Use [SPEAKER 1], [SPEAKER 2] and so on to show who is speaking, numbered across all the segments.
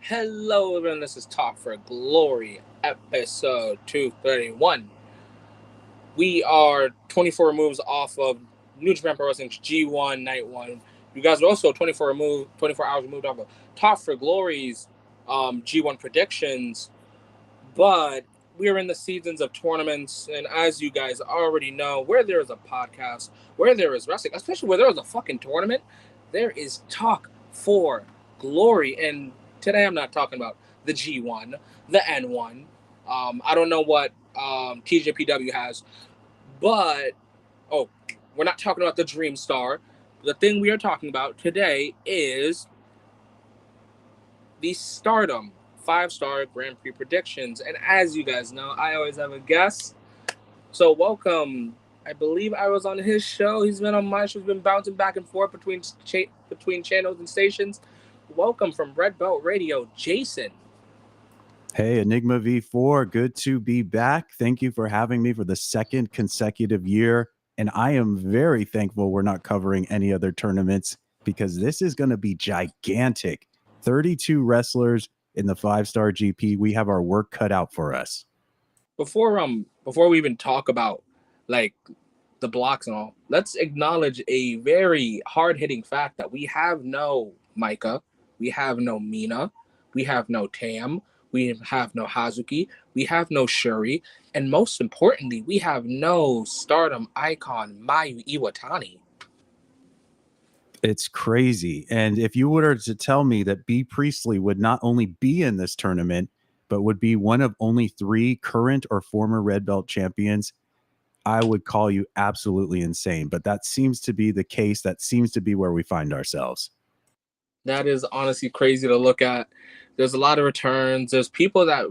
[SPEAKER 1] Hello, everyone. This is Talk for Glory, episode 231. We are 24 moves off of New Japan Pro Wrestling's G1 Night 1. You guys are also 24 hours removed off of Talk for Glory's G1 predictions. But we are in the seasons of tournaments, and as you guys already know, where there is a podcast, where there is wrestling, especially where there is a fucking tournament, there is Talk for Glory. And today I'm not talking about the G1, the N1. I don't know what TJPW has, but we're not talking about the Dream Star. The thing we are talking about today is the Stardom 5-star Grand Prix predictions. And as you guys know, I always have a guest. So welcome. I believe I was on his show. He's been on my show. He's been bouncing back and forth between channels and stations. Welcome from Red Belt Radio, Jason.
[SPEAKER 2] Hey, Enigma V4, good to be back. Thank you for having me for the second consecutive year. And I am very thankful we're not covering any other tournaments because this is going to be gigantic. 32 wrestlers in the 5-star GP. We have our work cut out for us.
[SPEAKER 1] Before we even talk about like the blocks and all, let's acknowledge a very hard-hitting fact that we have no Micah, we have no Mina, we have no Tam, we have no Hazuki, we have no Shuri, and most importantly, we have no Stardom icon Mayu Iwatani.
[SPEAKER 2] It's crazy. And if you were to tell me that B. Priestley would not only be in this tournament, but would be one of only 3 current or former Red Belt champions, I would call you absolutely insane. But that seems to be the case. That seems to be where we find ourselves. That
[SPEAKER 1] is honestly crazy to look at. There's a lot of returns. There's people that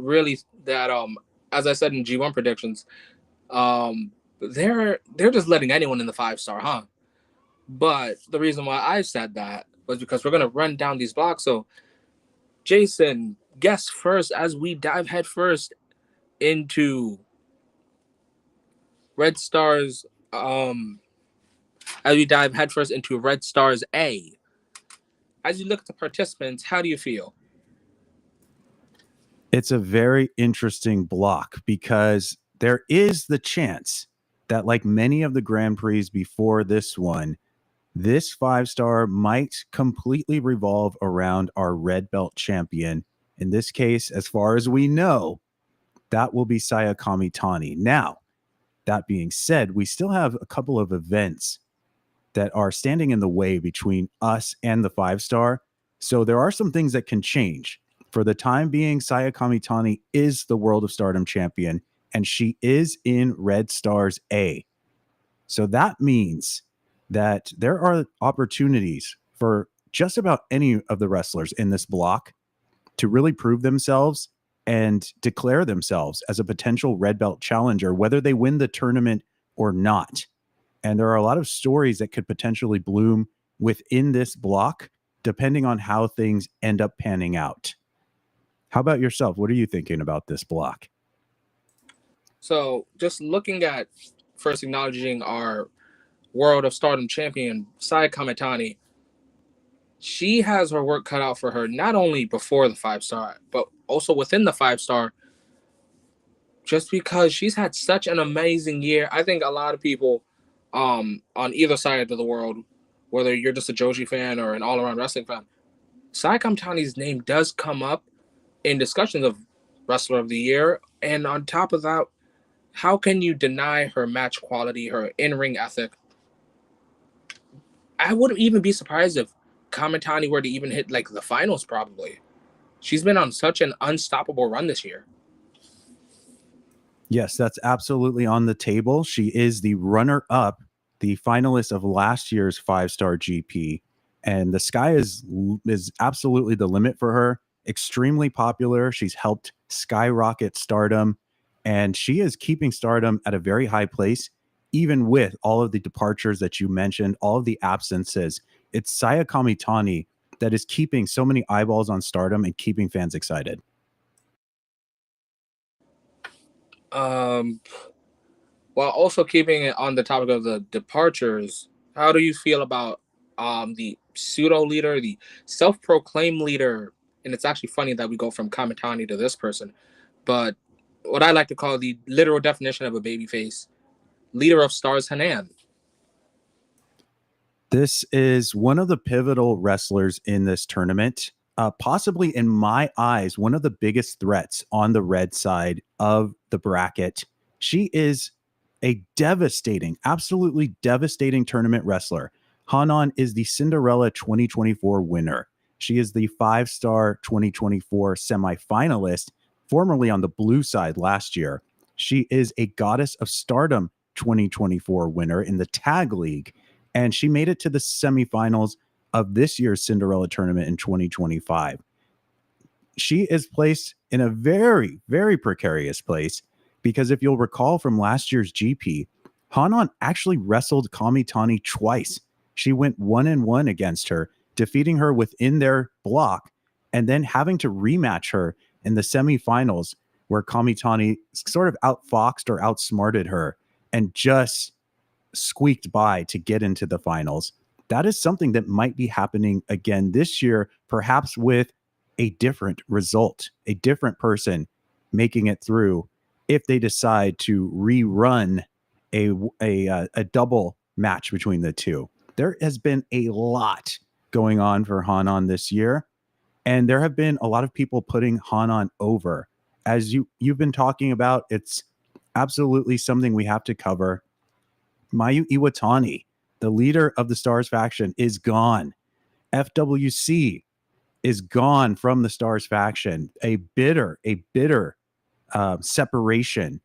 [SPEAKER 1] as I said in G1 predictions, they're just letting anyone in the 5-star, huh? But the reason why I said that was because we're gonna run down these blocks. So, Jason, guess first as we dive headfirst into Red Stars. As we dive headfirst into Red Stars A. As you look at the participants, how do you feel?
[SPEAKER 2] It's a very interesting block because there is the chance that, like many of the Grand Prix before this one, this 5-star might completely revolve around our Red Belt champion. In this case, as far as we know, that will be Saya Kamitani. Now, that being said, we still have a couple of events that are standing in the way between us and the 5-star. So there are some things that can change. For the time being, Saya Kamitani is the World of Stardom champion, and she is in Red Stars A. So that means that there are opportunities for just about any of the wrestlers in this block to really prove themselves and declare themselves as a potential Red Belt challenger, whether they win the tournament or not. And there are a lot of stories that could potentially bloom within this block, depending on how things end up panning out. How about yourself? What are you thinking about this block?
[SPEAKER 1] So just looking at, first acknowledging our World of Stardom champion, Saya Kamitani, she has her work cut out for her, not only before the 5-star, but also within the 5-star, just because she's had such an amazing year. I think a lot of people on either side of the world, whether you're just a Joshi fan or an all-around wrestling fan, Saya Kamitani's name does come up in discussions of Wrestler of the Year. And on top of that, how can you deny her match quality, her in-ring ethic? I wouldn't even be surprised if Kamitani were to even hit like the finals, probably. She's been on such an unstoppable run this year.
[SPEAKER 2] Yes, that's absolutely on the table. She is the runner-up, the finalist of last year's 5-star GP. And the sky is absolutely the limit for her. Extremely popular. She's helped skyrocket Stardom. And she is keeping Stardom at a very high place, even with all of the departures that you mentioned, all of the absences. It's Saya Kamitani that is keeping so many eyeballs on Stardom and keeping fans excited.
[SPEAKER 1] While also keeping it on the topic of the departures, how do you feel about the pseudo leader, the self-proclaimed leader and it's actually funny that we go from Kamitani to this person, but what I like to call the literal definition of a babyface, leader of stars, Hanan.
[SPEAKER 2] This is one of the pivotal wrestlers in this tournament. Possibly, in my eyes, one of the biggest threats on the red side of the bracket. She is a devastating, absolutely devastating tournament wrestler. Hanan is the Cinderella 2024 winner. She is the 5-star 2024 semifinalist, formerly on the blue side last year. She is a Goddess of Stardom 2024 winner in the tag league, and she made it to the semifinals of this year's Cinderella tournament in 2025. She is placed in a very, very precarious place because if you'll recall from last year's GP, Hanan actually wrestled Kamitani twice. She went 1-1 against her, defeating her within their block, and then having to rematch her in the semifinals where Kamitani sort of outfoxed or outsmarted her and just squeaked by to get into the finals. That is something that might be happening again this year, perhaps with a different result, a different person making it through if they decide to rerun a double match between the two. There has been a lot going on for Hanan this year, and there have been a lot of people putting Hanan over. As you've been talking about, it's absolutely something we have to cover. Mayu Iwatani, the leader of the Stars faction, is gone. FWC is gone from the Stars faction. A bitter separation.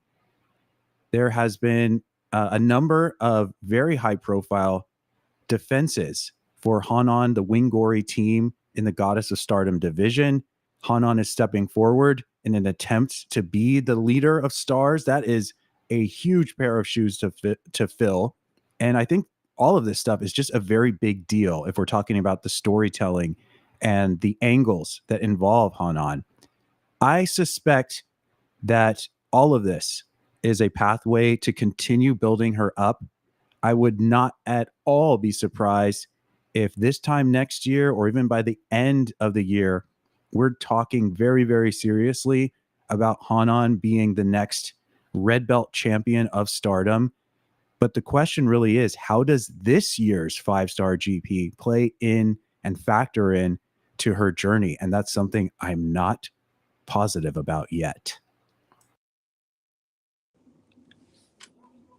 [SPEAKER 2] There has been a number of very high-profile defenses for Hanan, the Wingori team in the Goddess of Stardom division. Hanan is stepping forward in an attempt to be the leader of Stars. That is a huge pair of shoes to fill. And I think all of this stuff is just a very big deal if we're talking about the storytelling and the angles that involve Hanan. I suspect that all of this is a pathway to continue building her up. I would not at all be surprised if this time next year or even by the end of the year, we're talking very, very seriously about Hanan being the next red belt champion of Stardom. But the question really is, how does this year's 5-star GP play in and factor in to her journey? And that's something I'm not positive about yet.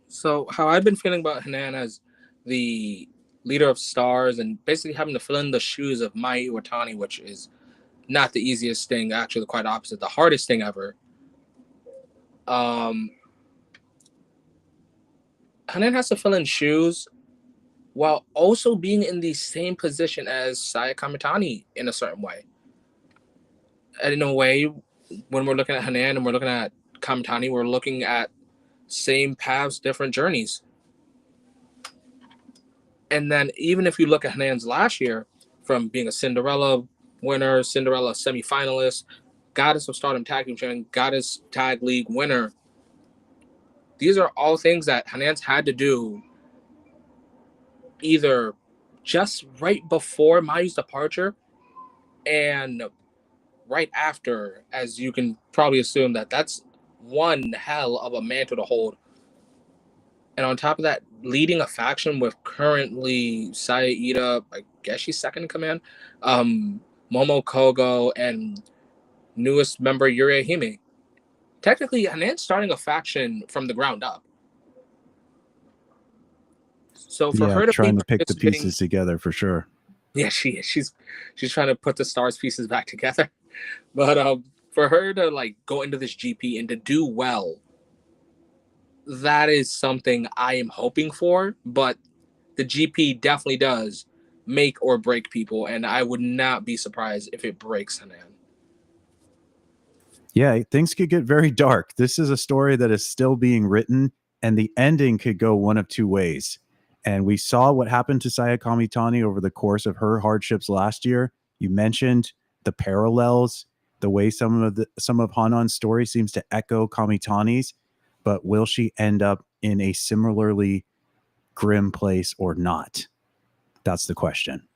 [SPEAKER 1] So how I've been feeling about Hanan as the leader of stars and basically having to fill in the shoes of Mai Iwatani, which is not the easiest thing, actually quite opposite, the hardest thing ever. Hanan has to fill in shoes while also being in the same position as Saya Kamitani in a certain way. And in a way, when we're looking at Hanan and we're looking at Kamitani, we're looking at same paths, different journeys. And then even if you look at Hanan's last year, from being a Cinderella winner, Cinderella semifinalist, Goddess of Stardom Tag Team Champion, Goddess Tag League winner, these are all things that Hanan's had to do either just right before Mayu's departure and right after, as you can probably assume that that's one hell of a mantle to hold. And on top of that, leading a faction with currently Saya Ida, I guess she's second in command, Momo Kogo, and newest member Yuri Hime. Technically, Hanan's starting a faction from the ground up. So for her to be
[SPEAKER 2] trying to pick the
[SPEAKER 1] participating,
[SPEAKER 2] pieces together for sure.
[SPEAKER 1] yeah, she is. She's trying to put the stars pieces back together. But for her to like go into this GP and to do well, that is something I am hoping for. But the GP definitely does make or break people, and I would not be surprised if it breaks Hanan.
[SPEAKER 2] Yeah, things could get very dark. This is a story that is still being written, and the ending could go one of two ways. And we saw what happened to Saya Kamitani over the course of her hardships last year. You mentioned the parallels, the way some of Hanan's story seems to echo Kamitani's, but will she end up in a similarly grim place or not? That's the question.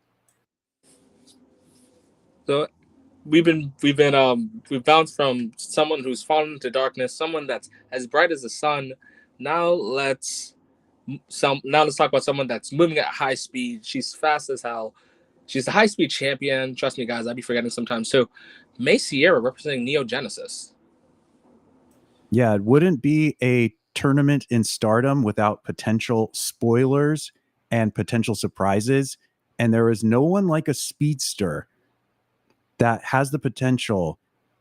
[SPEAKER 1] So we've bounced from someone who's fallen into darkness, someone that's as bright as the sun. Now let's talk about someone that's moving at high speed. She's fast as hell. She's the high speed champion. Trust me, guys, I'd be forgetting sometimes too. May Sierra representing Neo Genesis.
[SPEAKER 2] Yeah, it wouldn't be a tournament in Stardom without potential spoilers and potential surprises. And there is no one like a speedster that has the potential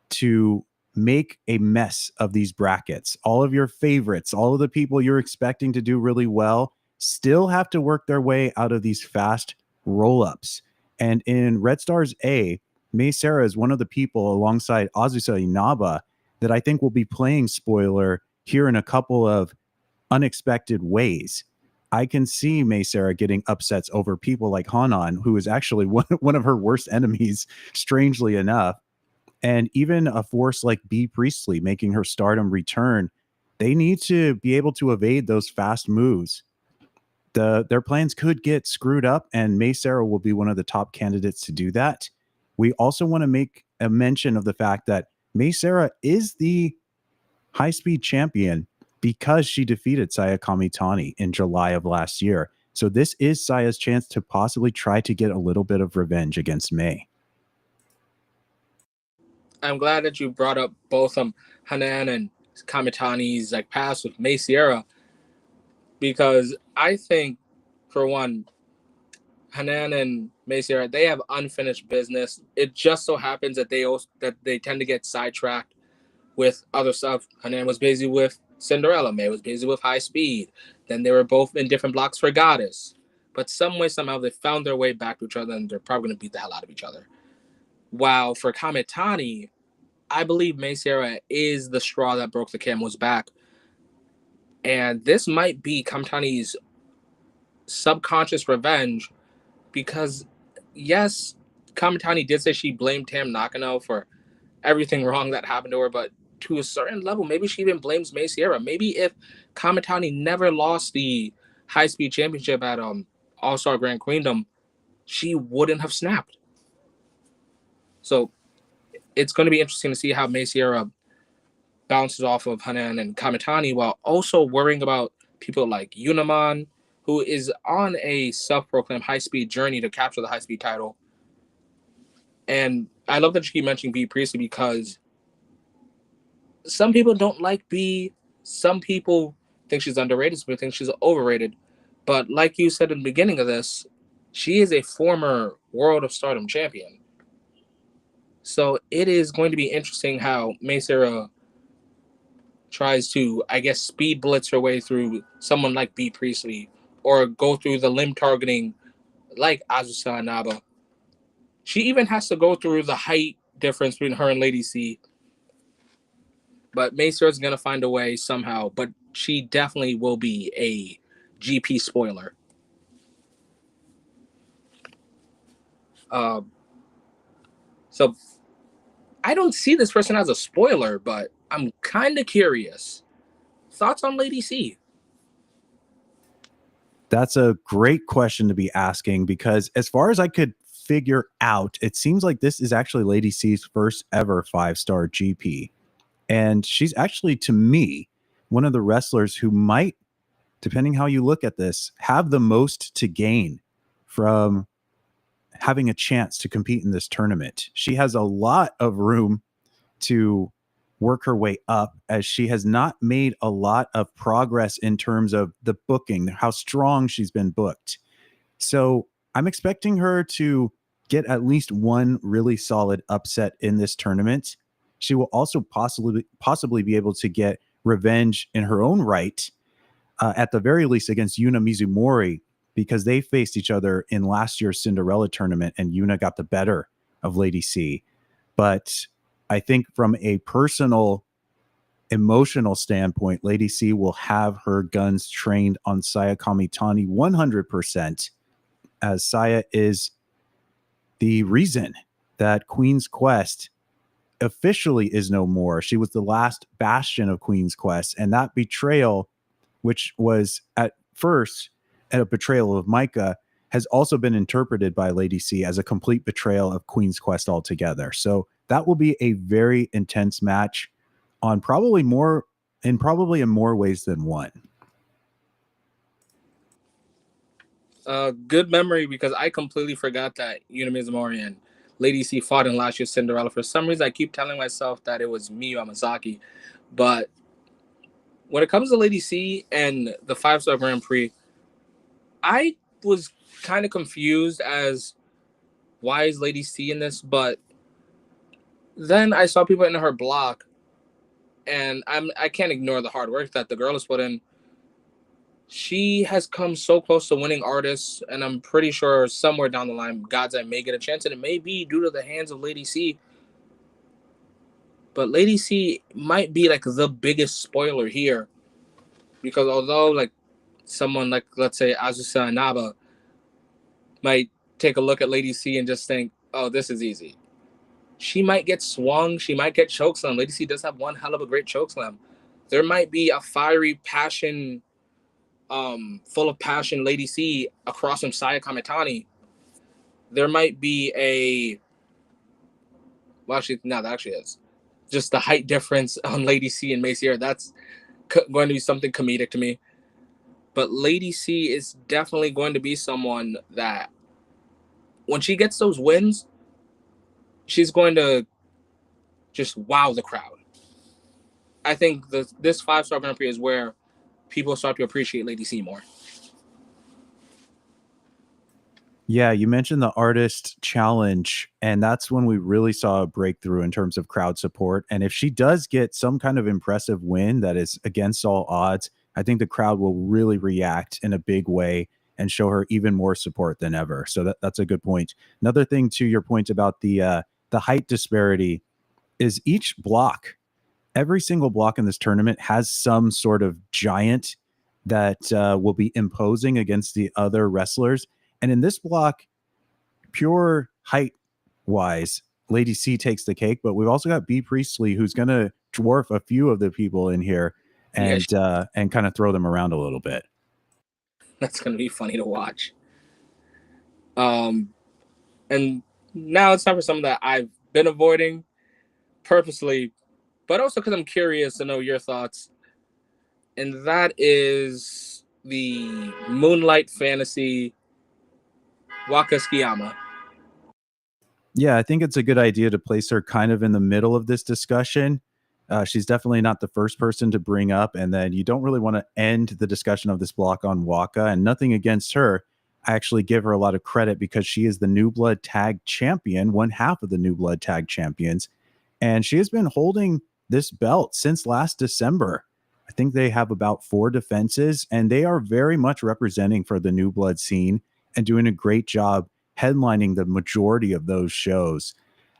[SPEAKER 2] to make a mess of these brackets. All of your favorites, all of the people you're expecting to do really well, still have to work their way out of these fast roll ups. And in Red Stars A, May Sarah is one of the people alongside Azusa Inaba that I think will be playing spoiler here in a couple of unexpected ways. I can see May Sarah getting upsets over people like Hanan, who is actually one of her worst enemies, strangely enough. And even a force like B. Priestley making her Stardom return, they need to be able to evade those fast moves. Their plans could get screwed up, and May Sarah will be one of the top candidates to do that. We also want to make a mention of the fact that May Sarah is the high-speed champion because she defeated Saya Kamitani in July of last year. So this is Saya's chance to possibly try to get a little bit of revenge against May.
[SPEAKER 1] I'm glad that you brought up both Hanan and Kamitani's like past with May Sierra, because I think, for one, Hanan and May Sierra, they have unfinished business. It just so happens that they tend to get sidetracked with other stuff. Hanan was busy with Cinderella. May was busy with High Speed. Then they were both in different blocks for Goddess. But some way, somehow, they found their way back to each other, and they're probably going to beat the hell out of each other. While for Kamitani, I believe May Sierra is the straw that broke the camel's back. And this might be Kamitani's subconscious revenge because, yes, Kamitani did say she blamed Tam Nakano for everything wrong that happened to her, but to a certain level, maybe she even blames May Sierra. Maybe if Kamitani never lost the high speed championship at All Star Grand Queendom, she wouldn't have snapped. So it's going to be interesting to see how May Sierra bounces off of Hanan and Kamitani while also worrying about people like Unaman, who is on a self-proclaimed high-speed journey to capture the high-speed title. And I love that you keep mentioning B. Priestley because some people don't like B. Some people think she's underrated. Some people think she's overrated. But like you said in the beginning of this, she is a former World of Stardom champion. So it is going to be interesting how May Sierra tries to, I guess, speed blitz her way through someone like B. Priestley or go through the limb targeting like Azusa Inaba. She even has to go through the height difference between her and Lady C. But May Sierra's going to find a way somehow, but she definitely will be a GP spoiler. So I don't see this person as a spoiler, but I'm kind of curious. Thoughts on Lady C?
[SPEAKER 2] That's a great question to be asking because as far as I could figure out, it seems like this is actually Lady C's first ever 5-star GP. And she's actually, to me, one of the wrestlers who might, depending how you look at this, have the most to gain from having a chance to compete in this tournament. She has a lot of room to work her way up as she has not made a lot of progress in terms of the booking, how strong she's been booked. So I'm expecting her to get at least one really solid upset in this tournament. She will also possibly be able to get revenge in her own right, at the very least against Yuna Mizumori, because they faced each other in last year's Cinderella tournament and Yuna got the better of Lady C. But I think from a personal, emotional standpoint, Lady C will have her guns trained on Saya Kamitani 100%, as Saya is the reason that Queen's Quest officially is no more. She was the last bastion of Queen's Quest, and that betrayal, which was at first a betrayal of Micah, has also been interpreted by Lady C as a complete betrayal of Queen's Quest altogether. So that will be a very intense match on probably in more ways than one.
[SPEAKER 1] Good memory because I completely forgot that Yuna Mizumori and Lady C fought in last year's Cinderella. For some reason, I keep telling myself that it was Miyu Amasaki. But when it comes to Lady C and the 5-star Grand Prix, I was kind of confused as why is Lady C in this, but then I saw people in her block, and I can't ignore the hard work that the girl has put in. She has come so close to winning artists, and I'm pretty sure somewhere down the line, God's Eye may get a chance, and it may be due to the hands of Lady C. But Lady C might be like the biggest spoiler here, because although like someone like let's say Azusa Inaba might take a look at Lady C and just think, "Oh, this is easy." She might get swung. She might get chokeslam. Lady C does have one hell of a great chokeslam. There might be a fiery passion, full of passion Lady C across from Saya Kamitani. There might be a well, actually, no, that actually is just the height difference on Lady C and Macier. That's going to be something comedic to me. But Lady C is definitely going to be someone that when she gets those wins, she's going to just wow the crowd. I think this 5-star Grand Prix is where people start to appreciate Lady C more.
[SPEAKER 2] Yeah, you mentioned the artist challenge, and that's when we really saw a breakthrough in terms of crowd support. And if she does get some kind of impressive win that is against all odds, I think the crowd will really react in a big way and show her even more support than ever. So that's a good point. Another thing to your point about the height disparity is each block, every single block in this tournament has some sort of giant that will be imposing against the other wrestlers. And in this block, pure height wise, Lady C takes the cake, but we've also got B Priestley, who's going to dwarf a few of the people in here
[SPEAKER 1] Yeah,
[SPEAKER 2] and kind of throw them around a little bit.
[SPEAKER 1] that's going to be funny to watch. And now it's time for something that I've been avoiding purposely, but also because I'm curious to know your thoughts. And that is the Moonlight Fantasy Waka Tsukiyama.
[SPEAKER 2] Yeah, I think it's a good idea to place her kind of in the middle of this discussion. She's definitely not the first person to bring up, and then you don't really want to end the discussion of this block on Waka. And nothing against her. I actually give her a lot of credit because she is the New Blood Tag Champion, one half of the New Blood Tag Champions, and she has been holding this belt since last December. I think they have about 4 defenses, and they are very much representing for the New Blood scene and doing a great job headlining the majority of those shows.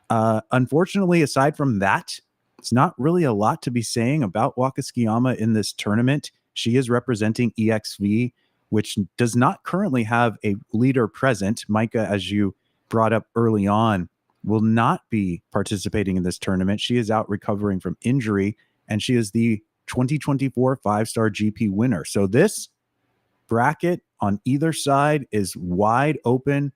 [SPEAKER 2] Unfortunately, aside from that, it's not really a lot to be saying about Waka Tsukiyama in this tournament. She is representing EXV, which does not currently have a leader present. Micah, as you brought up early on, will not be participating in this tournament. She is out recovering from injury, and she is the 2024 5-star GP winner. So this bracket on either side is wide open.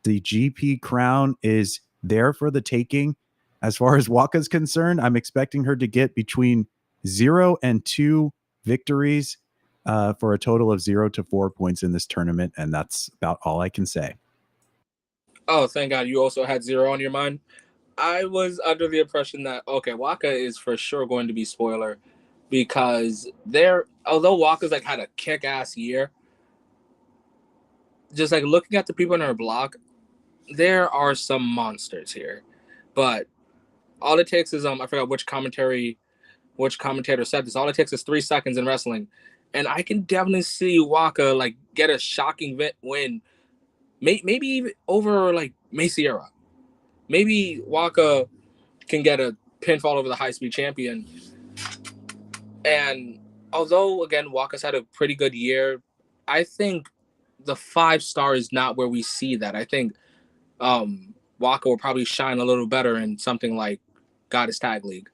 [SPEAKER 2] The GP crown is there for the taking. As far as Waka's concerned, I'm expecting her to get between 0 and 2 victories for a total of 0 to 4 points in this tournament. And that's about all I can say.
[SPEAKER 1] Oh, thank God you also had 0 on your mind. I was under the impression that, okay, Waka is for sure going to be spoiler because although Waka's like had a kick-ass year, just like looking at the people in her block, there are some monsters here. But all it takes is I forgot which commentator said this. All it takes is 3 seconds in wrestling, and I can definitely see Waka like get a shocking win, maybe even over like Maciera. Maybe Waka can get a pinfall over the high speed champion. And although again Waka's had a pretty good year, I think the 5-star is not where we see that. I think Waka will probably shine a little better in something like Goddess Tag League.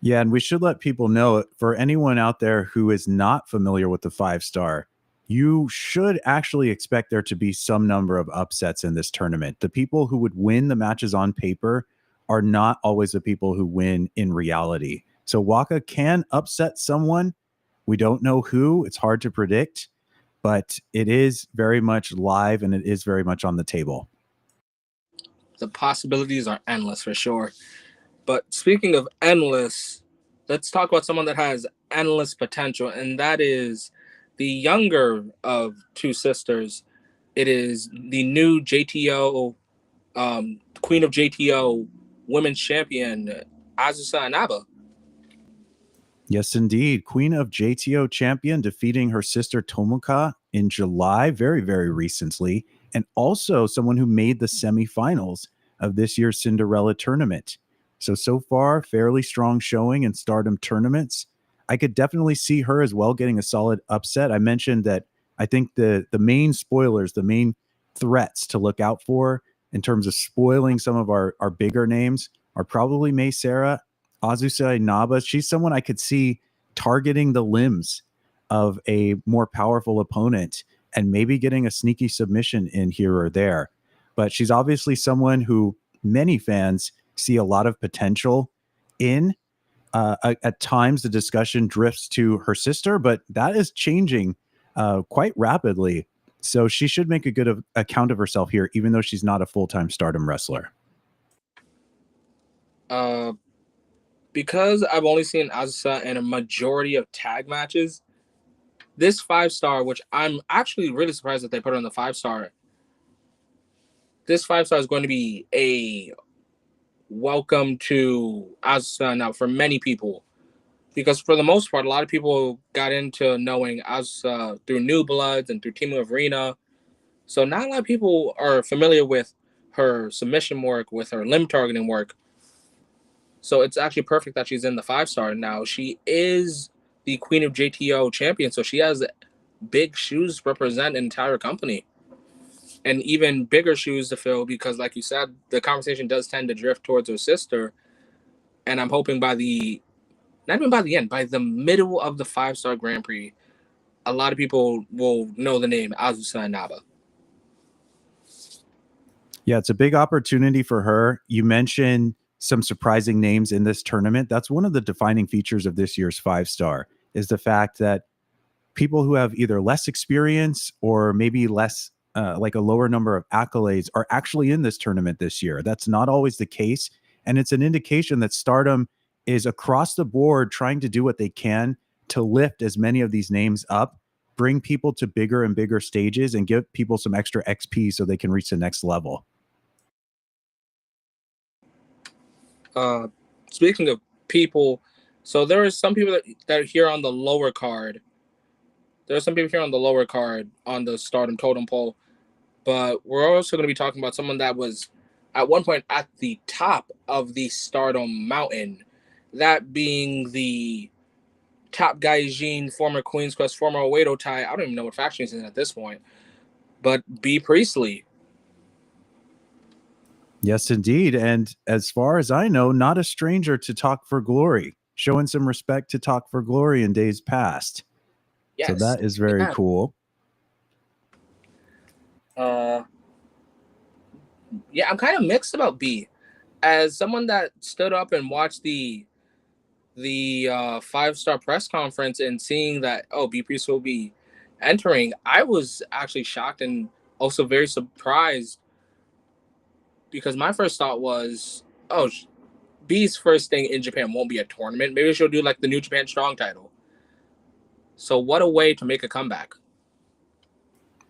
[SPEAKER 2] Yeah, and we should let people know, for anyone out there who is not familiar with the 5-star, you should actually expect there to be some number of upsets in this tournament. The people who would win the matches on paper are not always the people who win in reality. So Waka can upset someone. We don't know who. It's hard to predict, but it is very much live and it is very much on the table.
[SPEAKER 1] The possibilities are endless for sure. But speaking of endless, let's talk about someone that has endless potential, and that is the younger of two sisters. It is the new JTO, Queen of JTO Women's Champion, Azusa Inaba.
[SPEAKER 2] Yes, indeed. Queen of JTO champion defeating her sister Tomoka in July, very, very recently, and also someone who made the semifinals of this year's Cinderella tournament. So far, fairly strong showing in Stardom tournaments. I could definitely see her as well getting a solid upset. I mentioned that I think the main spoilers, the main threats to look out for in terms of spoiling some of our bigger names are probably Mei Sarah, Azusa Inaba. She's someone I could see targeting the limbs of a more powerful opponent and maybe getting a sneaky submission in here or there. But she's obviously someone who many fans see a lot of potential in. At times, the discussion drifts to her sister, but that is changing quite rapidly. So she should make a good account of herself here, even though she's not a full-time Stardom wrestler.
[SPEAKER 1] Uh, because I've only seen Azusa in a majority of tag matches, this 5-star, which I'm actually really surprised that they put her on the 5-star. This 5-star is going to be a welcome to Azusa now for many people, because for the most part, a lot of people got into knowing Azusa through New Bloods and through Team of Arena. So not a lot of people are familiar with her submission work, with her limb targeting work. So it's actually perfect that she's in the 5-star now. She is the Queen of JTO champion, so she has big shoes to represent an entire company. And even bigger shoes to fill because, like you said, the conversation does tend to drift towards her sister. And I'm hoping by the, not even by the end, by the middle of the 5-star Grand Prix, a lot of people will know the name Azusa Inaba.
[SPEAKER 2] Yeah, it's a big opportunity for her. You mentioned some surprising names in this tournament. That's one of the defining features of this year's 5-star is the fact that people who have either less experience or maybe less, like a lower number of accolades are actually in this tournament this year. That's not always the case. And it's an indication that Stardom is across the board trying to do what they can to lift as many of these names up, bring people to bigger and bigger stages, and give people some extra XP so they can reach the next level.
[SPEAKER 1] Speaking of people, so there are some people that are here on the lower card. There are some people here on the lower card on the Stardom totem pole, but we're also going to be talking about someone that was at one point at the top of the Stardom mountain, that being the top Gaijin, former Queen's Quest, former Oedo Tai. I don't even know what faction he's in at this point, but B. Priestley.
[SPEAKER 2] Yes, indeed. And as far as I know, not a stranger to Talk for Glory, showing some respect to Talk for Glory in days past. So
[SPEAKER 1] Yes.
[SPEAKER 2] that is very
[SPEAKER 1] Yeah.
[SPEAKER 2] cool.
[SPEAKER 1] Yeah, I'm kind of mixed about B. As someone that stood up and watched the 5-star press conference and seeing that B. Priest will be entering, I was actually shocked and also very surprised because my first thought was, B's first thing in Japan won't be a tournament. Maybe she'll do like the New Japan Strong title. So what a way to make a comeback.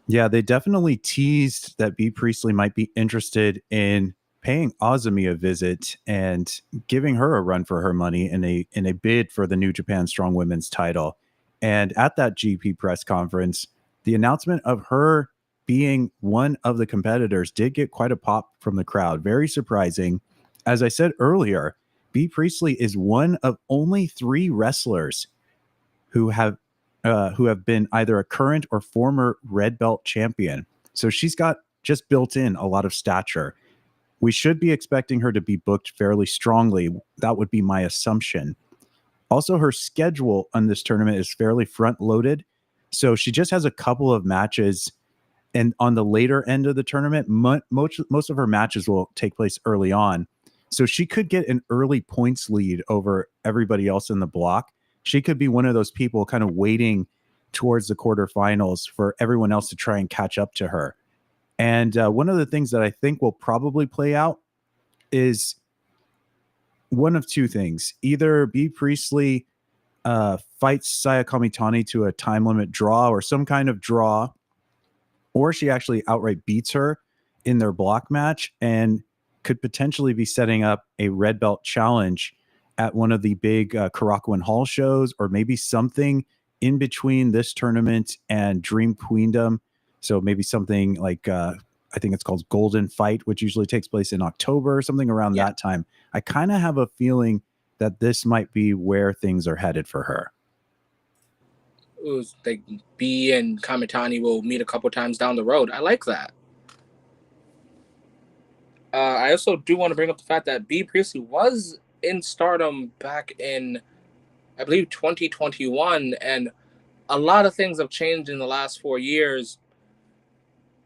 [SPEAKER 2] Yeah, they definitely teased that B. Priestley might be interested in paying Azumi a visit and giving her a run for her money in a bid for the New Japan Strong Women's title. And at that GP press conference, the announcement of her being one of the competitors did get quite a pop from the crowd. Very surprising. As I said earlier, B. Priestley is one of only 3 wrestlers who have been either a current or former red belt champion. So she's got just built in a lot of stature. We should be expecting her to be booked fairly strongly. That would be my assumption. Also, her schedule on this tournament is fairly front loaded. So she just has a couple of matches, and on the later end of the tournament, most of her matches will take place early on. So she could get an early points lead over everybody else in the block. She could be one of those people kind of waiting towards the quarterfinals for everyone else to try and catch up to her. And one of the things that I think will probably play out is one of two things. Either B. Priestley fights Saya Kamitani to a time limit draw or some kind of draw, or she actually outright beats her in their block match and could potentially be setting up a red belt challenge at one of the big Karakuan Hall shows, or maybe something in between this tournament and Dream Queendom. So maybe something like I think it's called Golden Fight, which usually takes place in October or something around that time. I kind of have a feeling that this might be where things are headed for her.
[SPEAKER 1] Like B and Kamitani will meet a couple times down the road. I like that. I also do want to bring up the fact that B. Priestley was in Stardom back in, I believe, 2021, and a lot of things have changed in the last 4 years.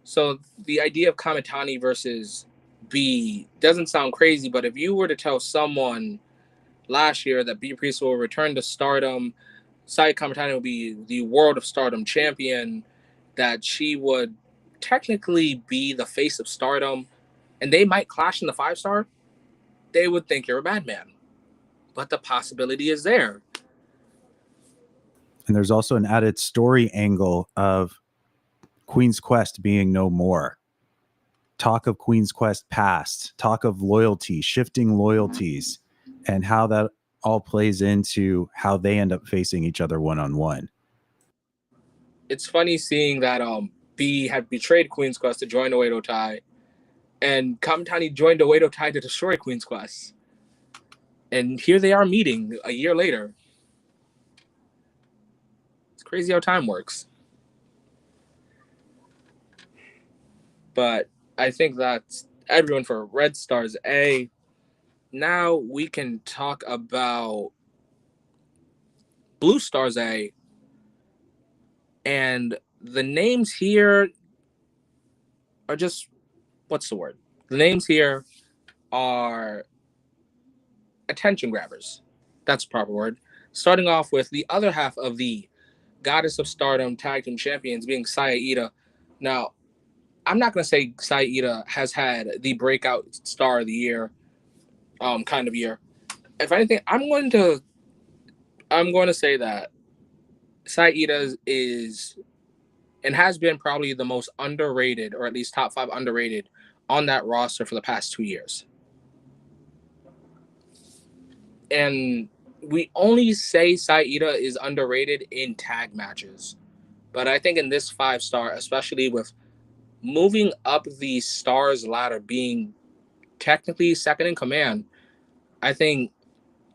[SPEAKER 1] So the idea of Kamitani versus B doesn't sound crazy, but if you were to tell someone last year that B. Priestley will return to Stardom, Saya Kamitani will be the World of Stardom champion, that she would technically be the face of Stardom, and they might clash in the 5-star, they would think you're a madman. But the possibility is there.
[SPEAKER 2] And there's also an added story angle of Queen's Quest being no more. Talk of Queen's Quest past, talk of loyalty, shifting loyalties, and how that all plays into how they end up facing each other one-on-one.
[SPEAKER 1] It's funny seeing that B had betrayed Queen's Quest to join Oedo Tai, and Kamitani joined Oedo Tai to destroy Queen's Quest. And here they are meeting a year later. It's crazy how time works. But I think that's everyone for Red Stars A. Now we can talk about Blue Stars A. And the names here are just, what's the word? The names here are attention grabbers. That's the proper word. Starting off with the other half of the Goddess of Stardom Tag Team Champions being Saya Iida. Now, I'm not going to say Saya Iida has had the breakout star of the year kind of year. If anything, I'm going to say that Saya Iida is and has been probably the most underrated, or at least top 5 underrated on that roster for the past 2 years. And we only say Saya Iida is underrated in tag matches. But I think in this 5-star, especially with moving up the stars ladder, being technically second in command, I think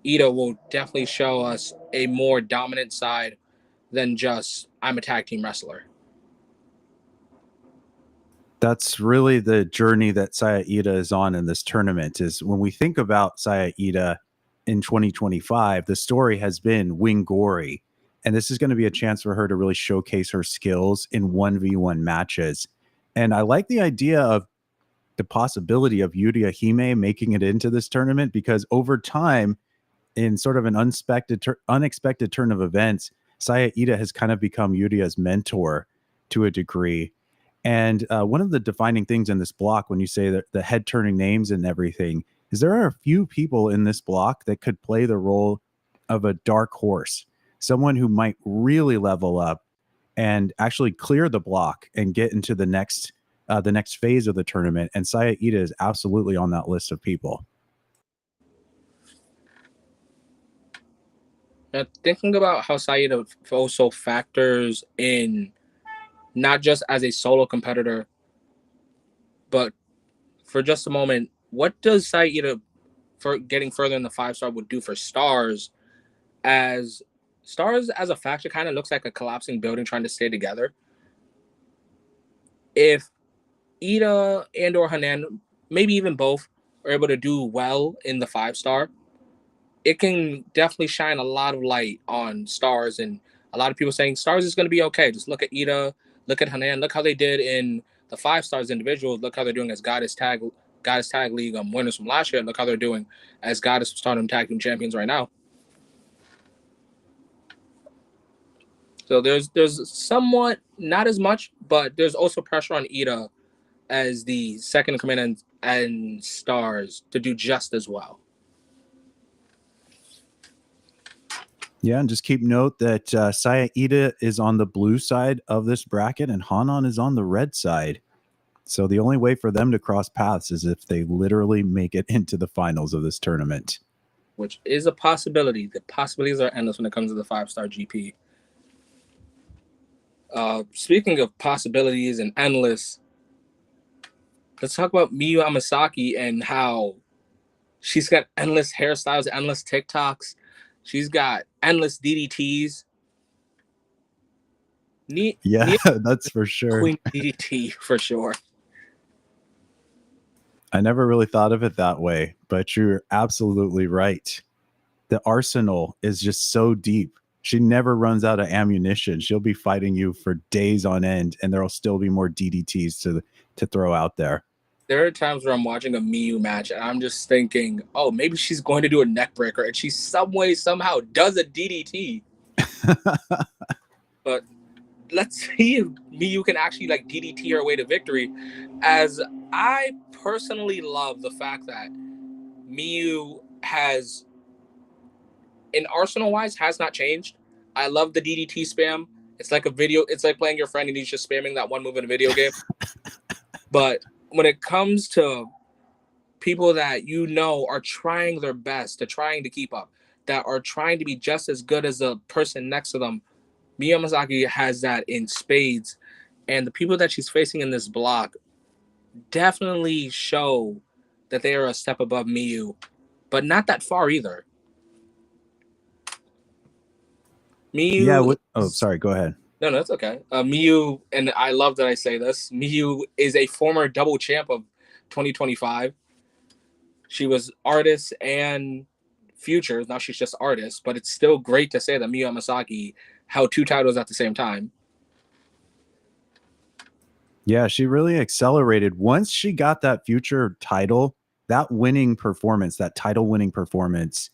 [SPEAKER 1] Iida will definitely show us a more dominant side than just, I'm a tag team wrestler.
[SPEAKER 2] That's really the journey that Saya Iida is on in this tournament. Is when we think about Saya Iida in 2025, the story has been Wing Gory, and this is going to be a chance for her to really showcase her skills in 1v1 matches. And I like the idea of the possibility of Yuria Hime making it into this tournament, because over time, in sort of an unexpected turn of events, Saya Iida has kind of become Yuria's mentor to a degree. And one of the defining things in this block, when you say that the head turning names and everything, is there are a few people in this block that could play the role of a dark horse, someone who might really level up and actually clear the block and get into the next phase of the tournament. And Saya Iida is absolutely on that list of people.
[SPEAKER 1] Now, thinking about how Saya Iida also factors in not just as a solo competitor, but for just a moment, what does Saya Iida, for getting further in the 5-star, would do for stars, as stars as a factor kind of looks like a collapsing building trying to stay together. If Iida and or Hanan, maybe even both, are able to do well in the 5-star, it can definitely shine a lot of light on stars and A lot of people saying Stars is going to be okay. Just look at Ida, look at Hanan, look how they did in the 5 stars individuals. Look how they're doing as Goddess Tag League winners from last year. And look how they're doing as Goddess Stardom Tag Team champions right now. So there's somewhat, not as much, but there's also pressure on Ida as the second in command and Stars to do just as well.
[SPEAKER 2] Yeah, and just keep note that Saya Ida is on the blue side of this bracket and Hanan is on the red side. So the only way for them to cross paths is if they literally make it into the finals of this tournament.
[SPEAKER 1] Which is a possibility. The possibilities are endless when it comes to the 5-star GP. Speaking of possibilities and endless, let's talk about Miyu Amasaki and how she's got endless hairstyles, endless TikToks. She's got endless DDTs.
[SPEAKER 2] Yeah, that's for sure.
[SPEAKER 1] Queen DDT for sure.
[SPEAKER 2] I never really thought of it that way, but you're absolutely right. The arsenal is just so deep. She never runs out of ammunition. She'll be fighting you for days on end, and there'll still be more DDTs to throw out there.
[SPEAKER 1] There are times where I'm watching a Miyu match, and I'm just thinking, oh, maybe she's going to do a neck breaker, and she somehow does a DDT. But let's see if Miyu can actually DDT her way to victory, as I personally love the fact that Miyu has, in arsenal wise, has not changed. I love the DDT spam. It's like a video. It's like playing your friend and he's just spamming that one move in a video game. But when it comes to people that are trying their best, to trying to keep up, that are trying to be just as good as the person next to them, Miyu Amasaki has that in spades. And the people that she's facing in this block definitely show that they are a step above Miyu, but not that far either. Miyu.
[SPEAKER 2] Yeah. Oh, sorry. Go ahead.
[SPEAKER 1] No, that's okay. Miyu, and I love that I say this, Miyu is a former double champ of 2025. She was artist and futures. Now she's just artist, but it's still great to say that Miyu Amasaki held 2 titles at the same time.
[SPEAKER 2] Yeah, she really accelerated. Once she got that future title, that title winning performance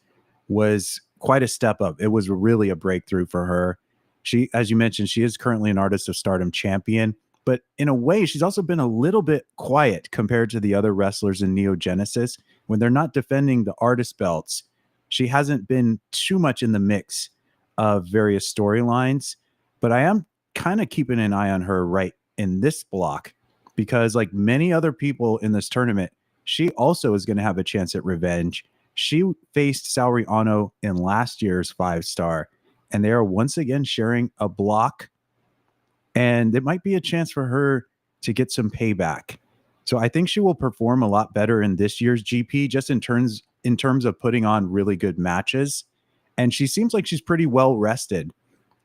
[SPEAKER 2] was quite a step up. It was really a breakthrough for her. She, as you mentioned, she is currently an Artist of Stardom champion, but in a way, she's also been a little bit quiet compared to the other wrestlers in Neo Genesis. When they're not defending the artist belts, she hasn't been too much in the mix of various storylines, but I am kind of keeping an eye on her right in this block because, like many other people in this tournament, she also is going to have a chance at revenge. She faced Saori Ano in last year's 5-star, and they are once again sharing a block, and it might be a chance for her to get some payback. So I think she will perform a lot better in this year's GP, just in terms of putting on really good matches. And she seems like she's pretty well rested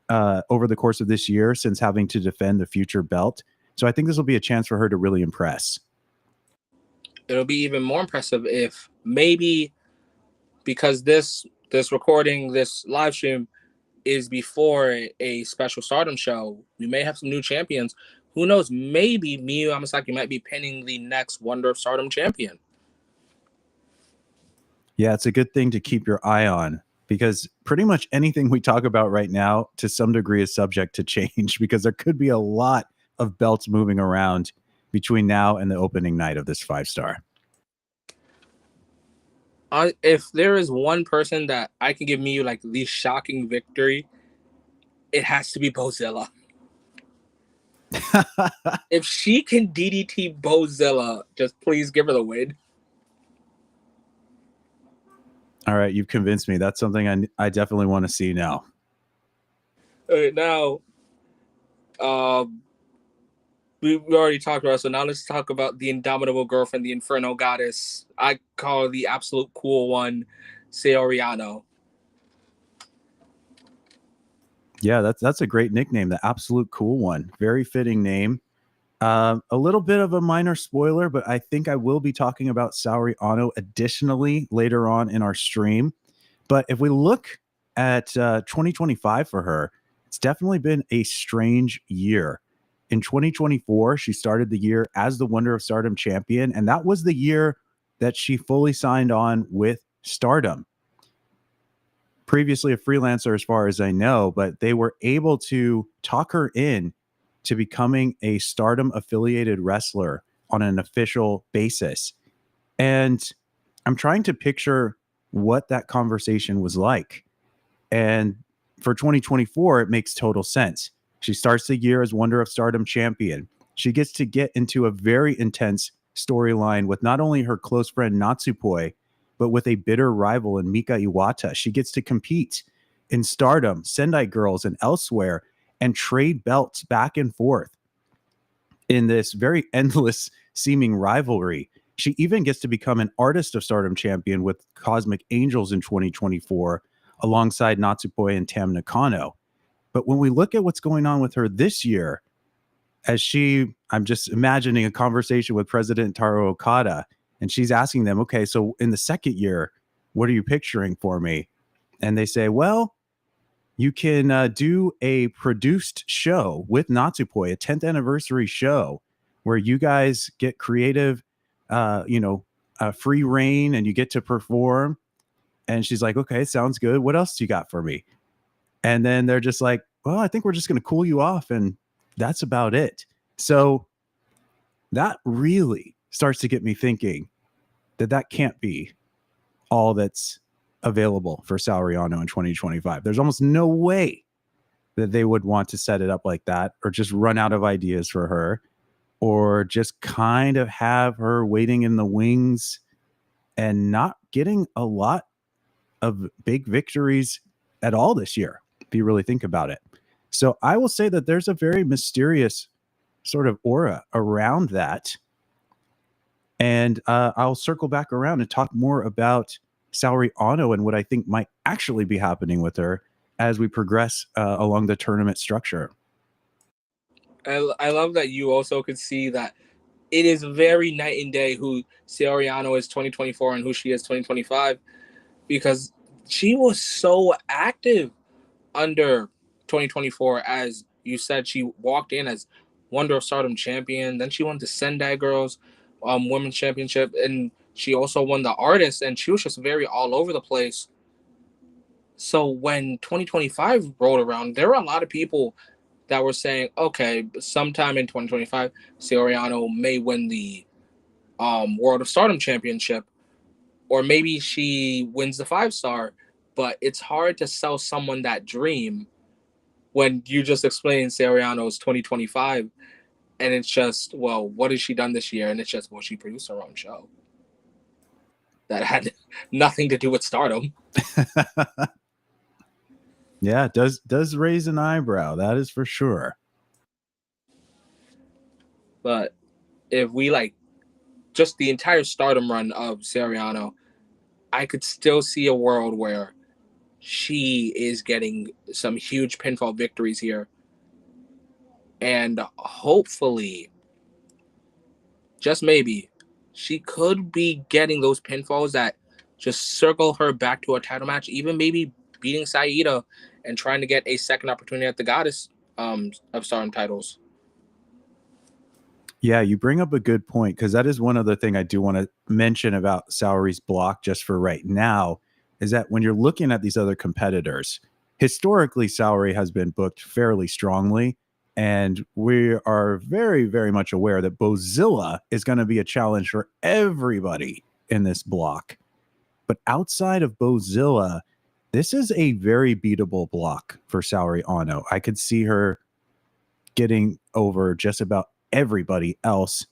[SPEAKER 2] over the course of this year since having to defend the future belt. So I think this will be a chance for her to really impress.
[SPEAKER 1] It'll be even more impressive if maybe, because this recording, this live stream is before a special Stardom show, we may have some new champions. Who knows? Maybe Miyu Amasaki might be pinning the next Wonder of Stardom champion.
[SPEAKER 2] Yeah, it's a good thing to keep your eye on, because pretty much anything we talk about right now to some degree is subject to change, because there could be a lot of belts moving around between now and the opening night of this 5-star.
[SPEAKER 1] If there is one person that I can give Miyu the shocking victory, it has to be Bozilla. If she can DDT Bozilla, just please give her the win.
[SPEAKER 2] All right, you've convinced me. That's something I definitely want to see now.
[SPEAKER 1] All right, now, we already talked about it, so now let's talk about the indomitable girlfriend, the Inferno Goddess. I call her the absolute cool one, Saori Ano.
[SPEAKER 2] Yeah, that's a great nickname, the absolute cool one. Very fitting name. A little bit of a minor spoiler, but I think I will be talking about Saori Ano additionally later on in our stream. But if we look at 2025 for her, it's definitely been a strange year. In 2024, she started the year as the Wonder of Stardom champion, and that was the year that she fully signed on with Stardom. Previously a freelancer, as far as I know, but they were able to talk her in to becoming a Stardom affiliated wrestler on an official basis. And I'm trying to picture what that conversation was like. And for 2024, it makes total sense. She starts the year as Wonder of Stardom champion. She gets to get into a very intense storyline with not only her close friend Natsupoi, but with a bitter rival in Mika Iwata. She gets to compete in Stardom, Sendai Girls, and elsewhere, and trade belts back and forth in this very endless seeming rivalry. She even gets to become an Artist of Stardom champion with Cosmic Angels in 2024, alongside Natsupoi and Tam Nakano. But when we look at what's going on with her this year, I'm just imagining a conversation with President Taro Okada, and she's asking them, okay, so in the second year, what are you picturing for me? And they say, well, you can do a produced show with Natsupoi, a 10th anniversary show where you guys get creative, free reign, and you get to perform. And she's like, okay, sounds good. What else do you got for me? And then they're just like, well, I think we're just going to cool you off. And that's about it. So that really starts to get me thinking that can't be all that's available for Saori Anou in 2025. There's almost no way that they would want to set it up like that, or just run out of ideas for her, or just kind of have her waiting in the wings and not getting a lot of big victories at all this year, if you really think about it. So I will say that there's a very mysterious sort of aura around that. And I'll circle back around and talk more about Saori Anou and what I think might actually be happening with her as we progress along the tournament structure.
[SPEAKER 1] I love that you also could see that it is very night and day who Saori Anou is 2024 and who she is 2025, because she was so active under 2024. As you said, she walked in as Wonder of Stardom champion. Then she won the Sendai Girls Women's Championship, and she also won the Artist, and she was just very all over the place. So when 2025 rolled around, there were a lot of people that were saying, okay, sometime in 2025, Saori Anou may win the World of Stardom Championship, or maybe she wins the 5-star. But it's hard to sell someone that dream when you just explained Saori Anou's 2025, and it's just, well, what has she done this year? And it's just, well, she produced her own show that had nothing to do with Stardom.
[SPEAKER 2] Yeah, it does raise an eyebrow, that is for sure.
[SPEAKER 1] But if we like just the entire Stardom run of Saori Anou, I could still see a world where she is getting some huge pinfall victories here. And hopefully, just maybe, she could be getting those pinfalls that just circle her back to a title match, even maybe beating Saida and trying to get a second opportunity at the Goddess of Stardom titles.
[SPEAKER 2] Yeah, you bring up a good point, because that is one other thing I do want to mention about Saori's block just for right now, is that when you're looking at these other competitors, historically Saori has been booked fairly strongly, and we are very, very much aware that Bozilla is going to be a challenge for everybody in this block. But outside of Bozilla, this is a very beatable block for Saori Anou. I could see her getting over just about everybody else.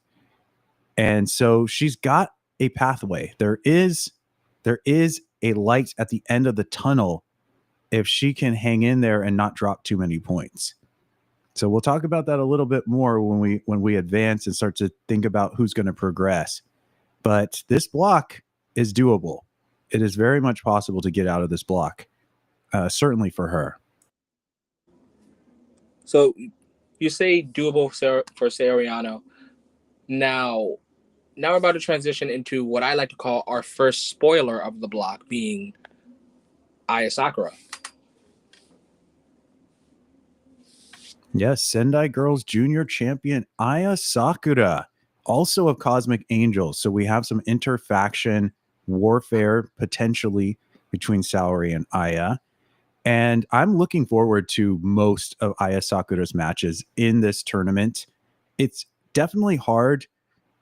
[SPEAKER 2] And so she's got a pathway. There is a light at the end of the tunnel if she can hang in there and not drop too many points. So we'll talk about that a little bit more when we advance and start to think about who's going to progress. But this block is doable. It is very much possible to get out of this block, certainly for her.
[SPEAKER 1] So you say doable for Saori Anou. Now we're about to transition into what I like to call our first spoiler of the block, being Aya Sakura.
[SPEAKER 2] Yes, Sendai Girls Junior champion Aya Sakura, also of Cosmic Angels. So we have some interfaction warfare potentially between Saori and Aya. And I'm looking forward to most of Aya Sakura's matches in this tournament. It's definitely hard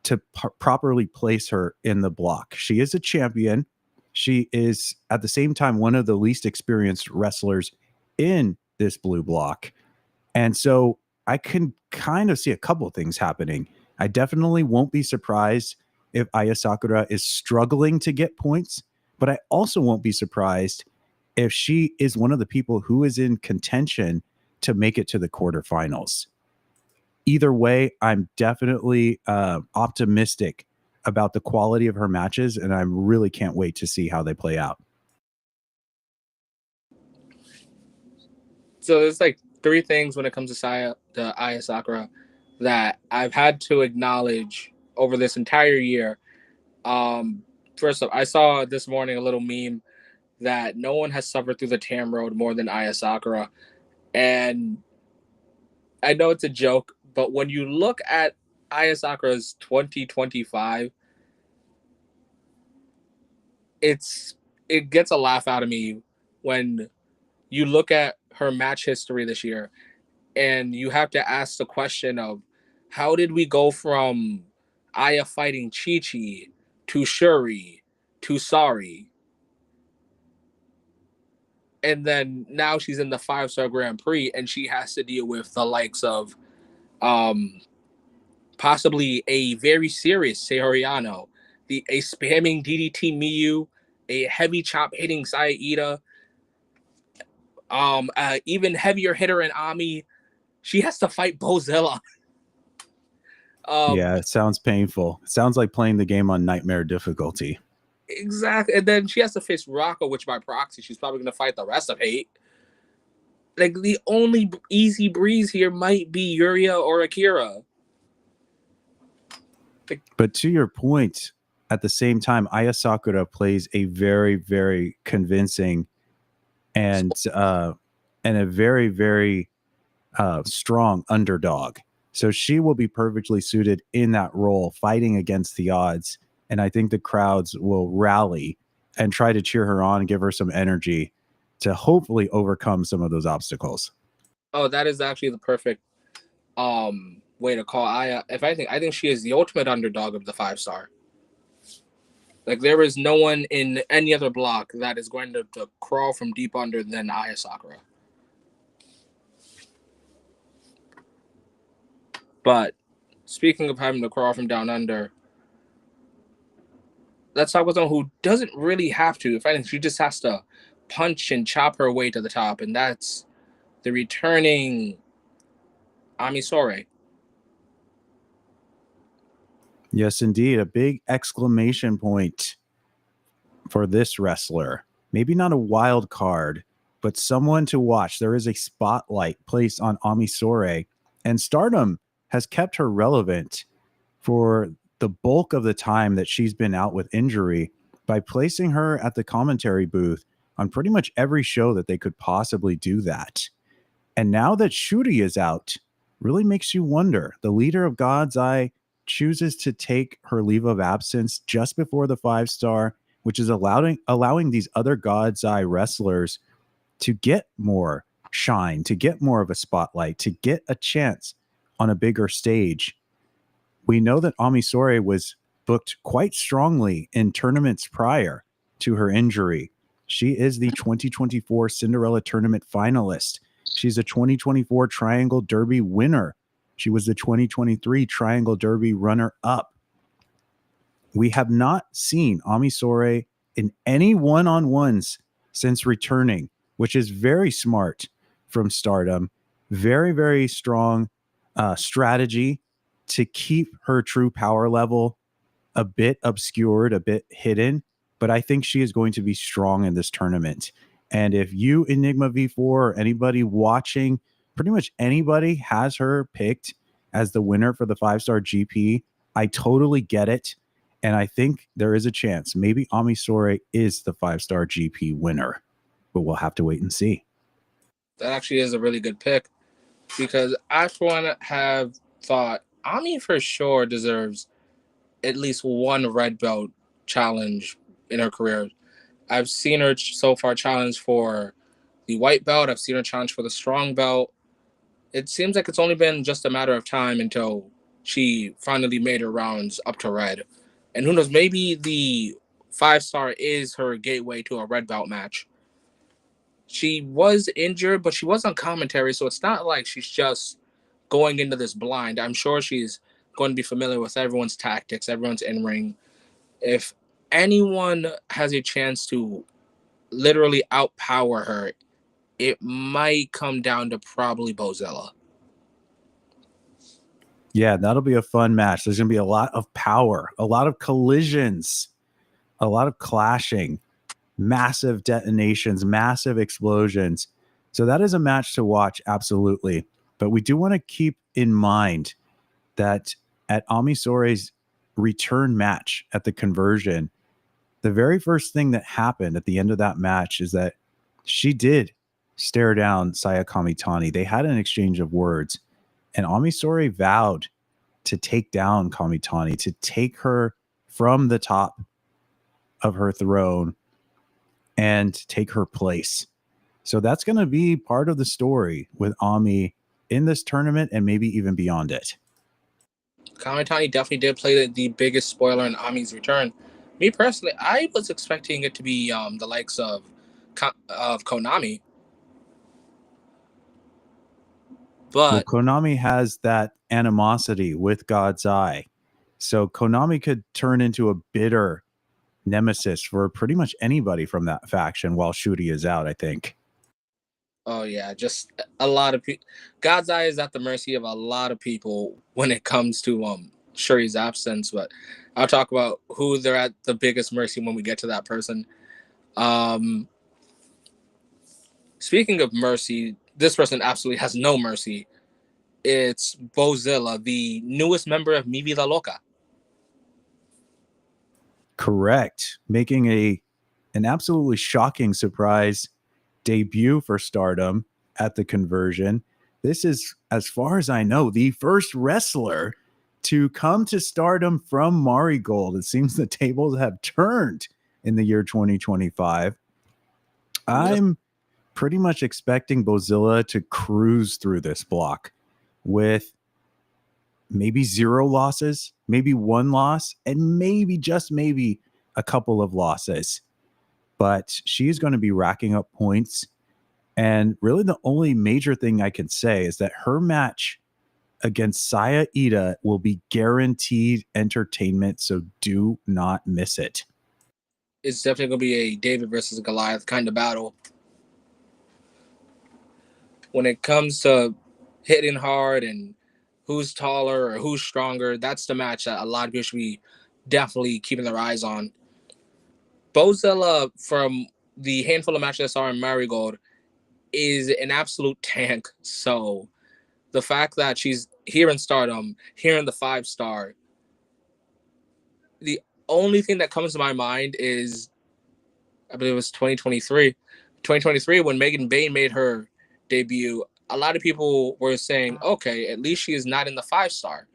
[SPEAKER 2] to properly place her in the block. She is a champion. She is at the same time one of the least experienced wrestlers in this blue block. And so I can kind of see a couple things happening. I definitely won't be surprised if Aya Sakura is struggling to get points, but I also won't be surprised if she is one of the people who is in contention to make it to the quarterfinals. Either way, I'm definitely optimistic about the quality of her matches, and I really can't wait to see how they play out.
[SPEAKER 1] So there's like three things when it comes to Aya Sakura that I've had to acknowledge over this entire year. First up, I saw this morning a little meme that no one has suffered through the Tam Road more than Aya Sakura. And I know it's a joke, but when you look at Aya Sakura's 2025, it gets a laugh out of me when you look at her match history this year and you have to ask the question of how did we go from Aya fighting Chi Chi to Shuri to Sari, and then now she's in the 5-star Grand Prix and she has to deal with the likes of um possibly a very serious Sayoriano, a spamming DDT Miyu, a heavy chop hitting Saida, even heavier hitter in Ami. She has to fight Bozilla.
[SPEAKER 2] Yeah, it sounds painful. It sounds like playing the game on nightmare difficulty.
[SPEAKER 1] Exactly. And then she has to face Rocco, which by proxy, she's probably going to fight the rest of Hate. Like, the only easy breeze here might be Yuria or Akira.
[SPEAKER 2] But to your point, at the same time, Aya Sakura plays a very, very convincing and a very, very strong underdog. So she will be perfectly suited in that role, fighting against the odds. And I think the crowds will rally and try to cheer her on, give her some energy to hopefully overcome some of those obstacles.
[SPEAKER 1] Oh, that is actually the perfect way to call Aya. If I think she is the ultimate underdog of the 5-star. Like, there is no one in any other block that is going to crawl from deep under than Aya Sakura. But speaking of having to crawl from down under, let's talk about someone who doesn't really have to. If anything, she just has to punch and chop her way to the top, and that's the returning Ami Sore.
[SPEAKER 2] Yes, indeed. A big exclamation point for this wrestler. Maybe not a wild card, but someone to watch. There is a spotlight placed on Ami Sore, and Stardom has kept her relevant for the bulk of the time that she's been out with injury by placing her at the commentary booth on pretty much every show that they could possibly do that. And now that Shuri is out, really makes you wonder. The leader of God's Eye chooses to take her leave of absence just before the 5-star, which is allowing these other God's Eye wrestlers to get more shine, to get more of a spotlight, to get a chance on a bigger stage. We know that Ami Sore was booked quite strongly in tournaments prior to her injury. She is the 2024 Cinderella Tournament finalist. She's a 2024 Triangle Derby winner. She was the 2023 Triangle Derby runner-up. We have not seen Ami Sore in any one-on-ones since returning, which is very smart from Stardom. Very, very strong strategy to keep her true power level a bit obscured, a bit hidden. But I think she is going to be strong in this tournament. And if you, Enigma V4, or anybody watching, pretty much anybody has her picked as the winner for the 5-star GP, I totally get it. And I think there is a chance maybe Ami Sore is the 5-star GP winner, but we'll have to wait and see.
[SPEAKER 1] That actually is a really good pick. because I, for one, have thought Ami for sure deserves at least one red belt challenge in her career. I've seen her so far challenge for the white belt. I've seen her challenge for the strong belt. It seems like it's only been just a matter of time until she finally made her rounds up to red. And who knows, maybe the 5-star is her gateway to a red belt match. She was injured, but she was on commentary, so it's not like she's just going into this blind. I'm sure she's going to be familiar with everyone's tactics, everyone's in ring. If anyone has a chance to literally outpower her, it might come down to probably Bozella.
[SPEAKER 2] Yeah, that'll be a fun match. There's going to be a lot of power, a lot of collisions, a lot of clashing, massive detonations, massive explosions. So that is a match to watch, absolutely. But we do want to keep in mind that at Ami Sore's return match at the conversion, the very first thing that happened at the end of that match is that she did stare down Saya Kamitani. They had an exchange of words, and Ami Sore vowed to take down Kamitani, to take her from the top of her throne and take her place. So that's going to be part of the story with Ami in this tournament and maybe even beyond it.
[SPEAKER 1] Kamitani definitely did play the biggest spoiler in Ami's return. Me personally, I was expecting it to be the likes of Konami,
[SPEAKER 2] Well,
[SPEAKER 1] but
[SPEAKER 2] Konami has that animosity with God's Eye. So Konami could turn into a bitter nemesis for pretty much anybody from that faction while Shuri is out, I think.
[SPEAKER 1] oh yeah, just a lot of people. God's Eye is at the mercy of a lot of people when it comes to Shuri's absence. But I'll talk about who they're at the biggest mercy when we get to that person. Um, Speaking of mercy, this person absolutely has no mercy. It's Bozilla, the newest member of Mi Vida Loca.
[SPEAKER 2] Correct. Making an absolutely shocking surprise debut for Stardom at the conversion. This is, as far as I know, the first wrestler to come to Stardom from Marigold. It seems the tables have turned in the year 2025. I'm pretty much expecting Bozilla to cruise through this block with maybe 0 losses, maybe 1 loss, and maybe just maybe a couple of losses. But she's going to be racking up points. And really, the only major thing I can say is that her match against Saya Ida will be guaranteed entertainment. So do not miss it.
[SPEAKER 1] It's definitely going to be a David versus Goliath kind of battle. When it comes to hitting hard and who's taller or who's stronger, that's the match that a lot of people should be definitely keeping their eyes on. Bozella, from the handful of matches I saw in Marigold, is an absolute tank. So the fact that she's here in Stardom, here in the 5-star, the only thing that comes to my mind is, I believe it was 2023. 2023, when Megan Bayne made her debut, a lot of people were saying, okay, at least she is not in the 5-star.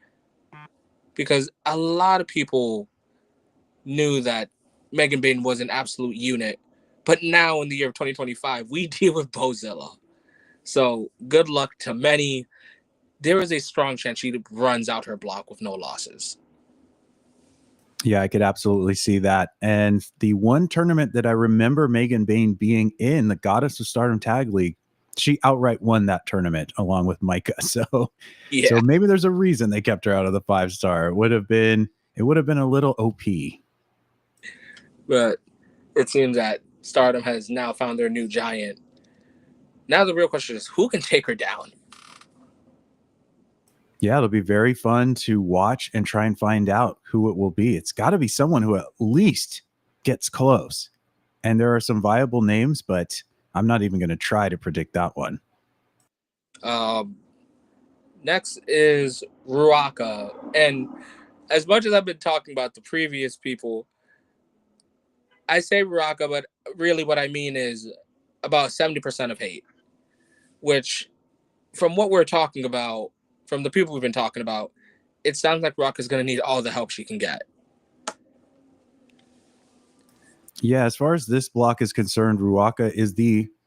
[SPEAKER 1] Because a lot of people knew that Megan Bayne was an absolute unit. But now in the year of 2025, we deal with Bozilla. So good luck to many. There is a strong chance she runs out her block with no losses.
[SPEAKER 2] Yeah, I could absolutely see that. And the one tournament that I remember Megan Bayne being in, the Goddess of Stardom Tag League, she outright won that tournament along with Micah. So maybe there's a reason they kept her out of the 5-star. It would have been a little OP.
[SPEAKER 1] But it seems that Stardom has now found their new giant. Now the real question is, who can take her down?
[SPEAKER 2] Yeah, it'll be very fun to watch and try and find out who it will be. It's got to be someone who at least gets close. And there are some viable names, but I'm not even going to try to predict that one.
[SPEAKER 1] Next is Ruaka. And as much as I've been talking about the previous people, I say Ruaka, but really what I mean is about 70% of hate, which from what we're talking about, from the people we've been talking about, it sounds like Ruaka's going to need all the help she can get.
[SPEAKER 2] Yeah, as far as this block is concerned, Ruaka is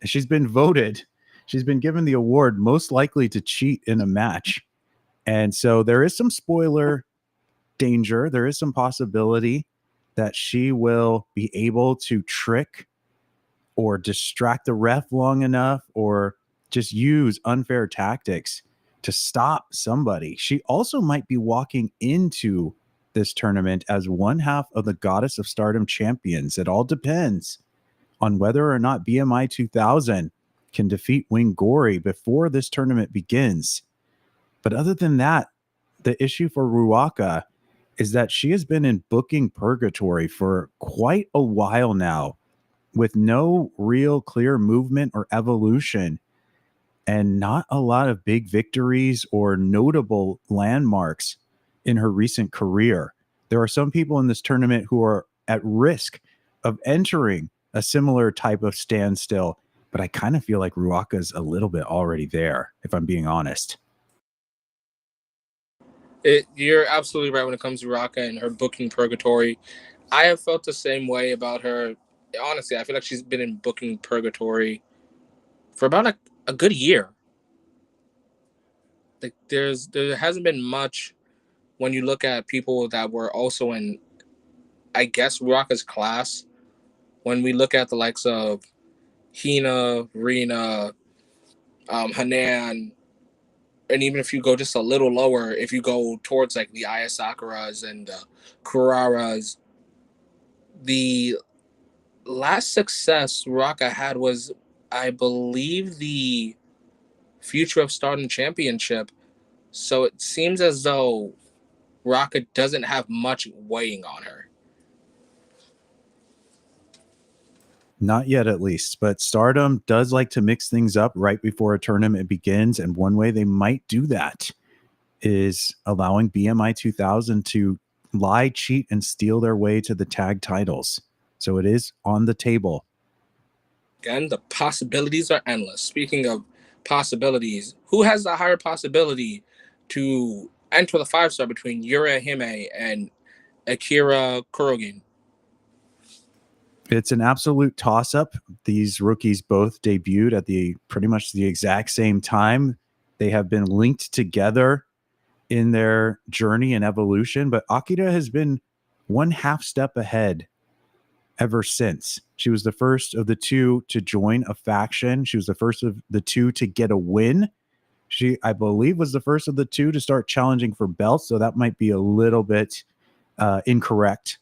[SPEAKER 2] she's been voted, she's been given the award most likely to cheat in a match. And so there is some spoiler danger. There is some possibility that she will be able to trick or distract the ref long enough or just use unfair tactics to stop somebody. She also might be walking into this tournament as one half of the Goddess of Stardom champions. It all depends on whether or not BMI 2000 can defeat Wing Gory before this tournament begins. But other than that, the issue for Ruaka is that she has been in booking purgatory for quite a while now with no real clear movement or evolution and not a lot of big victories or notable landmarks in her recent career. There are some people in this tournament who are at risk of entering a similar type of standstill, but I kind of feel like Ruaka's a little bit already there, if I'm being honest.
[SPEAKER 1] You're absolutely right when it comes to Ruaka and her booking purgatory. I have felt the same way about her. Honestly, I feel like she's been in booking purgatory for about a good year. Like there hasn't been much when you look at people that were also in, I guess, Ruaka's class. When we look at the likes of Hina, Rina, Hanan, and even if you go just a little lower, if you go towards like the Aya Sakuras and the Kuraras, the last success Ruaka had was, I believe, the Future of Stardom Championship. So it seems as though Ruaka doesn't have much weighing on her.
[SPEAKER 2] Not yet, at least, but Stardom does like to mix things up right before a tournament begins. And one way they might do that is allowing BMI 2000 to lie, cheat, and steal their way to the tag titles. So it is on the table.
[SPEAKER 1] Again, the possibilities are endless. Speaking of possibilities, who has the higher possibility to enter the 5-star between Yura Hime and Akira Kurogin?
[SPEAKER 2] It's an absolute toss-up. These rookies both debuted at the pretty much the exact same time. They have been linked together in their journey and evolution, but Akira has been one half step ahead ever since. She was the first of the two to join a faction. She was the first of the two to get a win. She, I believe, was the first of the two to start challenging for belts, so that might be a little bit incorrect.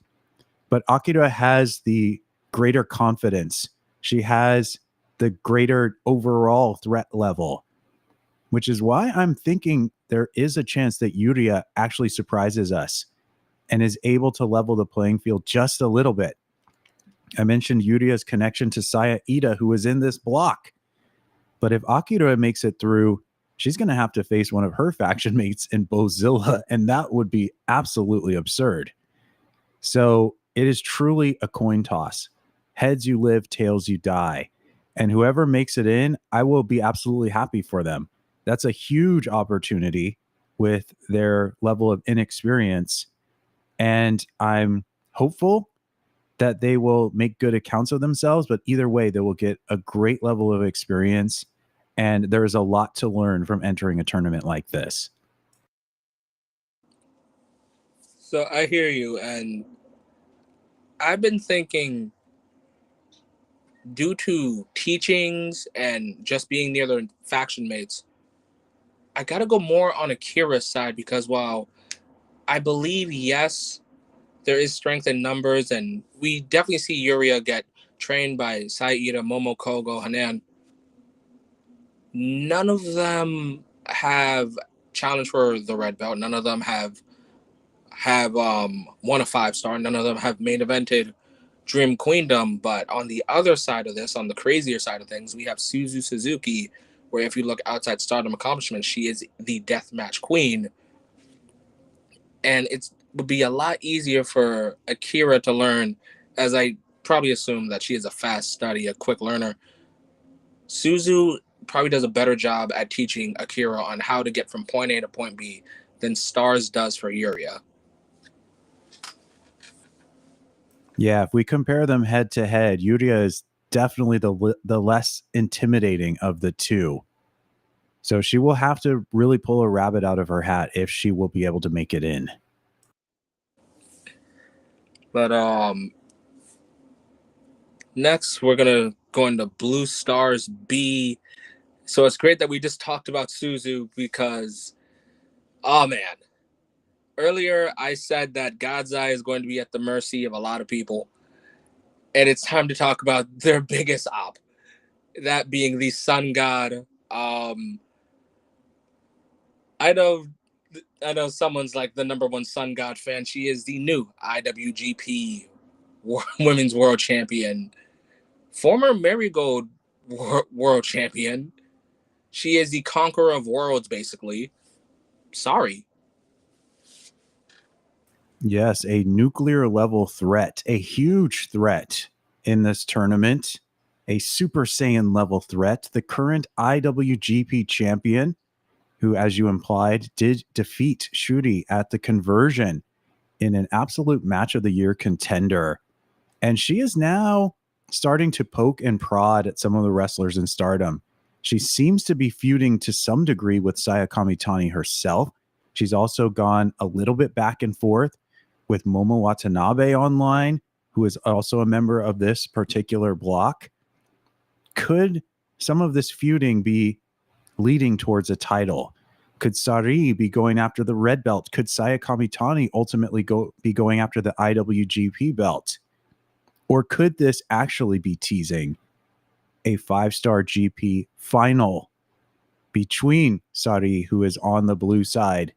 [SPEAKER 2] But Akira has the greater confidence. She has the greater overall threat level, which is why I'm thinking there is a chance that Yuria actually surprises us and is able to level the playing field just a little bit. I mentioned Yuria's connection to Saya Ida, who is in this block. But if Akira makes it through, she's going to have to face one of her faction mates in Bozilla, and that would be absolutely absurd. So it is truly a coin toss. Heads you live, tails you die. And whoever makes it in, I will be absolutely happy for them. That's a huge opportunity with their level of inexperience. And I'm hopeful that they will make good accounts of themselves, but either way, they will get a great level of experience. And there is a lot to learn from entering a tournament like this.
[SPEAKER 1] So I hear you, and I've been thinking, due to teachings and just being near their faction mates, I gotta go more on Akira's side because while I believe, yes, there is strength in numbers, and we definitely see Yuria get trained by Saida, Momo Kogo, Hanan. None of them have challenged for the red belt. None of them have won a 5-star. None of them have main evented Dream Queendom. But on the other side of this, on the crazier side of things, we have Suzu Suzuki, where if you look outside Stardom accomplishments, she is the deathmatch queen. And it would be a lot easier for Akira to learn, as I probably assume that she is a fast study, a quick learner. Suzu probably does a better job at teaching Akira on how to get from point A to point B than Stars does for Yuria.
[SPEAKER 2] Yeah, if we compare them head to head, Yuria is definitely the less intimidating of the two. So she will have to really pull a rabbit out of her hat if she will be able to make it in.
[SPEAKER 1] But next we're gonna go into Blue Stars B. So it's great that we just talked about Suzu because, oh man, earlier I said that God's Eye is going to be at the mercy of a lot of people, and it's time to talk about their biggest op, that being the Sun God. I know, I know someone's like the number one Sun God fan. She is the new IWGP Women's World Champion, former Marigold World Champion. She is the conqueror of worlds, basically. Sorry.
[SPEAKER 2] Yes, a nuclear level threat, a huge threat in this tournament, a Super Saiyan level threat, the current IWGP champion, who, as you implied, did defeat Shuri at the conversion in an absolute match of the year contender. And she is now starting to poke and prod at some of the wrestlers in Stardom. She seems to be feuding to some degree with Saya Kamitani herself. She's also gone a little bit back and forth with Momo Watanabe online, who is also a member of this particular block. Could some of this feuding be leading towards a title? Could Sari be going after the red belt? Could Saya Kamitani ultimately be going after the IWGP belt? Or could this actually be teasing a 5-star GP final between Sari, who is on the blue side,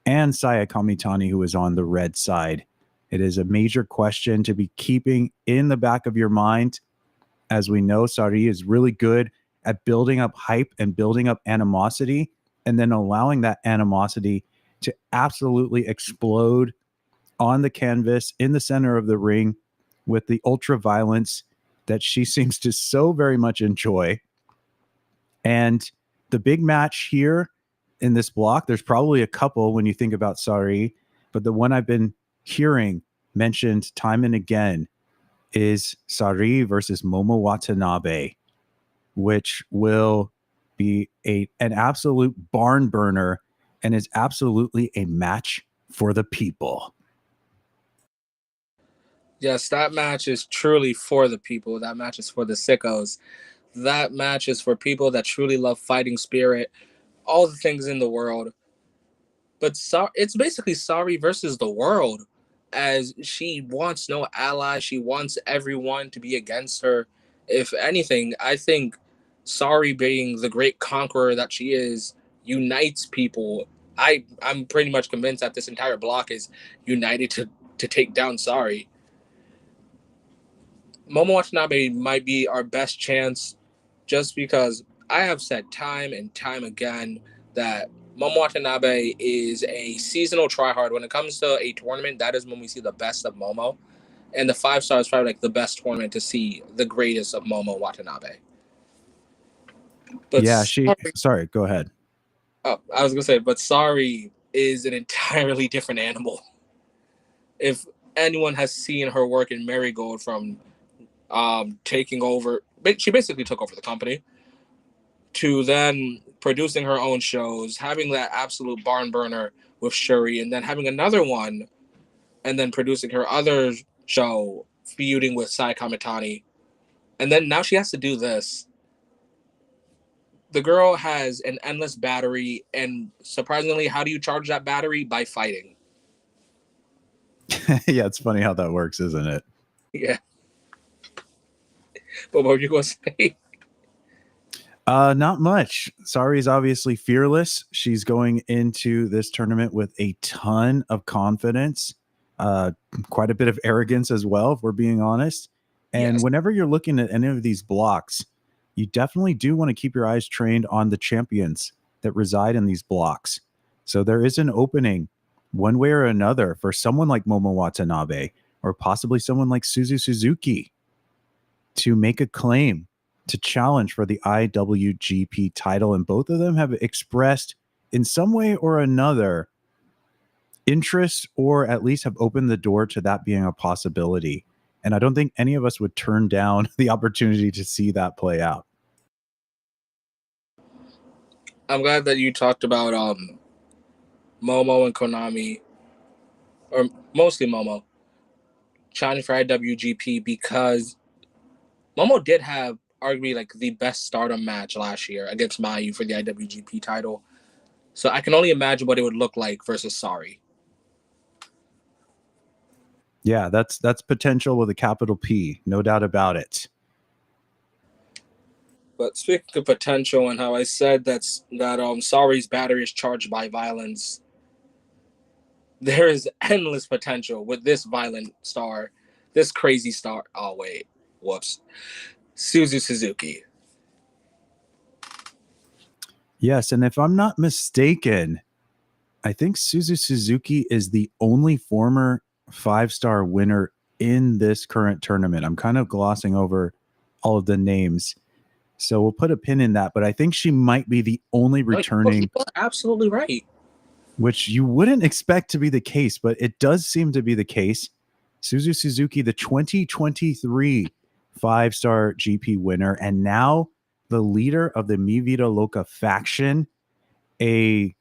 [SPEAKER 2] and Saya Kamitani, who is on the red side? It is a major question to be keeping in the back of your mind. As we know, Sari is really good at building up hype and building up animosity, and then allowing that animosity to absolutely explode on the canvas in the center of the ring with the ultra violence that she seems to so very much enjoy. And the big match here in this block, there's probably a couple when you think about Sari, but the one I've been hearing mentioned time and again is Sari versus Momo Watanabe, which will be an absolute barn burner and is absolutely a match for the people.
[SPEAKER 1] Yes, that match is truly for the people. That match is for the sickos. That match is for people that truly love fighting spirit, all the things in the world. But it's basically Sari versus the world, as she wants no ally. She wants everyone to be against her. If anything, I think Sari, being the great conqueror that she is, unites people. I'm pretty much convinced that this entire block is united to take down Sari. Momo Watanabe might be our best chance, just because I have said time and time again that Momo Watanabe is a seasonal tryhard. When it comes to a tournament, that is when we see the best of Momo. And the 5-star is probably like the best tournament to see the greatest of Momo Watanabe. But
[SPEAKER 2] Yeah, sorry, go ahead.
[SPEAKER 1] Oh, I was gonna say, but Sari is an entirely different animal. If anyone has seen her work in Marigold, from taking over, she basically took over the company, to then producing her own shows, having that absolute barn burner with Shuri, and then having another one, and then producing her other show, feuding with Sai Kamitani. And then now she has to do this. The girl has an endless battery, and surprisingly, how do you charge that battery? By fighting.
[SPEAKER 2] Yeah, it's funny how that works, isn't it?
[SPEAKER 1] Yeah. But what were you going to say?
[SPEAKER 2] Not much. Sari's obviously fearless. She's going into this tournament with a ton of confidence, quite a bit of arrogance as well, if we're being honest. And
[SPEAKER 1] Yes.
[SPEAKER 2] whenever you're looking at any of these blocks, you definitely do want to keep your eyes trained on the champions that reside in these blocks. So there is an opening one way or another for someone like Momo Watanabe, or possibly someone like Suzu Suzuki, to make a claim to challenge for the IWGP title, and both of them have expressed in some way or another interest, or at least have opened the door to that being a possibility. And I don't think any of us would turn down the opportunity to see that play out.
[SPEAKER 1] I'm glad that you talked about Momo and Konami, or mostly Momo, challenging for IWGP, because Momo did have arguably like the best Stardom match last year against Mayu for the IWGP title. So I can only imagine what it would look like versus Sari.
[SPEAKER 2] Yeah, that's potential with a capital P, no doubt about it.
[SPEAKER 1] But speaking of potential and how I said that Sari's battery is charged by violence, there is endless potential with this violent star, this crazy star. Oh wait, whoops, Suzu Suzuki.
[SPEAKER 2] Yes, and if I'm not mistaken, I think Suzu Suzuki is the only former 5-star winner in this current tournament. I'm kind of glossing over all of the names, so we'll put a pin in that. But I think she might be the only returning.
[SPEAKER 1] You're absolutely right.
[SPEAKER 2] Which you wouldn't expect to be the case, but it does seem to be the case. Suzu Suzuki, the 2023 5-star GP winner, and now the leader of the Mi Vida Loca faction, a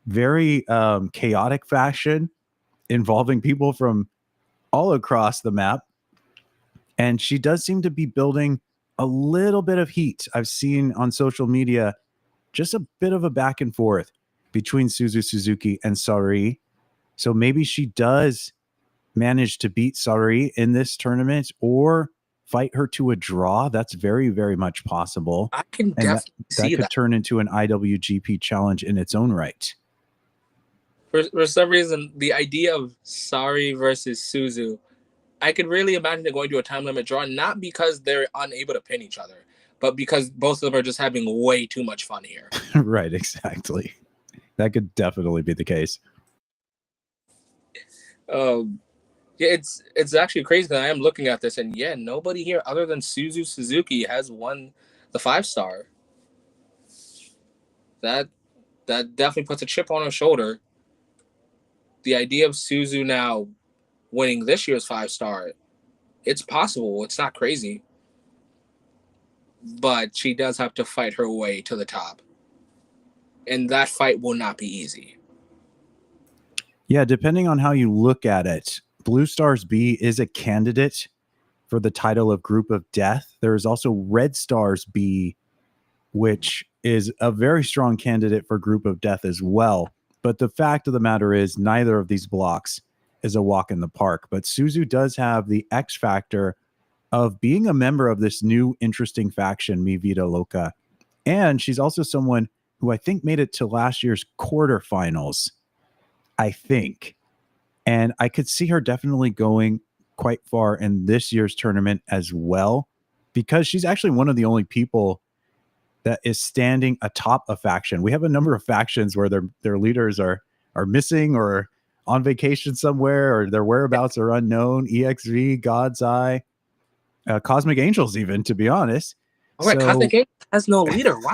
[SPEAKER 2] very chaotic faction involving people from all across the map. And she does seem to be building a little bit of heat. I've seen on social media just a bit of a back and forth between Suzu Suzuki and Sari. So maybe she does manage to beat Sari in this tournament or fight her to a draw. That's very, very much possible.
[SPEAKER 1] I can
[SPEAKER 2] and
[SPEAKER 1] definitely see
[SPEAKER 2] that could turn into an IWGP challenge in its own right.
[SPEAKER 1] For some reason, the idea of Sari versus Suzu, I could really imagine it going to a time limit draw, not because they're unable to pin each other, but because both of them are just having way too much fun here.
[SPEAKER 2] Right, exactly. That could definitely be the case.
[SPEAKER 1] Yeah, it's actually crazy that I am looking at this, and yeah, nobody here other than Suzu Suzuki has won the 5-star. That definitely puts a chip on her shoulder. The idea of Suzu now winning this year's 5-star, it's possible. It's not crazy, but she does have to fight her way to the top, and that fight will not be easy.
[SPEAKER 2] Yeah, depending on how you look at it, Blue Stars B is a candidate for the title of Group of Death. There is also Red Stars B, which is a very strong candidate for Group of Death as well. But the fact of the matter is, neither of these blocks is a walk in the park. But Suzu does have the X factor of being a member of this new interesting faction, Mi Vida Loca. And she's also someone who I think made it to last year's quarterfinals, I think. And I could see her definitely going quite far in this year's tournament as well, because she's actually one of the only people that is standing atop a faction. We have a number of factions where their leaders are missing or on vacation somewhere, or their whereabouts are unknown. EXV, God's Eye, Cosmic Angels, even, to be honest.
[SPEAKER 1] All right, Cosmic Angels has no leader. Wow.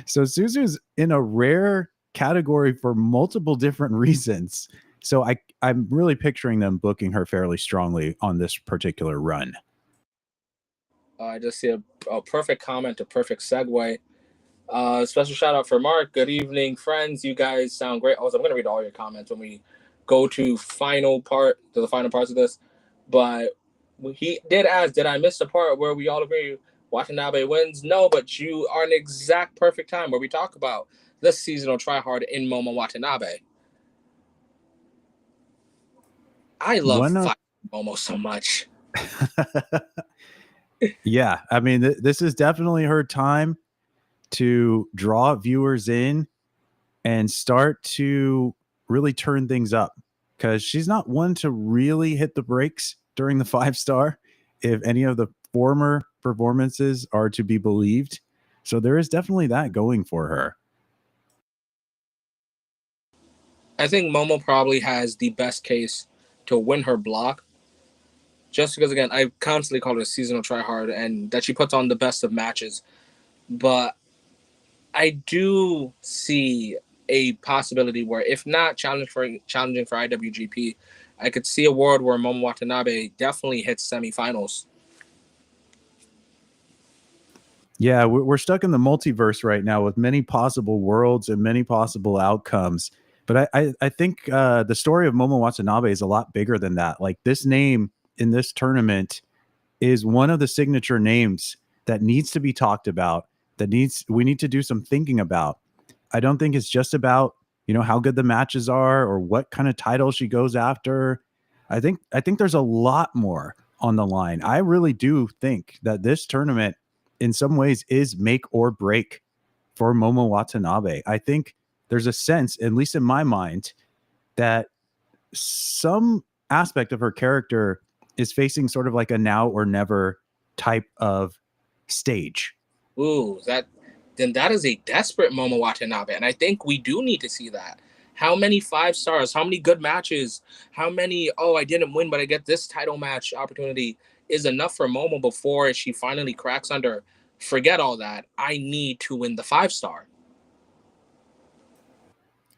[SPEAKER 2] So Suzu's in a rare category for multiple different reasons. So I'm really picturing them booking her fairly strongly on this particular run.
[SPEAKER 1] I just see a perfect comment, a perfect segue. Special shout out for Mark. Good evening, friends. You guys sound great. Also, I'm going to read all your comments when we go to the final parts of this. But he did ask, did I miss the part where we all agree Watanabe wins? No, but you are an exact perfect time where we talk about this seasonal tryhard in Momo Watanabe. I love Momo so much.
[SPEAKER 2] Yeah, I mean, this is definitely her time to draw viewers in and start to really turn things up, because she's not one to really hit the brakes during the 5-star, if any of the former performances are to be believed. So there is definitely that going for her.
[SPEAKER 1] I think Momo probably has the best case to win her block, just because again I constantly call her a seasonal tryhard and that she puts on the best of matches. But I do see a possibility where, if not challenging for IWGP, I could see a world where Momo Watanabe definitely hits semifinals.
[SPEAKER 2] Yeah, we're stuck in the multiverse right now with many possible worlds and many possible outcomes. But I think the story of Momo Watanabe is a lot bigger than that. Like, this name in this tournament is one of the signature names that needs to be talked about, we need to do some thinking about. I don't think it's just about, how good the matches are or what kind of title she goes after. I think there's a lot more on the line. I really do think that this tournament in some ways is make or break for Momo Watanabe. I think there's a sense, at least in my mind, that some aspect of her character is facing sort of like a now or never type of stage.
[SPEAKER 1] Ooh, that is a desperate Momo Watanabe, and I think we do need to see that. How many 5 stars? How many good matches? How many? Oh, I didn't win, but I get this title match opportunity is enough for Momo before she finally cracks under. Forget all that. I need to win the 5 star.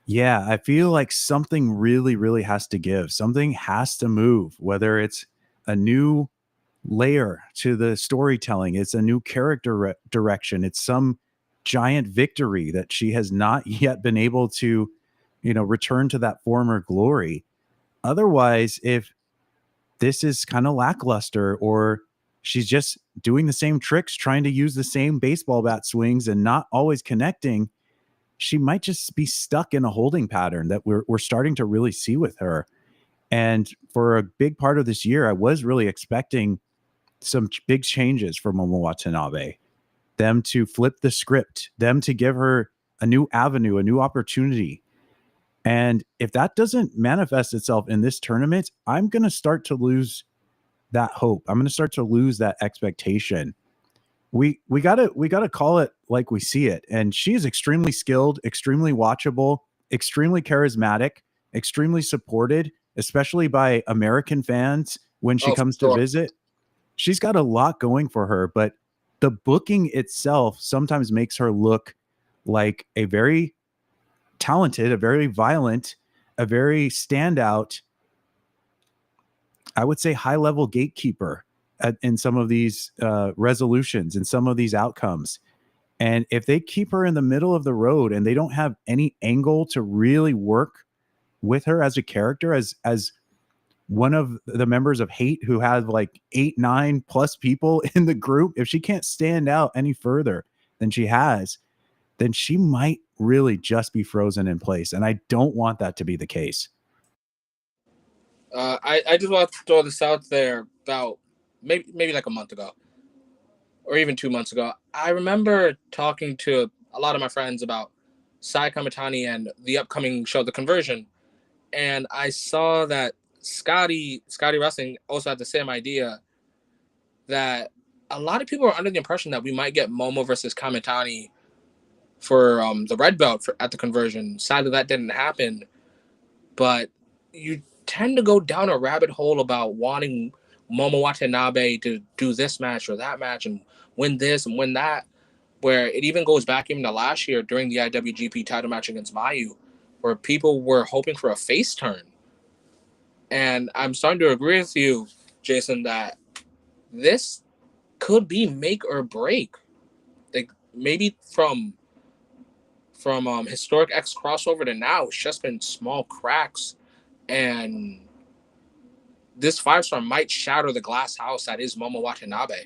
[SPEAKER 2] Yeah, I feel like something really, really has to give. Something has to move, whether it's a new layer to the storytelling, it's a new character direction, it's some giant victory that she has not yet been able to, return to that former glory. Otherwise, if this is kind of lackluster, or she's just doing the same tricks, trying to use the same baseball bat swings and not always connecting, she might just be stuck in a holding pattern that we're starting to really see with her. And for a big part of this year, I was really expecting some big changes for Momo Watanabe, them to flip the script, them to give her a new avenue, a new opportunity. And if that doesn't manifest itself in this tournament, I'm going to start to lose that hope. I'm going to start to lose that expectation. We gotta call it like we see it. And she is extremely skilled, extremely watchable, extremely charismatic, extremely supported, especially by American fans when she
[SPEAKER 1] Oh, for
[SPEAKER 2] comes to
[SPEAKER 1] sure.
[SPEAKER 2] visit. She's got a lot going for her, but the booking itself sometimes makes her look like a very talented, a very violent, a very standout, I would say, high level gatekeeper in some of these resolutions and some of these outcomes. And if they keep her in the middle of the road and they don't have any angle to really work with her as a character, as one of the members of Hate, who have like 8, 9+ people in the group, if she can't stand out any further than she has, then she might really just be frozen in place. And I don't want that to be the case.
[SPEAKER 1] I just want to throw this out there about maybe like a month ago or even 2 months ago. I remember talking to a lot of my friends about Sai Kamitani and the upcoming show, The Conversion, and I saw that Scotty Wrestling also had the same idea, that a lot of people are under the impression that we might get Momo versus Kamitani for the red belt at the Conversion. Sadly, that didn't happen, but you tend to go down a rabbit hole about wanting Momo Watanabe to do this match or that match and win this and win that, where it even goes back even to last year during the IWGP title match against Mayu, where people were hoping for a face turn. And I'm starting to agree with you, Jason, that this could be make or break. Like, maybe from historic X crossover to now, it's just been small cracks, and this 5 star might shatter the glass house that is Momo Watanabe.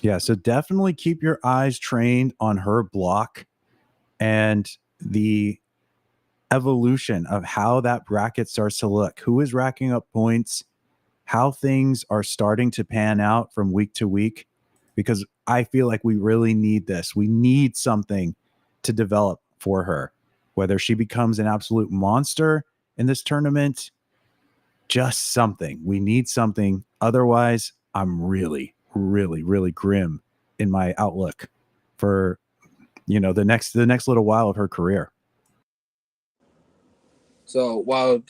[SPEAKER 2] Yeah, so definitely keep your eyes trained on her block and the evolution of how that bracket starts to look. Who is racking up points? How things are starting to pan out from week to week, because I feel like we really need this. We need something to develop for her, whether she becomes an absolute monster in this tournament, just something. We need something. Otherwise, I'm really, really, really grim in my outlook for, the next little while of her career.
[SPEAKER 1] So while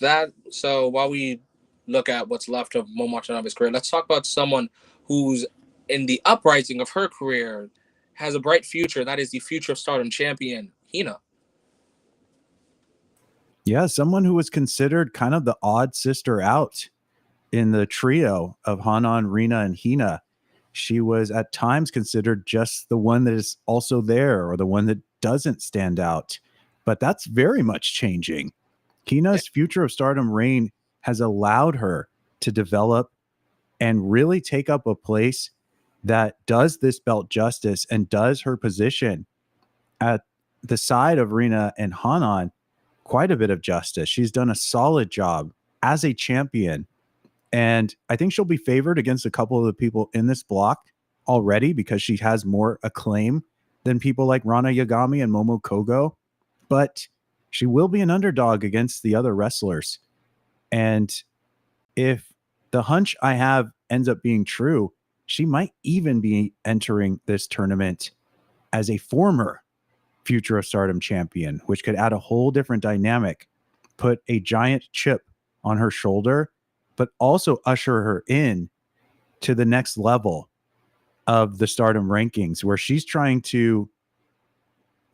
[SPEAKER 1] we look at what's left of Momo Watanabe's career, let's talk about someone who's in the uprising of her career, has a bright future. That is the future of Stardom champion Hina.
[SPEAKER 2] Yeah, someone who was considered kind of the odd sister out in the trio of Hanan, Rina, and Hina. She was at times considered just the one that is also there or the one that doesn't stand out. But that's very much changing. Hina's Future of Stardom reign has allowed her to develop and really take up a place that does this belt justice and does her position at the side of Rina and Hanan quite a bit of justice. She's done a solid job as a champion. And I think she'll be favored against a couple of the people in this block already because she has more acclaim than people like Rana Yagami and Momo Kogo. But she will be an underdog against the other wrestlers. And if the hunch I have ends up being true, she might even be entering this tournament as a former Future of Stardom champion, which could add a whole different dynamic, put a giant chip on her shoulder, but also usher her in to the next level of the Stardom rankings where she's trying to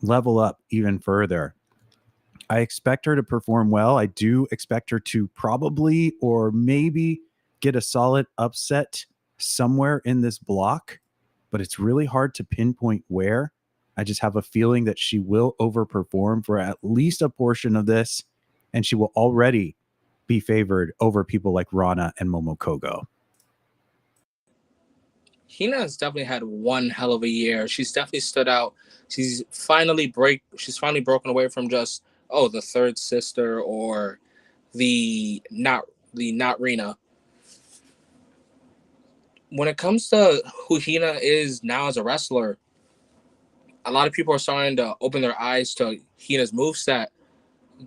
[SPEAKER 2] level up even further. I expect her to perform well. I do expect her to probably or maybe get a solid upset somewhere in this block, but it's really hard to pinpoint where. I just have a feeling that she will overperform for at least a portion of this, and she will already be favored over people like Rana and Momo Kogo.
[SPEAKER 1] Hina has definitely had one hell of a year. She's definitely stood out. She's finally broken away from just the third sister or the not Rena. When it comes to who Hina is now as a wrestler, a lot of people are starting to open their eyes to Hina's moveset.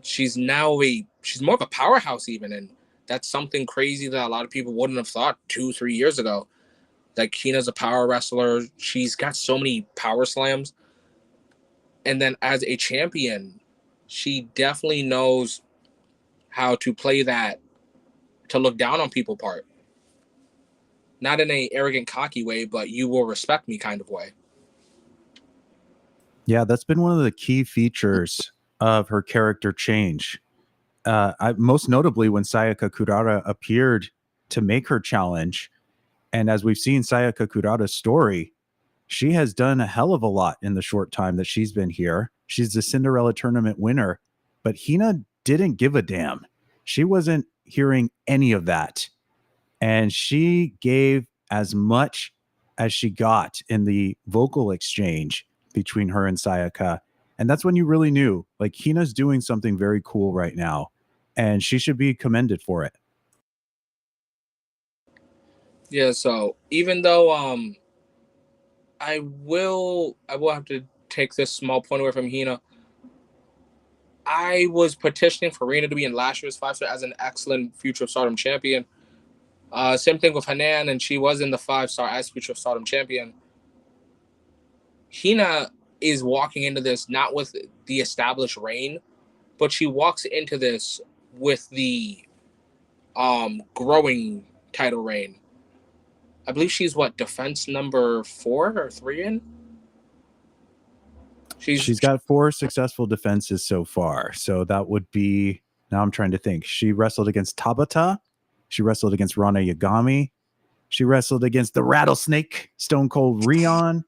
[SPEAKER 1] She's more of a powerhouse even, and that's something crazy that a lot of people wouldn't have thought 2-3 years ago. Like Hina's a power wrestler. She's got so many power slams. And then as a champion, she definitely knows how to play that to look down on people part. Not in a arrogant, cocky way, but you will respect me kind of way.
[SPEAKER 2] Yeah, that's been one of the key features of her character change. Most notably when Sayaka Kurara appeared to make her challenge. And as we've seen Sayaka Kurara's story, she has done a hell of a lot in the short time that she's been here. She's the Cinderella tournament winner, but Hina didn't give a damn. She wasn't hearing any of that. And she gave as much as she got in the vocal exchange between her and Sayaka. And that's when you really knew, like, Hina's doing something very cool right now, and she should be commended for it.
[SPEAKER 1] Yeah, so even though I will have to take this small point away from Hina. I was petitioning for Reina to be in last year's 5-star as an excellent Future of Stardom champion. Same thing with Hanan, and she was in the 5-star as Future of Stardom champion. Hina is walking into this not with the established reign, but she walks into this with the growing title reign. I believe she's defense number 4 or 3 in.
[SPEAKER 2] She's got 4 successful defenses so far. So that would be, now I'm trying to think. She wrestled against Tabata. She wrestled against Rana Yagami. She wrestled against the Rattlesnake, Stone Cold Rion,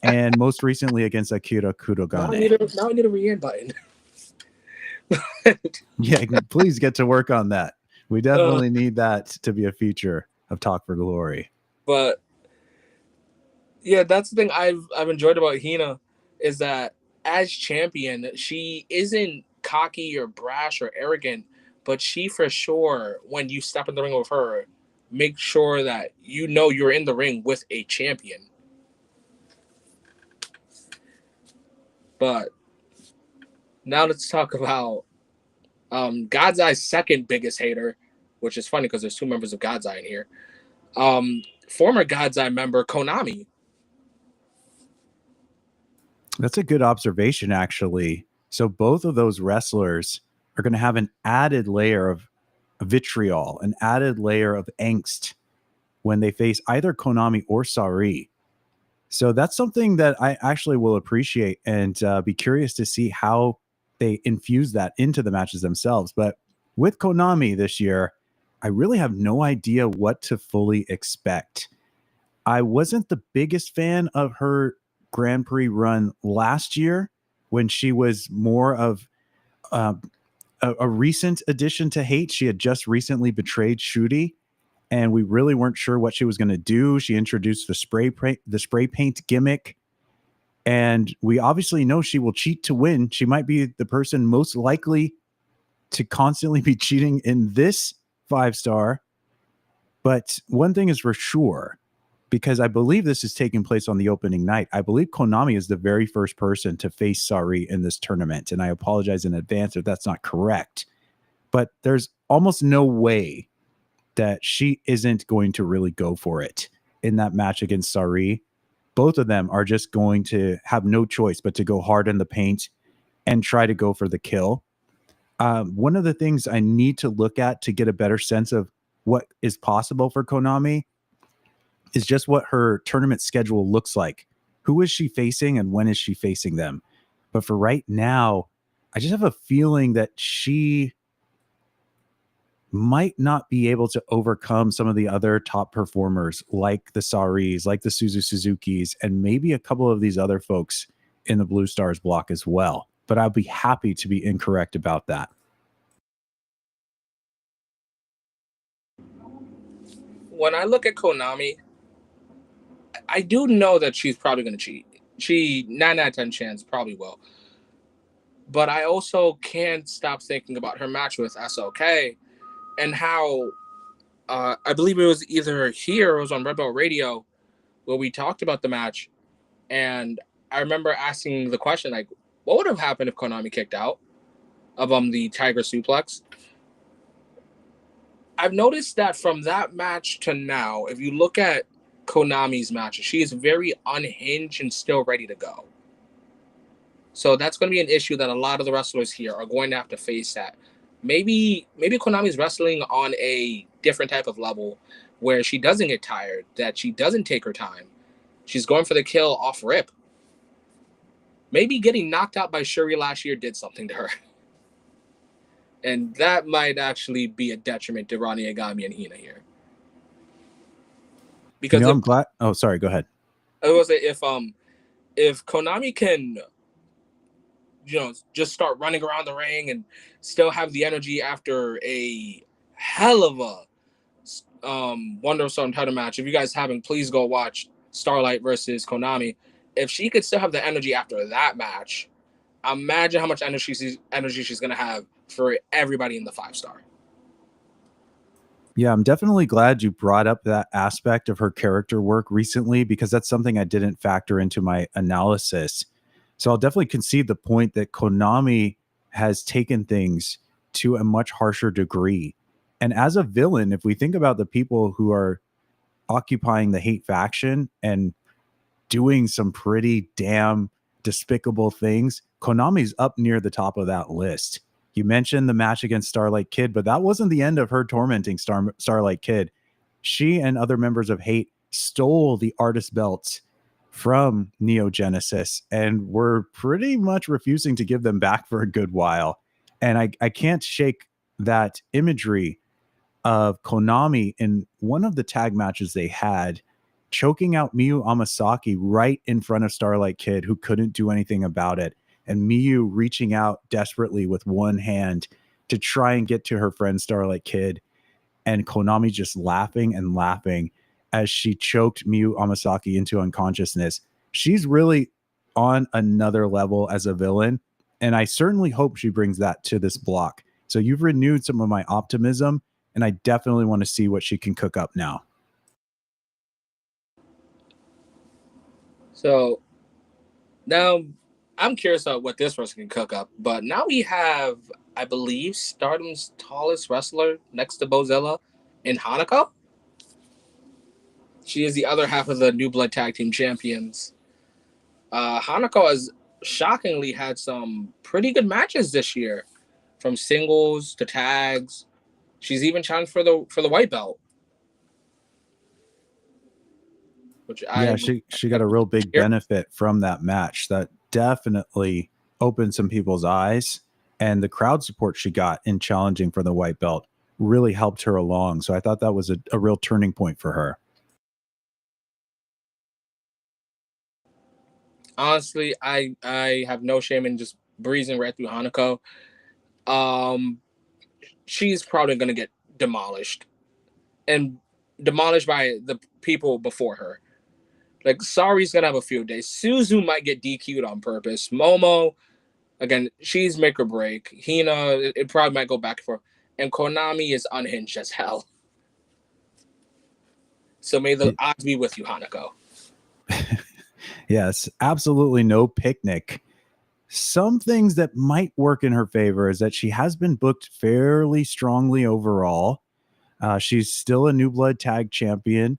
[SPEAKER 2] and most recently against Akira Kurogane.
[SPEAKER 1] Now I need a re-in button.
[SPEAKER 2] Yeah, please get to work on that. We definitely need that to be a feature of Talk for Glory.
[SPEAKER 1] But yeah, that's the thing I've enjoyed about Hina is that as champion, she isn't cocky or brash or arrogant, but she for sure, when you step in the ring with her, make sure that you know you're in the ring with a champion. But now let's talk about God's Eye's second biggest hater, which is funny because there's 2 members of God's Eye in here. Former God's Eye member Konami.
[SPEAKER 2] That's a good observation, actually. So both of those wrestlers are going to have an added layer of vitriol, an added layer of angst when they face either Konami or Sari. So that's something that I actually will appreciate and be curious to see how they infuse that into the matches themselves. But with Konami this year, I really have no idea what to fully expect. I wasn't the biggest fan of her Grand Prix run last year when she was more of a recent addition to hate. She had just recently betrayed Shooty, and we really weren't sure what she was going to do. She introduced the spray paint gimmick, and we obviously know she will cheat to win. She might be the person most likely to constantly be cheating in this 5-star. But one thing is for sure, because I believe this is taking place on the opening night, I believe Konami is the very first person to face Sari in this tournament. And I apologize in advance if that's not correct. But there's almost no way that she isn't going to really go for it in that match against Sari. Both of them are just going to have no choice but to go hard in the paint and try to go for the kill. One of the things I need to look at to get a better sense of what is possible for Konami is just what her tournament schedule looks like. Who is she facing and when is she facing them? But for right now, I just have a feeling that she might not be able to overcome some of the other top performers like the Saris, like the Suzukis, and maybe a couple of these other folks in the Blue Stars block as well. But I'll be happy to be incorrect about that.
[SPEAKER 1] When I look at Konami, I do know that she's probably going to cheat. She 9 out of 10 chance probably will. But I also can't stop thinking about her match with SOK and how I believe it was either here or it was on Red Belt Radio where we talked about the match. And I remember asking the question, like, what would have happened if Konami kicked out of the Tiger Suplex? I've noticed that from that match to now, if you look at Konami's matches, she is very unhinged and still ready to go. So that's going to be an issue that a lot of the wrestlers here are going to have to face. That maybe Konami's wrestling on a different type of level where she doesn't get tired, that she doesn't take her time. She's going for the kill off rip. Maybe getting knocked out by Shuri last year did something to her. And that might actually be a detriment to Ronnie Agami and Hina here. Because
[SPEAKER 2] I'm glad. Oh, sorry. Go ahead.
[SPEAKER 1] I was say if Konami can, just start running around the ring and still have the energy after a hell of a Wonder Stone title match. If you guys haven't, please go watch Starlight versus Konami. If she could still have the energy after that match, imagine how much energy she's going to have for everybody in the 5-star.
[SPEAKER 2] Yeah, I'm definitely glad you brought up that aspect of her character work recently, because that's something I didn't factor into my analysis. So I'll definitely concede the point that Konami has taken things to a much harsher degree. And as a villain, if we think about the people who are occupying the hate faction and doing some pretty damn despicable things, Konami's up near the top of that list. You mentioned the match against Starlight Kid, but that wasn't the end of her tormenting Starlight Kid. She and other members of Hate stole the artist belts from Neo Genesis and were pretty much refusing to give them back for a good while. And I can't shake that imagery of Konami in one of the tag matches they had, choking out Miyu Amasaki right in front of Starlight Kid, who couldn't do anything about it. And Miyu reaching out desperately with one hand to try and get to her friend Starlight Kid. And Konami just laughing and laughing as she choked Miyu Amasaki into unconsciousness. She's really on another level as a villain. And I certainly hope she brings that to this block. So you've renewed some of my optimism, and I definitely want to see what she can cook up now.
[SPEAKER 1] So now I'm curious about what this person can cook up. But now we have, I believe, Stardom's tallest wrestler next to Bozilla in Hanako. She is the other half of the New Blood Tag Team Champions. Hanako has shockingly had some pretty good matches this year from singles to tags. She's even challenged for the white belt, which
[SPEAKER 2] Yeah,
[SPEAKER 1] I
[SPEAKER 2] she got a real big benefit from that match. That definitely opened some people's eyes, and the crowd support she got in challenging for the white belt really helped her along. So I thought that was a real turning point for her.
[SPEAKER 1] Honestly, I have no shame in just breezing right through Hanako. Um, she's probably gonna get demolished and demolished by the people before her. Like Sari's gonna have a field day. Suzu might get DQ'd on purpose. Momo, again, she's make or break. Hina, it probably might go back and forth. And Konami is unhinged as hell. So may the odds be with you, Hanako.
[SPEAKER 2] Yes, absolutely no picnic. Some things that might work in her favor is that she has been booked fairly strongly overall. She's still a new blood tag champion.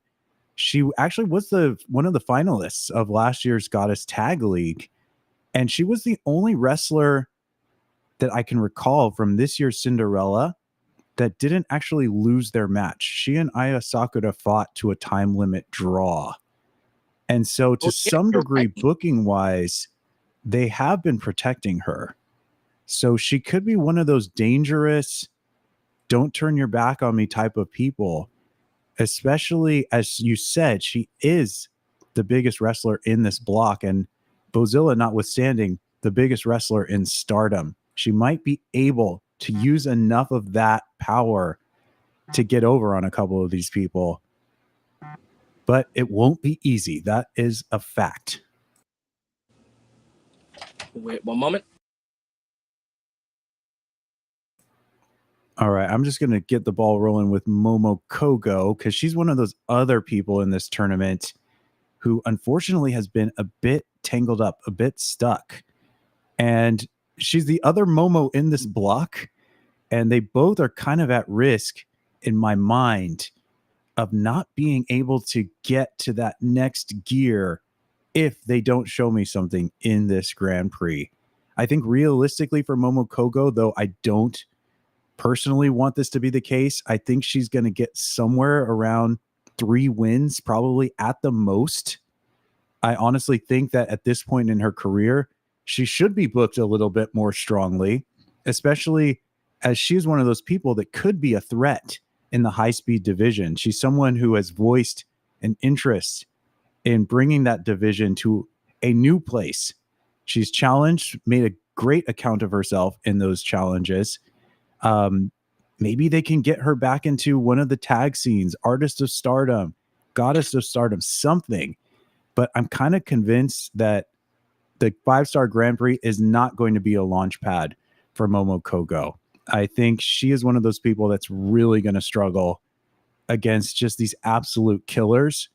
[SPEAKER 2] She actually was one of the finalists of last year's Goddess Tag League, and she was the only wrestler that I can recall from this year's Cinderella that didn't actually lose their match. She and Aya Sakura fought to a time limit draw. And so to some degree,
[SPEAKER 1] right.
[SPEAKER 2] booking wise, they have been protecting her. So she could be one of those dangerous, don't turn your back on me type of people, especially as you said, she is the biggest wrestler in this block. And Bozilla notwithstanding, the biggest wrestler in Stardom. She might be able to use enough of that power to get over on a couple of these people. But it won't be easy. That is a fact.
[SPEAKER 1] Wait one moment.
[SPEAKER 2] All right, I'm just going to get the ball rolling with Momo Kogo because she's one of those other people in this tournament who unfortunately has been a bit tangled up, a bit stuck. And she's the other Momo in this block, and they both are kind of at risk in my mind of not being able to get to that next gear if they don't show me something in this Grand Prix. I think realistically for Momo Kogo, though I don't personally want this to be the case, I think she's going to get somewhere around 3 wins, probably at the most. I honestly think that at this point in her career, she should be booked a little bit more strongly, especially as she's one of those people that could be a threat in the high speed division. She's someone who has voiced an interest in bringing that division to a new place. She's challenged, made a great account of herself in those challenges. Maybe they can get her back into one of the tag scenes, Artist of Stardom, Goddess of Stardom, something. But I'm kind of convinced that the 5-star Grand Prix is not going to be a launch pad for Momo Kogo. I think she is one of those people that's really going to struggle against just these absolute killers,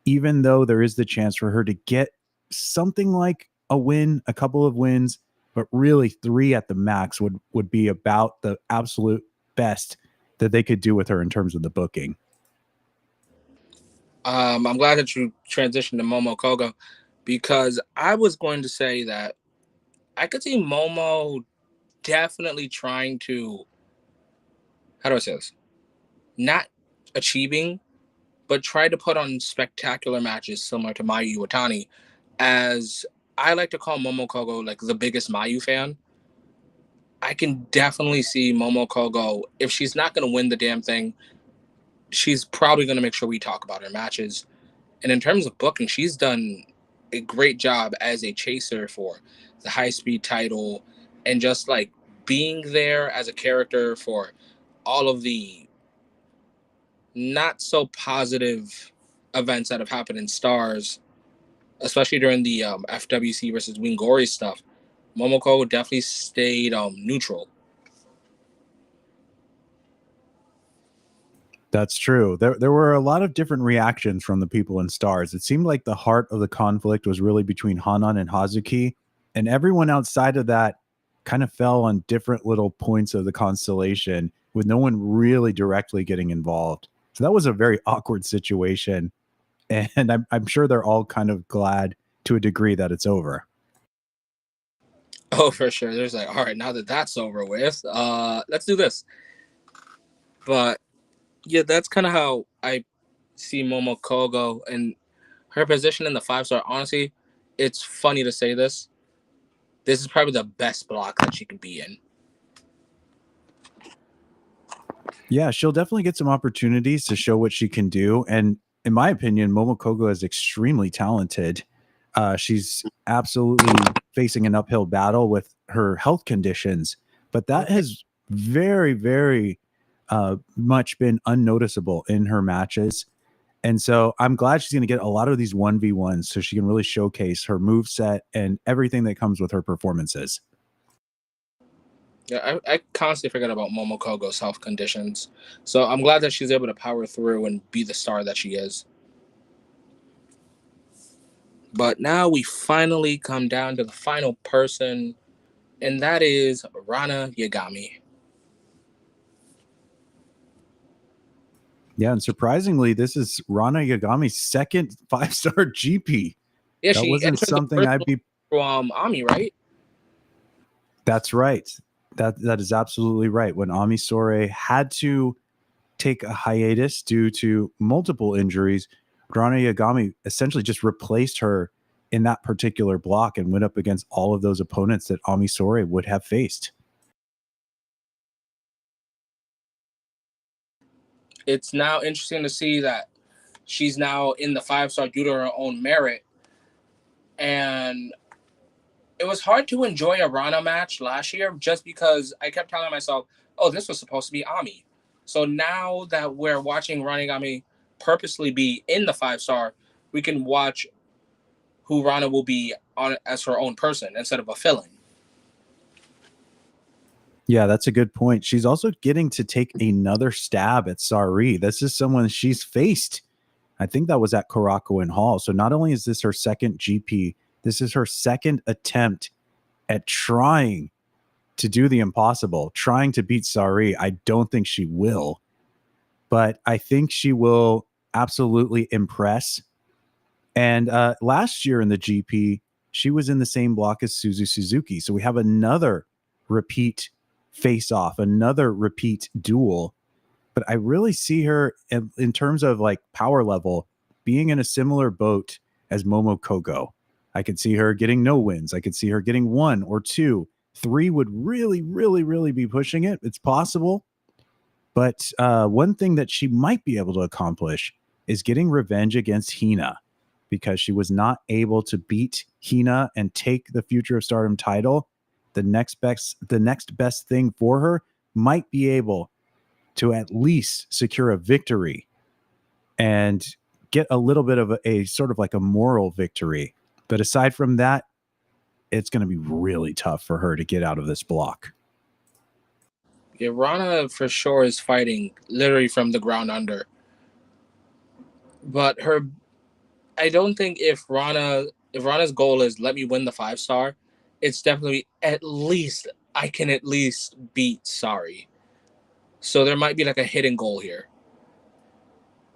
[SPEAKER 2] even though there is the chance for her to get something like a win, a couple of wins, but really 3 at the max would be about the absolute best that they could do with her in terms of the booking.
[SPEAKER 1] I'm glad that you transitioned to Momo Kogo because I was going to say that I could see Momo definitely trying to, how do I say this? Not achieving, but try to put on spectacular matches similar to Mayu Iwatani, as I like to call Momo Kogo like the biggest Mayu fan. I can definitely see Momo Kogo, if she's not going to win the damn thing, she's probably going to make sure we talk about her matches. And in terms of booking, she's done a great job as a chaser for the high speed title and just like being there as a character for all of the not so positive events that have happened in Stars, especially during the FWC versus Wingori stuff. Momoko definitely stayed neutral.
[SPEAKER 2] That's true. There were a lot of different reactions from the people in Stars. It seemed like the heart of the conflict was really between Hanan and Hazuki, and everyone outside of that kind of fell on different little points of the constellation with no one really directly getting involved. So that was a very awkward situation, and I'm sure they're all kind of glad to a degree that it's over.
[SPEAKER 1] Oh, for sure. There's like, all right, now that that's over with, let's do this. But yeah, that's kind of how I see Momo Kogo and her position in the 5 star. Honestly, it's funny to say this. This is probably the best block that she can be in.
[SPEAKER 2] Yeah, she'll definitely get some opportunities to show what she can do. And in my opinion, Momokogo is extremely talented. She's absolutely facing an uphill battle with her health conditions, but that has very, very much been unnoticeable in her matches. And so I'm glad she's going to get a lot of these 1v1s so she can really showcase her move set and everything that comes with her performances.
[SPEAKER 1] Yeah, I constantly forget about Momokogo's health conditions. So I'm glad that she's able to power through and be the star that she is. But now we finally come down to the final person, and that is Rana Yagami.
[SPEAKER 2] Yeah, and surprisingly, this is Rana Yagami's second 5-star GP.
[SPEAKER 1] Yeah,
[SPEAKER 2] That
[SPEAKER 1] she
[SPEAKER 2] wasn't
[SPEAKER 1] entered the
[SPEAKER 2] something
[SPEAKER 1] first
[SPEAKER 2] I'd
[SPEAKER 1] one
[SPEAKER 2] be.
[SPEAKER 1] from Ami, right?
[SPEAKER 2] That's right. That is absolutely right. When Ami Sore had to take a hiatus due to multiple injuries, Rana Yagami essentially just replaced her in that particular block and went up against all of those opponents that Ami Sore would have faced.
[SPEAKER 1] It's now interesting to see that she's now in the 5 star due to her own merit. And it was hard to enjoy a Rana match last year just because I kept telling myself, oh, this was supposed to be Ami. So now that we're watching Rana Yagami purposely be in the 5 star, we can watch who Rana will be on as her own person instead of a fill-in.
[SPEAKER 2] Yeah, that's a good point. She's also getting to take another stab at Sari. This is someone she's faced. I think that was at Korakuen Hall. So not only is this her second GP, this is her second attempt at trying to do the impossible, trying to beat Sari. I don't think she will, but I think she will absolutely impress. And last year in the GP, she was in the same block as Suzu Suzuki. So we have another repeat face off, another repeat duel. But I really see her in terms of like power level being in a similar boat as Momo Kogo. I could see her getting no wins. I could see her getting 1 or 2. 3 would really, really, really be pushing it. It's possible. But one thing that she might be able to accomplish is getting revenge against Hina, because she was not able to beat Hina and take the Future of Stardom title. The next best thing for her might be able to at least secure a victory and get a little bit of a sort of like a moral victory. But aside from that, it's going to be really tough for her to get out of this block.
[SPEAKER 1] Yeah, Rana for sure is fighting literally from the ground under. But I don't think if Rana's goal is let me win the 5 star, it's definitely at least I can at least beat Sari. So there might be like a hidden goal here.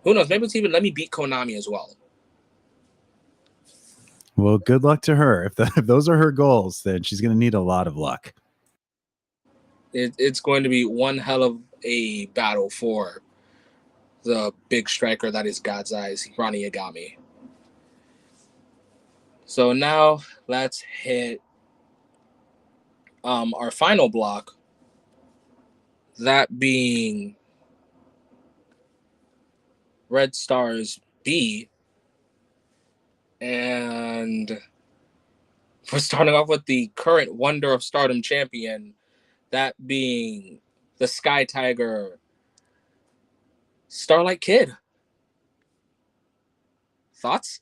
[SPEAKER 1] Who knows? Maybe it's even let me beat Konami as well.
[SPEAKER 2] Well, good luck to her. If those are her goals, then she's going to need a lot of luck.
[SPEAKER 1] It's going to be one hell of a battle for the big striker that is God's Eyes, Rana Yagami. So now let's hit our final block, that being Red Stars B. And we're starting off with the current Wonder of Stardom champion, that being the Sky Tiger, Starlight Kid. Thoughts?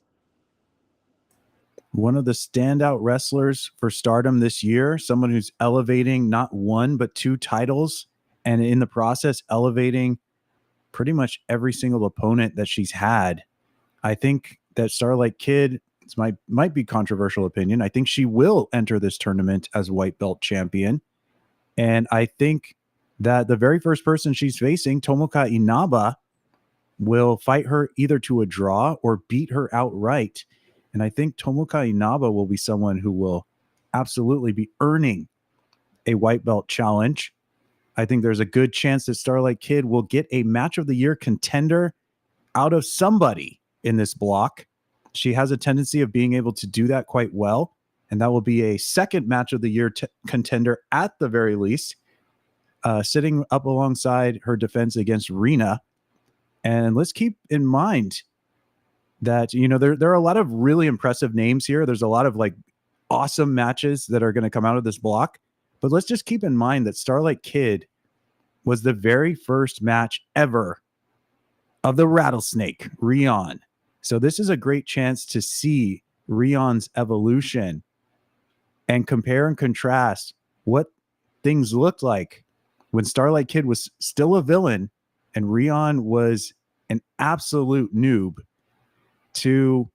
[SPEAKER 2] One of the standout wrestlers for Stardom this year, someone who's elevating not 1 but 2 titles, and in the process elevating pretty much every single opponent that she's had. I think that Starlight Kid, it's might be controversial opinion, I think she will enter this tournament as white belt champion. And I think that the very first person she's facing, Tomoka Inaba, will fight her either to a draw or beat her outright. And I think Tomoka Inaba will be someone who will absolutely be earning a white belt challenge. I think there's a good chance that Starlight Kid will get a match of the year contender out of somebody in this block. She has a tendency of being able to do that quite well, and that will be a second match of the year contender at the very least, sitting up alongside her defense against Rena. And let's keep in mind that, you know, there are a lot of really impressive names here. There's a lot of like awesome matches that are going to come out of this block. But let's just keep in mind that Starlight Kid was the very first match ever of the Rattlesnake, Rion. So this is a great chance to see Rion's evolution and compare and contrast what things looked like when Starlight Kid was still a villain and Rion was an absolute noob to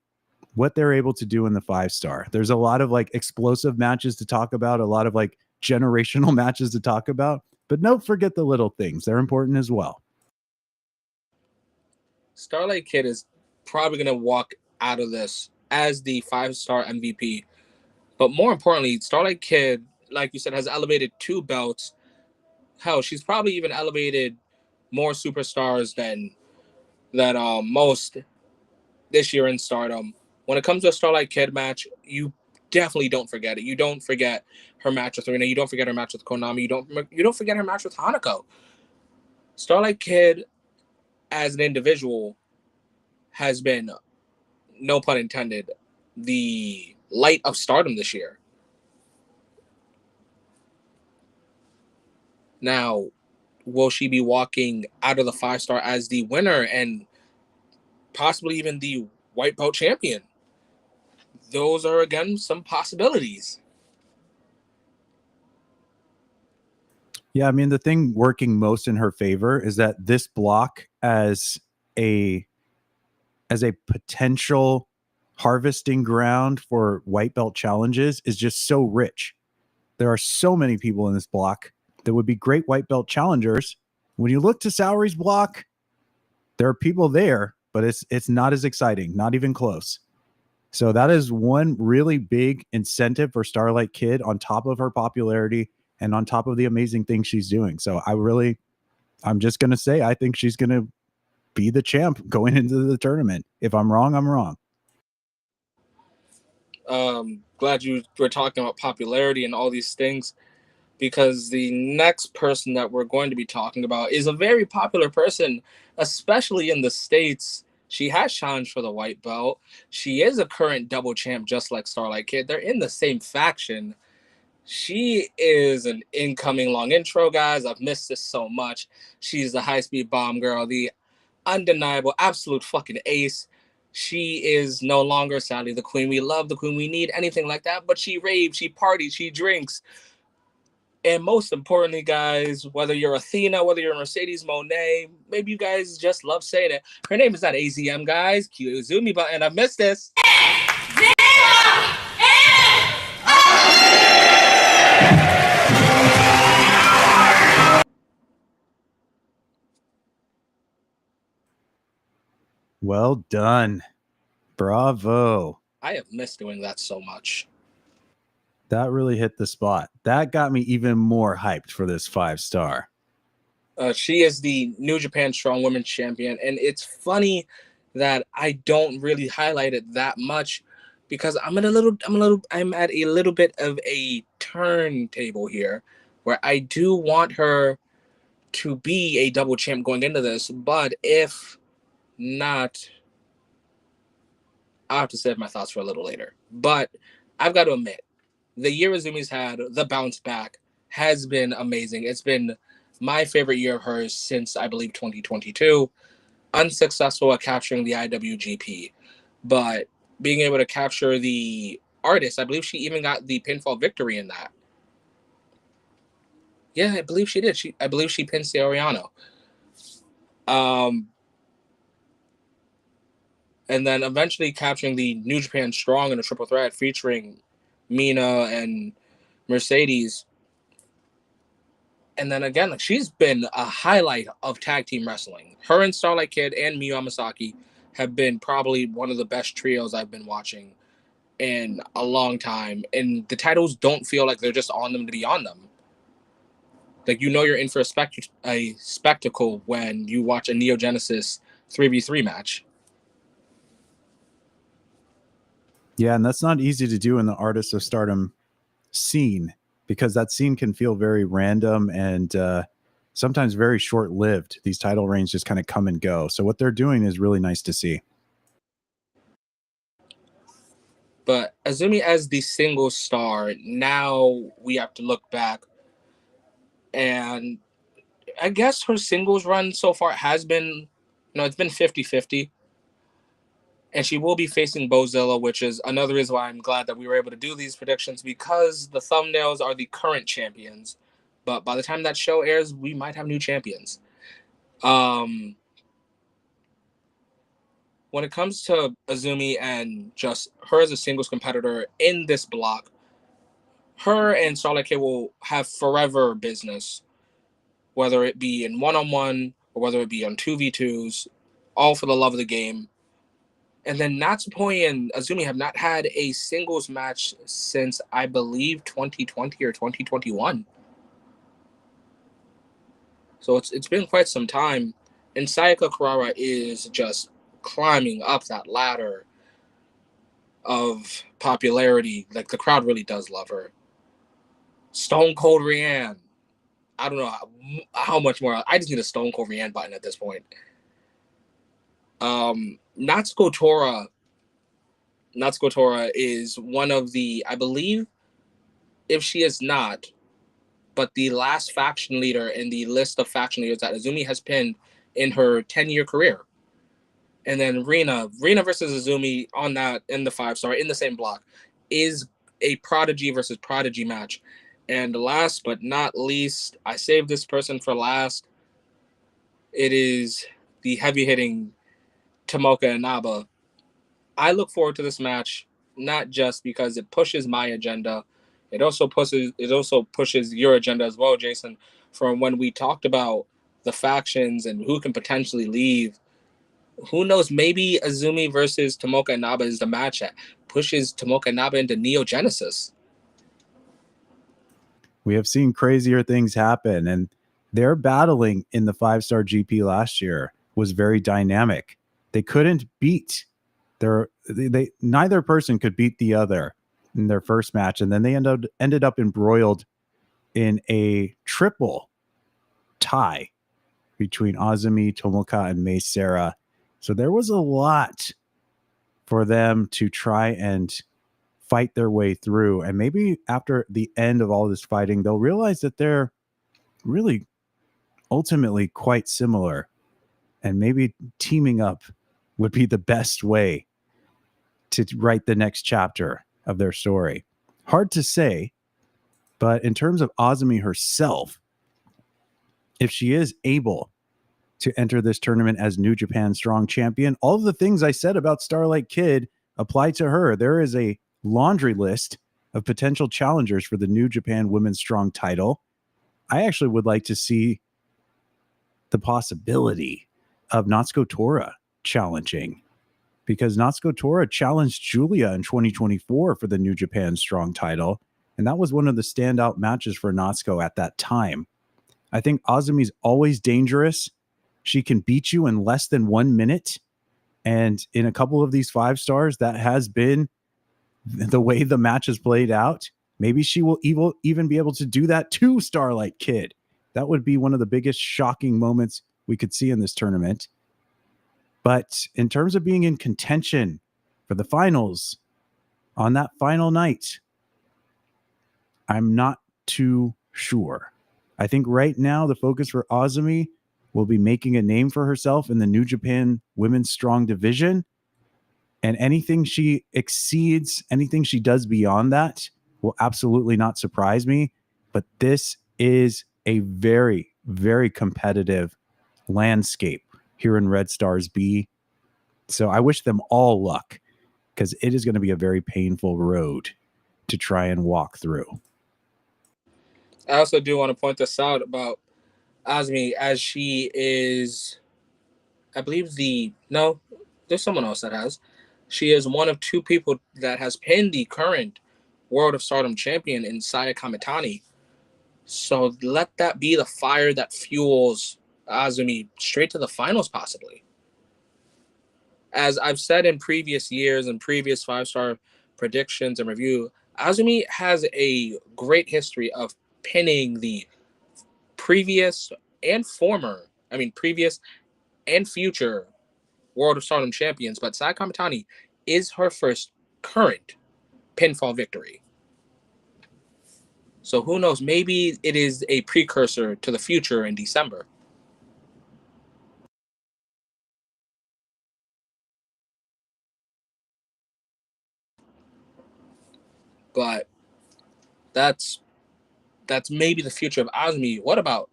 [SPEAKER 2] what they're able to do in the 5-star. There's a lot of like explosive matches to talk about, a lot of like generational matches to talk about, but don't forget the little things. They're important as well.
[SPEAKER 1] Starlight Kid is probably going to walk out of this as the 5-star MVP. But more importantly, Starlight Kid, like you said, has elevated 2 belts. Hell, she's probably even elevated more superstars than most this year in Stardom. When it comes to a Starlight Kid match, you definitely don't forget it. You don't forget her match with Rena. You don't forget her match with Konami. You don't forget her match with Hanako. Starlight Kid, as an individual, has been, no pun intended, the light of Stardom this year. Now, will she be walking out of the 5-star as the winner and possibly even the white belt champion? Those are, again, some possibilities.
[SPEAKER 2] Yeah, I mean, the thing working most in her favor is that this block as a potential harvesting ground for white belt challenges is just so rich. There are so many people in this block that would be great white belt challengers. When you look to Salary's block, there are people there, but it's not as exciting, not even close. So that is one really big incentive for Starlight Kid on top of her popularity and on top of the amazing things she's doing. So I'm just going to say, I think she's going to be the champ going into the tournament. If I'm wrong, I'm wrong.
[SPEAKER 1] Glad you were talking about popularity and all these things, because the next person that we're going to be talking about is a very popular person, especially in the States. She has challenged for the white belt. She is a current double champ, just like Starlight Kid. They're in the same faction. She is an incoming long intro, guys. I've missed this so much. She's the high-speed bomb girl, the undeniable, absolute fucking ace. She is no longer, sadly, the queen we love, the queen we need, anything like that. But she raves, she parties, she drinks. And most importantly, guys, whether you're Athena, whether you're Mercedes Monet, maybe you guys just love saying it. Her name is not AZM, guys. Cue the Zoomy button. I missed this.
[SPEAKER 2] Well done. Bravo.
[SPEAKER 1] I have missed doing that so much.
[SPEAKER 2] That really hit the spot. That got me even more hyped for this 5-star.
[SPEAKER 1] She is the New Japan Strong Women's Champion, and it's funny that I don't really highlight it that much because I'm at a little bit of a turntable here, where I do want her to be a double champ going into this, but if not, I'll have to save my thoughts for a little later. But I've got to admit, the year Izumi's had, the bounce back, has been amazing. It's been my favorite year of hers since, I believe, 2022. Unsuccessful at capturing the IWGP, but being able to capture the artist, I believe she even got the pinfall victory in that. Yeah, I believe she did. I believe she pinned Soriano. And then eventually capturing the New Japan Strong in a triple threat featuring Mina and Mercedes. And then again, like, she's been a highlight of tag team wrestling. Her and Starlight Kid and Miyu Amasaki have been probably one of the best trios I've been watching in a long time, and the titles don't feel like they're just on them to be on them. Like, you know, you're in for a spectacle when you watch a Neo Genesis 3v3 match.
[SPEAKER 2] Yeah, and that's not easy to do in the Artists of Stardom scene, because that scene can feel very random and sometimes very short lived. These title reigns just kind of come and go. So what they're doing is really nice to see.
[SPEAKER 1] But Azumi as the single star, now we have to look back, and I guess her singles run so far has been, it's been 50-50. And she will be facing Bozilla, which is another reason why I'm glad that we were able to do these predictions, because the thumbnails are the current champions. But by the time that show airs, we might have new champions. When it comes to Azumi and just her as a singles competitor in this block, her and Starlight Kid will have forever business, whether it be in one-on-one or whether it be on 2v2s, all for the love of the game. And then Natsupoi and Azumi have not had a singles match since, I believe, 2020 or 2021. So it's been quite some time. And Sayaka Kurara is just climbing up that ladder of popularity. Like, the crowd really does love her. Stone Cold Rianne. I don't know how much more. I just need a Stone Cold Rianne button at this point. Natsuko Tora is one of the, I believe, if she is not, but the last faction leader in the list of faction leaders that Azumi has pinned in her 10-year career. And then Rina versus Azumi on that in the 5-star in the same block is a Prodigy versus Prodigy match. And last but not least, I saved this person for last. It is the heavy hitting Tomoka Inaba. I look forward to this match, not just because it pushes my agenda. It also pushes your agenda as well, Jason, from when we talked about the factions and who can potentially leave. Who knows? Maybe Azumi versus Tomoka Inaba is the match that pushes Tomoka Inaba into Neo Genesis.
[SPEAKER 2] We have seen crazier things happen, and their battling in the 5-star GP last year was very dynamic. They couldn't beat they neither person could beat the other in their first match, and then they ended up embroiled in a triple tie between Azumi, Tomoka, and Mei Seira. So there was a lot for them to try and fight their way through. And maybe after the end of all this fighting, they'll realize that they're really ultimately quite similar. And maybe teaming up would be the best way to write the next chapter of their story. Hard to say, but in terms of Azumi herself, if she is able to enter this tournament as New Japan Strong Champion, all of the things I said about Starlight Kid apply to her. There is a laundry list of potential challengers for the New Japan Women's Strong title. I actually would like to see the possibility of Natsuko Tora challenging, because Natsuko Tora challenged Julia in 2024 for the New Japan Strong title, and that was one of the standout matches for Natsuko at that time. I think Azumi's always dangerous. She can beat you in less than 1 minute, and in a couple of these 5-stars, that has been the way the match has played out. Maybe she will even be able to do that to Starlight Kid. That would be one of the biggest shocking moments we could see in this tournament. But in terms of being in contention for the finals on that final night, I'm not too sure. I think right now the focus for Azumi will be making a name for herself in the New Japan Women's Strong division. And anything she exceeds, anything she does beyond that will absolutely not surprise me. But this is a very, very competitive landscape here in Red Stars B. So I wish them all luck, because it is going to be a very painful road to try and walk through.
[SPEAKER 1] I also do want to point this out about Azumi, as she is, I believe, there's someone else that has. She is one of two people that has pinned the current World of Stardom champion in Saya Kamitani. So let that be the fire that fuels Azumi straight to the finals, possibly. As I've said in previous years and previous 5-star predictions and review, Azumi has a great history of pinning the previous and former, previous and future World of Stardom champions, but Sai Kamitani is her first current pinfall victory. So who knows? Maybe it is a precursor to the future in December. But that's maybe the future of Azumi. What about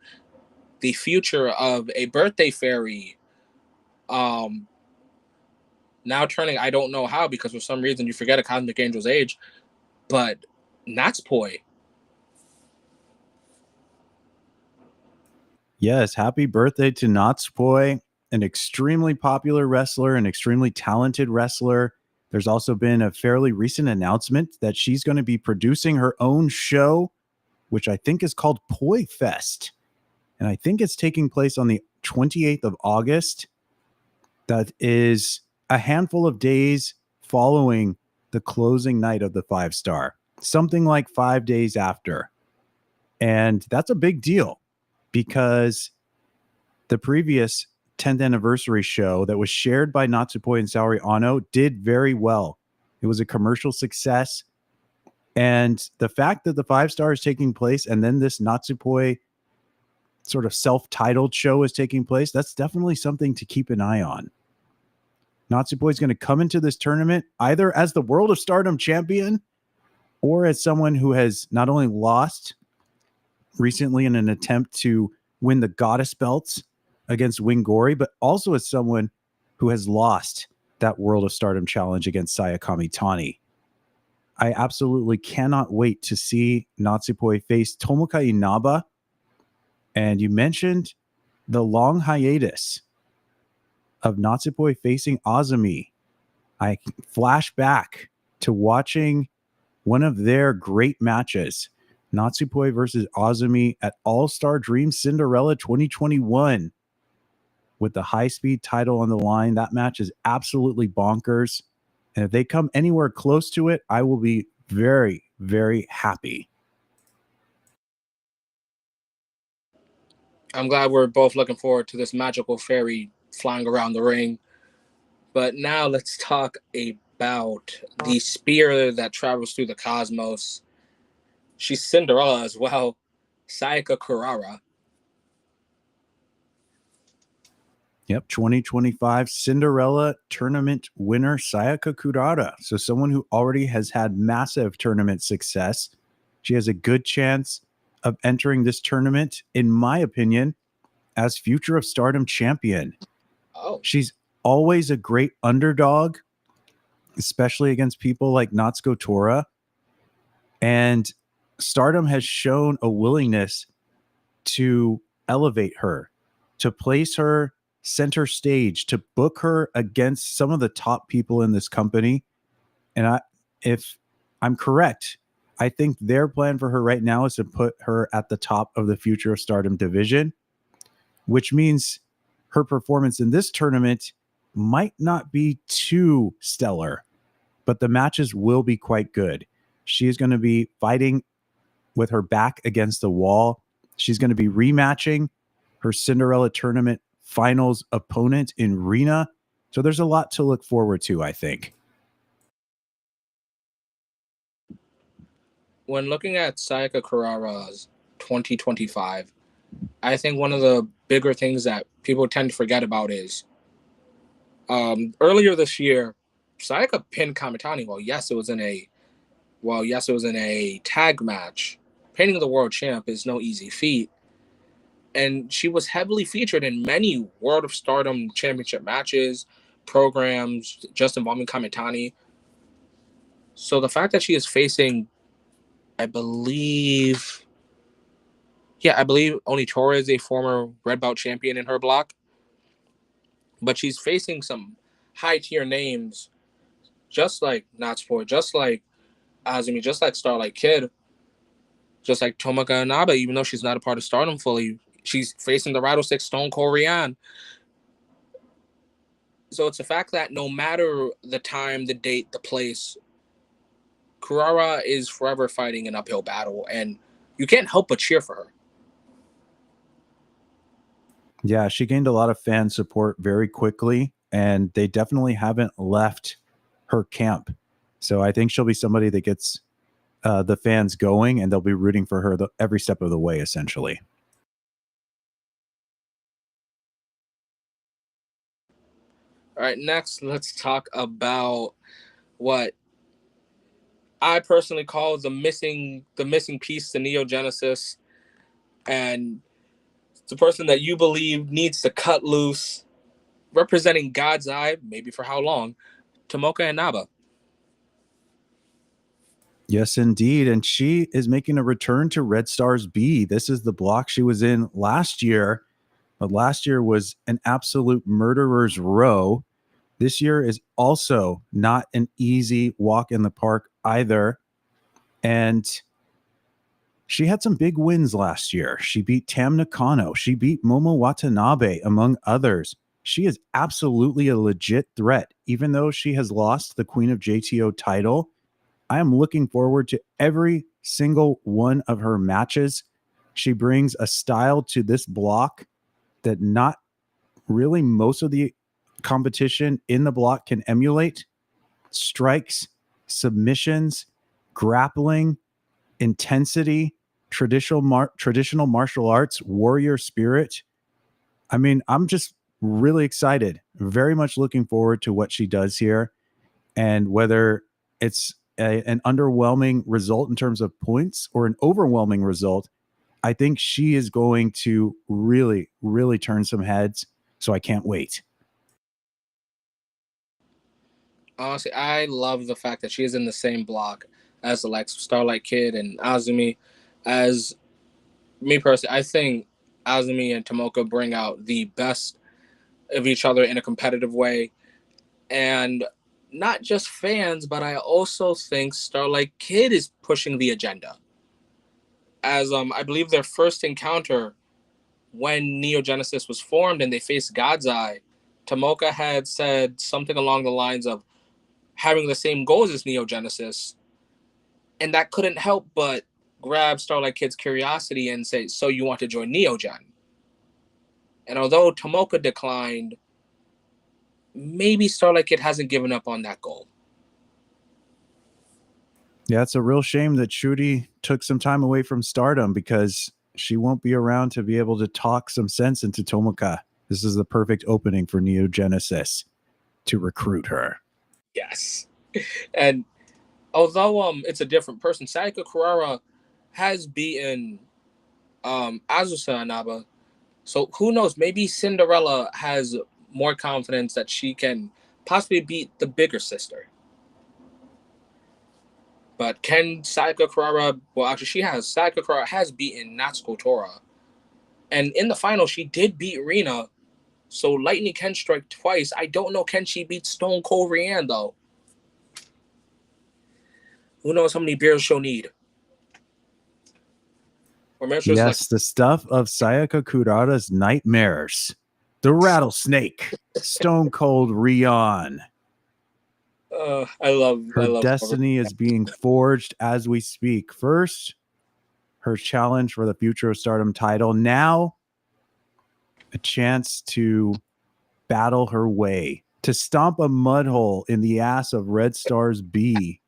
[SPEAKER 1] the future of a birthday fairy? Um, Now turning, I don't know how, because for some reason you forget a Cosmic Angel's age, but Natsupoi.
[SPEAKER 2] Yes, happy birthday to Natsupoi, an extremely popular wrestler, an extremely talented wrestler. There's also been a fairly recent announcement that she's going to be producing her own show, which I think is called Poi Fest. And I think it's taking place on the 28th of August. That is a handful of days following the closing night of the 5-star, something like 5 days after. And that's a big deal because the previous 10th anniversary show that was shared by Natsupoi and Saori Ano did very well. It was a commercial success. And the fact that the 5-star is taking place and then this Natsupoi sort of self-titled show is taking place, that's definitely something to keep an eye on. Natsupoi is going to come into this tournament either as the World of Stardom champion or as someone who has not only lost recently in an attempt to win the Goddess belts against Wingori, but also as someone who has lost that World of Stardom challenge against Saya Kamitani. I absolutely cannot wait to see Natsupoi face Tomoka Inaba. And you mentioned the long hiatus of Natsupoi facing Azumi. I flash back to watching one of their great matches, Natsupoi versus Azumi at All-Star Dream Cinderella 2021, with the high-speed title on the line. That match is absolutely bonkers. And if they come anywhere close to it, I will be very, very happy.
[SPEAKER 1] I'm glad we're both looking forward to this magical fairy flying around the ring. But now let's talk about the spear that travels through the cosmos. She's Cinderella as well, Sayaka Kurara.
[SPEAKER 2] Yep, 2025 Cinderella tournament winner Sayaka Kurara. So someone who already has had massive tournament success. She has a good chance of entering this tournament, in my opinion, as Future of Stardom champion.
[SPEAKER 1] Oh,
[SPEAKER 2] She's always a great underdog, especially against people like Natsuko Tora. And Stardom has shown a willingness to elevate her, to place her center stage, to book her against some of the top people in this company. And if I'm correct, I think their plan for her right now is to put her at the top of the Future of Stardom division, which means her performance in this tournament might not be too stellar, but the matches will be quite good. She is going to be fighting with her back against the wall. She's going to be rematching her Cinderella tournament finals opponent in Rina. So there's a lot to look forward to, I think.
[SPEAKER 1] when looking at Sayaka Kurara's 2025, I think one of the bigger things that people tend to forget about is earlier this year, Sayaka pinned Kamitani. Yes, it was in a tag match. Pinning the world champ is no easy feat. And she was heavily featured in many World of Stardom championship matches, programs, just involving Kamitani. So the fact that she is facing, I believe, Oni Tora is a former red belt champion in her block, but she's facing some high tier names just like Natsuko, just like Azumi, just like Starlight Kid, just like Tomoka Inaba, even though she's not a part of Stardom fully, she's facing the Rattlesnake Stone Cold Rian. So it's the fact that no matter the time, the date, the place, Kurara is forever fighting an uphill battle, and you can't help but cheer for her.
[SPEAKER 2] Yeah, she gained a lot of fan support very quickly, and they definitely haven't left her camp. So I think she'll be somebody that gets the fans going, and they'll be rooting for her every step of the way, essentially.
[SPEAKER 1] All right, next let's talk about what I personally call the missing piece to Neo Genesis, and it's a person that you believe needs to cut loose, representing God's Eye, maybe for how long, Tomoka Inaba.
[SPEAKER 2] Yes, indeed. And she is making a return to Red Stars B. This is the block she was in last year, but last year was an absolute murderer's row. This year is also not an easy walk in the park either. And she had some big wins last year. She beat Tam Nakano. She beat Momo Watanabe, among others. She is absolutely a legit threat, even though she has lost the Queen of JTO title. I am looking forward to every single one of her matches. She brings a style to this block that not really most of the competition in the block can emulate. Strikes, submissions, grappling, intensity, traditional martial arts, warrior spirit. I mean, I'm just really excited, very much looking forward to what she does here, and whether it's an underwhelming result in terms of points or an overwhelming result, I think she is going to really, really turn some heads. So I can't wait.
[SPEAKER 1] Honestly, I love the fact that she is in the same block as the likes of Starlight Kid and Azumi. As me personally, I think Azumi and Tomoka bring out the best of each other in a competitive way. And not just fans, but I also think Starlight Kid is pushing the agenda. As I believe their first encounter when Neo Genesis was formed and they faced God's Eye, Tomoka had said something along the lines of having the same goals as Neo Genesis, and that couldn't help but grab Starlight Kid's curiosity and say, "So you want to join Neo Gen?" And although Tomoka declined, maybe Starlight Kid hasn't given up on that goal.
[SPEAKER 2] Yeah, it's a real shame that Shuri took some time away from Stardom because she won't be around to be able to talk some sense into Tomoka. This is the perfect opening for Neo Genesis to recruit her.
[SPEAKER 1] Yes. And although it's a different person, Sayaka Kurara has beaten Azusa Inaba. So who knows? Maybe Cinderella has more confidence that she can possibly beat the bigger sister. But can Sayaka Kurara? Well, actually, Sayaka Kurara has beaten Natsuko Tora, and in the final, she did beat Rina. So lightning can strike twice. I don't know. Can she beat Stone Cold Rian though? Who knows how many beers she'll need? Or maybe she'll just like,
[SPEAKER 2] Yes, the stuff of Sayaka Kurara's nightmares. The rattlesnake, Stone Cold Rion.
[SPEAKER 1] I
[SPEAKER 2] Her
[SPEAKER 1] love.
[SPEAKER 2] destiny is being forged as we speak. First, her challenge for the Future of Stardom title. Now, a chance to battle her way, to stomp a mud hole in the ass of Red Stars B.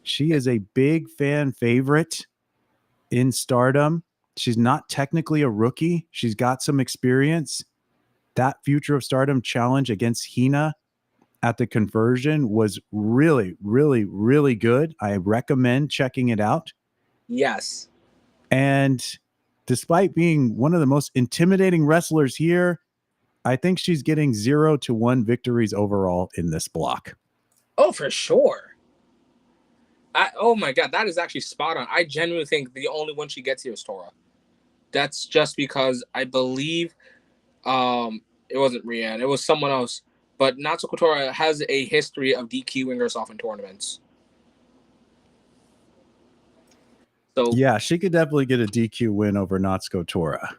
[SPEAKER 2] She is a big fan favorite in Stardom. She's not technically a rookie. She's got some experience. That Future of Stardom challenge against Hina at the conversion was really, really, really good. I recommend checking it out.
[SPEAKER 1] Yes.
[SPEAKER 2] And despite being one of the most intimidating wrestlers here, I think she's getting 0 to 1 victories overall in this block.
[SPEAKER 1] Oh, for sure. Oh my god, that is actually spot on. I genuinely think the only one she gets here is Tora. That's just because I believe it wasn't Rianne, it was someone else. but Natsuko Tora has a history of DQing herself in tournaments. So
[SPEAKER 2] yeah, she could definitely get a DQ win over Natsuko Tora.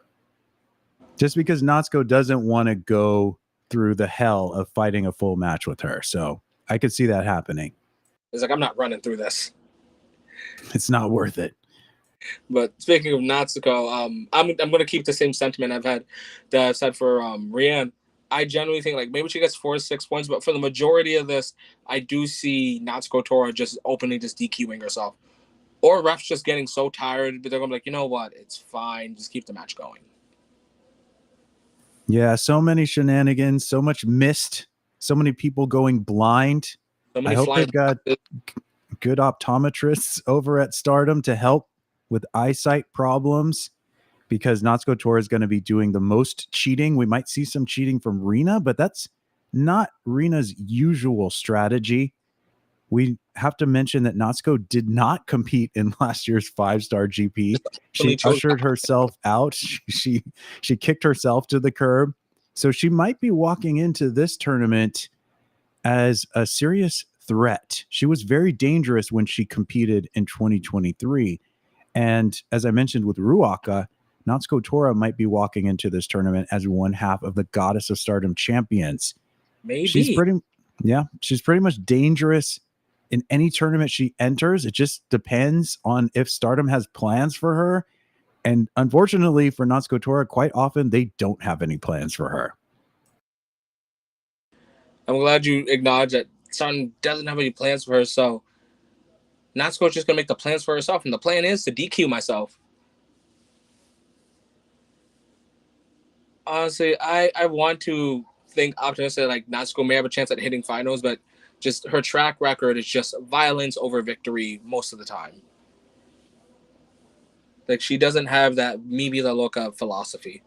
[SPEAKER 2] Just because Natsuko doesn't want to go through the hell of fighting a full match with her. So I could see that happening.
[SPEAKER 1] it's like, I'm not running through this.
[SPEAKER 2] It's not worth it.
[SPEAKER 1] But speaking of Natsuko, I'm going to keep the same sentiment I've said for Rianne. I generally think like maybe she gets 4 or 6 points, but for the majority of this, I do see Natsuko Tora just openly just DQing herself, or refs just getting so tired, but they're going to be like, you know what, it's fine, just keep the match going.
[SPEAKER 2] Yeah, so many shenanigans, so much missed, so many people going blind.
[SPEAKER 1] So many
[SPEAKER 2] I hope
[SPEAKER 1] flying
[SPEAKER 2] they've got good optometrists over at Stardom to help with eyesight problems, because Natsuko Tora is going to be doing the most cheating. We might see some cheating from Rina, but that's not Rina's usual strategy. We have to mention that Natsuko did not compete in last year's 5-star GP. She ushered herself out. She kicked herself to the curb. So she might be walking into this tournament as a serious threat. She was very dangerous when she competed in 2023. And as I mentioned with Ruaka, Natsuko Tora might be walking into this tournament as one half of the Goddess of Stardom champions.
[SPEAKER 1] Maybe.
[SPEAKER 2] She's pretty much dangerous in any tournament she enters. It just depends on if Stardom has plans for her. And unfortunately for Natsuko Tora, quite often they don't have any plans for her.
[SPEAKER 1] I'm glad you acknowledge that Stardom doesn't have any plans for her, so Natsuko's just going to make the plans for herself, and the plan is to DQ myself. Honestly, I want to think optimistic like Natsuko may have a chance at hitting finals, but just her track record is just violence over victory most of the time. Like, she doesn't have that me be the loca philosophy.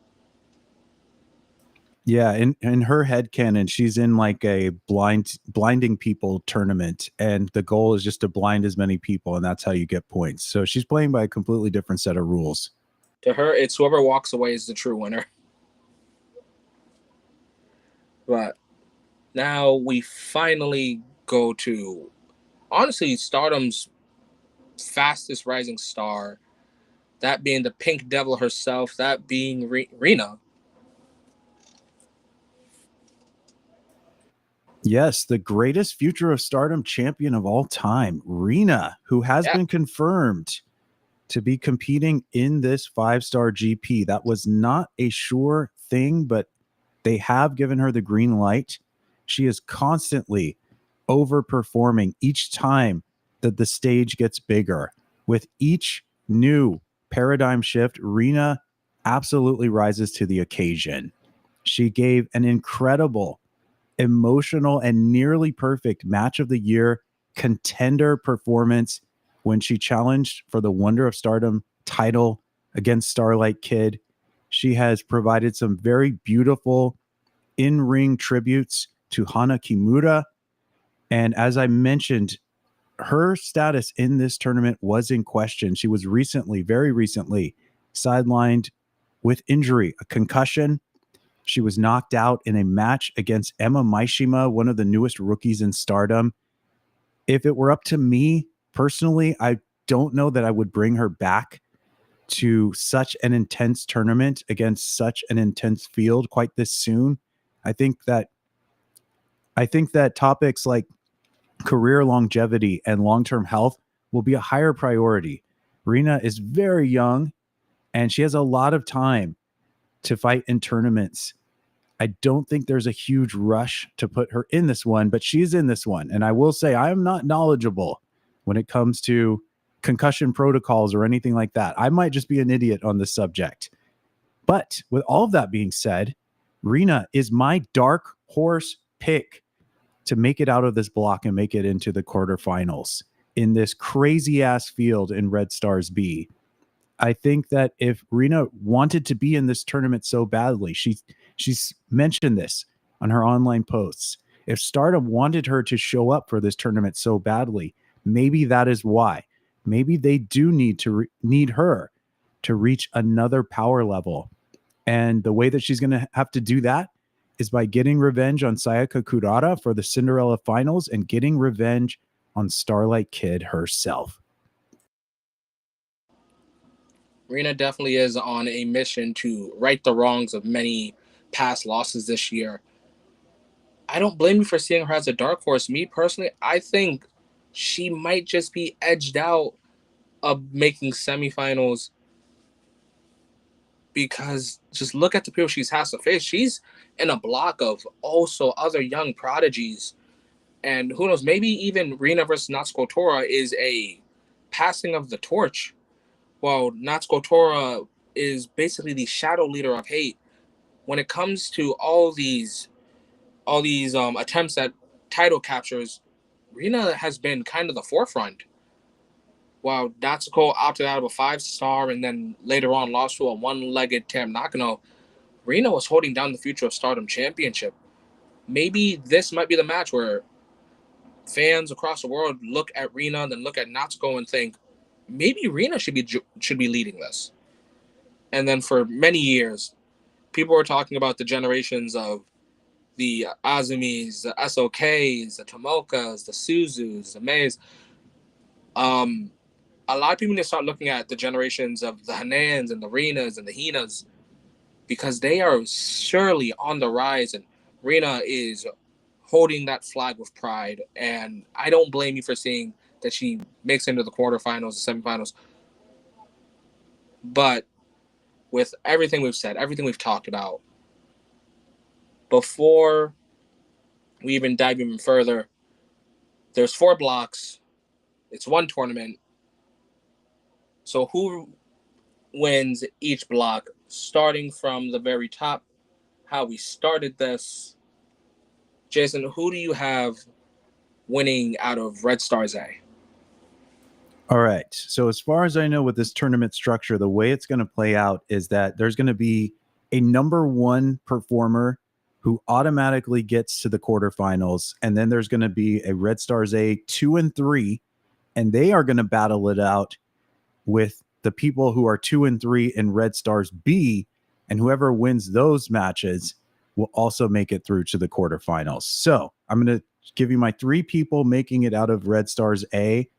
[SPEAKER 2] Yeah, in her headcanon, she's in like a blinding people tournament, and the goal is just to blind as many people, and that's how you get points. So she's playing by a completely different set of rules.
[SPEAKER 1] To her, it's whoever walks away is the true winner. But now we finally go to, honestly, Stardom's fastest rising star, that being the Pink Devil herself, that being Rina.
[SPEAKER 2] Yes, the greatest Future of Stardom champion of all time, Rina, who has been confirmed to be competing in this 5-star GP. That was not a sure thing, but they have given her the green light. She is constantly overperforming each time that the stage gets bigger. With each new paradigm shift, Rina absolutely rises to the occasion. She gave an incredible, emotional, and nearly perfect match of the year contender performance when she challenged for the Wonder of Stardom title against Starlight Kid. She has provided some very beautiful in-ring tributes to Hana Kimura. And as I mentioned, her status in this tournament was in question. She was very recently, sidelined with injury, a concussion. She was knocked out in a match against Emma Maishima, one of the newest rookies in Stardom. If it were up to me personally, I don't know that I would bring her back to such an intense tournament against such an intense field quite this soon. I think that topics like career longevity and long-term health will be a higher priority. Rina is very young and she has a lot of time to fight in tournaments. I don't think there's a huge rush to put her in this one, but she's in this one. And I will say I am not knowledgeable when it comes to concussion protocols or anything like that. I might just be an idiot on this subject. But with all of that being said, Rina is my dark horse pick to make it out of this block and make it into the quarterfinals in this crazy ass field in Red Stars B. I think that if Rina wanted to be in this tournament so badly, she's mentioned this on her online posts. If Stardom wanted her to show up for this tournament so badly, maybe that is why. Maybe they do need her to reach another power level. And the way that she's going to have to do that is by getting revenge on Sayaka Kurata for the Cinderella finals and getting revenge on Starlight Kid herself.
[SPEAKER 1] Rena definitely is on a mission to right the wrongs of many past losses this year. I don't blame you for seeing her as a dark horse. Me personally, I think she might just be edged out of making semifinals because just look at the people she's has to face. She's in a block of also other young prodigies. And who knows, maybe even Rina versus Natsuko Tora is a passing of the torch. While Natsuko Tora is basically the shadow leader of hate. When it comes to all these attempts at title captures, Rina has been kind of the forefront. While Natsuko opted out of a 5-star and then later on lost to a one-legged Tam Nakano, Rina was holding down the future of Stardom Championship. Maybe this might be the match where fans across the world look at Rina, then look at Natsuko and think, maybe Rina should be leading this. And then for many years, people were talking about the generations of the Azumis, the SOKs, the Tomokas, the Suzus, the Mays. A lot of people need to start looking at the generations of the Hanans and the Rinas and the Hinas because they are surely on the rise, and Rina is holding that flag with pride. And I don't blame you for seeing that she makes it into the quarterfinals, the semifinals. But with everything we've said, everything we've talked about, before we even dive even further, there's 4 blocks. It's one tournament. So who wins each block, starting from the very top, how we started this. Jason, who do you have winning out of Red Stars A?
[SPEAKER 2] All right. So as far as I know with this tournament structure, the way it's going to play out is that there's going to be a number 1 performer who automatically gets to the quarterfinals. And then there's going to be a Red Stars A 2 and 3, and they are going to battle it out with the people who are 2 and 3 in Red Stars B. And whoever wins those matches will also make it through to the quarterfinals. So I'm going to give you my 3 people making it out of Red Stars A.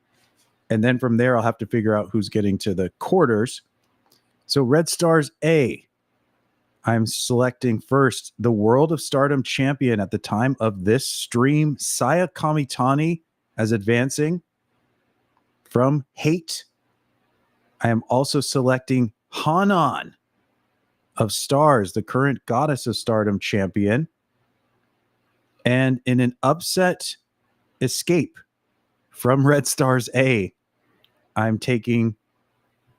[SPEAKER 2] And then from there, I'll have to figure out who's getting to the quarters. So Red Stars A, I'm selecting first the World of Stardom champion at the time of this stream, Saya Kamitani, as advancing from Hate. I am also selecting Hanan of Stars, the current Goddess of Stardom champion. And in an upset escape from Red Stars A, I'm taking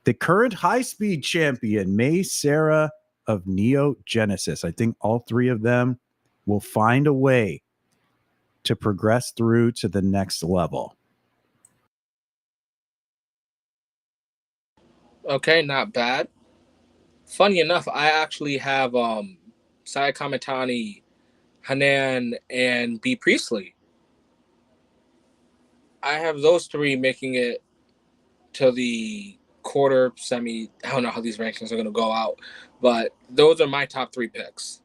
[SPEAKER 2] the current high-speed champion, May Sarah of Neo Genesis. I think all 3 of them will find a way to progress through to the next level.
[SPEAKER 1] Okay, not bad. Funny enough, I actually have Saya Kamitani, Hanan, and B. Priestley. I have those 3 making it to the quarter, semi. I don't know how these rankings are going to go out, but those are my top 3 picks.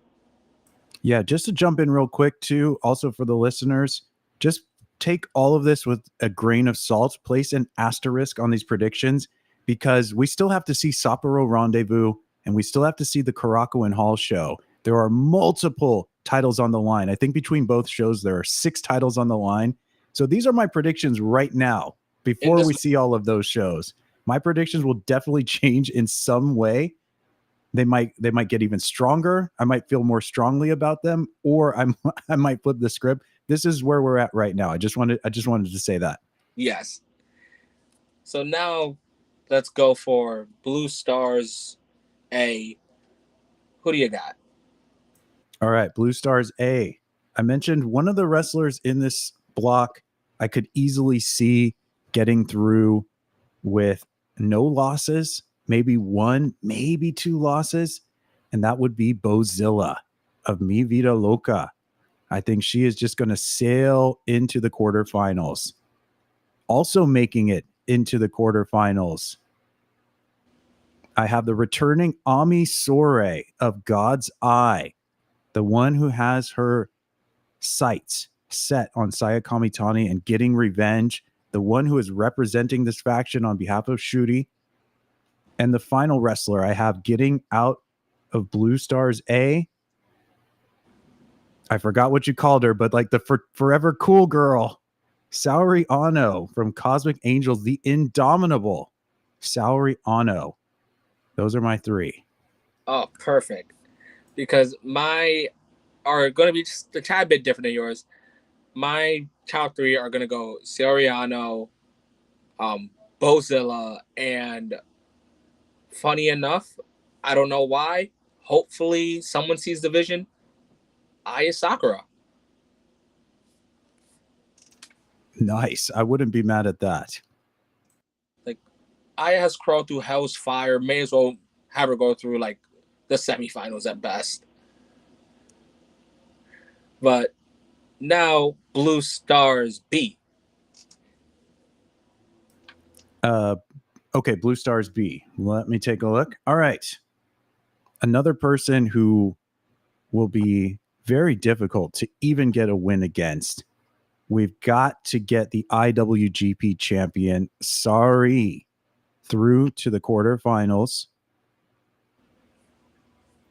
[SPEAKER 2] Yeah, just to jump in real quick too, also for the listeners, just take all of this with a grain of salt, place an asterisk on these predictions because we still have to see Sapporo Rendezvous and we still have to see the Karako and Hall show. There are multiple titles on the line. I think between both shows, there are 6 titles on the line. So these are my predictions right now before we see all of those shows. My predictions will definitely change in some way. They might get even stronger. I might feel more strongly about them, or I might flip the script. This is where we're at right now. I just wanted to say that.
[SPEAKER 1] Yes. So now let's go for Blue Stars A. Who do you got?
[SPEAKER 2] All right, Blue Stars A. I mentioned one of the wrestlers in this block I could easily see getting through with no losses, maybe 1, maybe 2 losses, and that would be Bozilla of Mi Vida Loca. I think she is just going to sail into the quarterfinals. Also making it into the quarterfinals, I have the returning Ami Sourei of God's Eye, the one who has her sights set on Saya Kamitani and getting revenge, the one who is representing this faction on behalf of Shuri, and the final wrestler I have getting out of Blue Stars A. I forgot what you called her, but like the forever cool girl, Saori Ano from Cosmic Angels, the indomitable Saori Ano. Those are my three.
[SPEAKER 1] Oh, perfect. Because my are going to be just a tad bit different than yours. My top three are going to go Soriano, Bozilla, and funny enough, I don't know why. Hopefully, someone sees the vision. Aya Sakura.
[SPEAKER 2] Nice. I wouldn't be mad at that.
[SPEAKER 1] Like, Aya has crawled through hell's fire. May as well have her go through like the semifinals at best. But now, Blue Stars B.
[SPEAKER 2] Okay, Blue Stars B. Let me take a look. All right. Another person who will be very difficult to even get a win against. We've got to get the IWGP champion, Sari, through to the quarterfinals.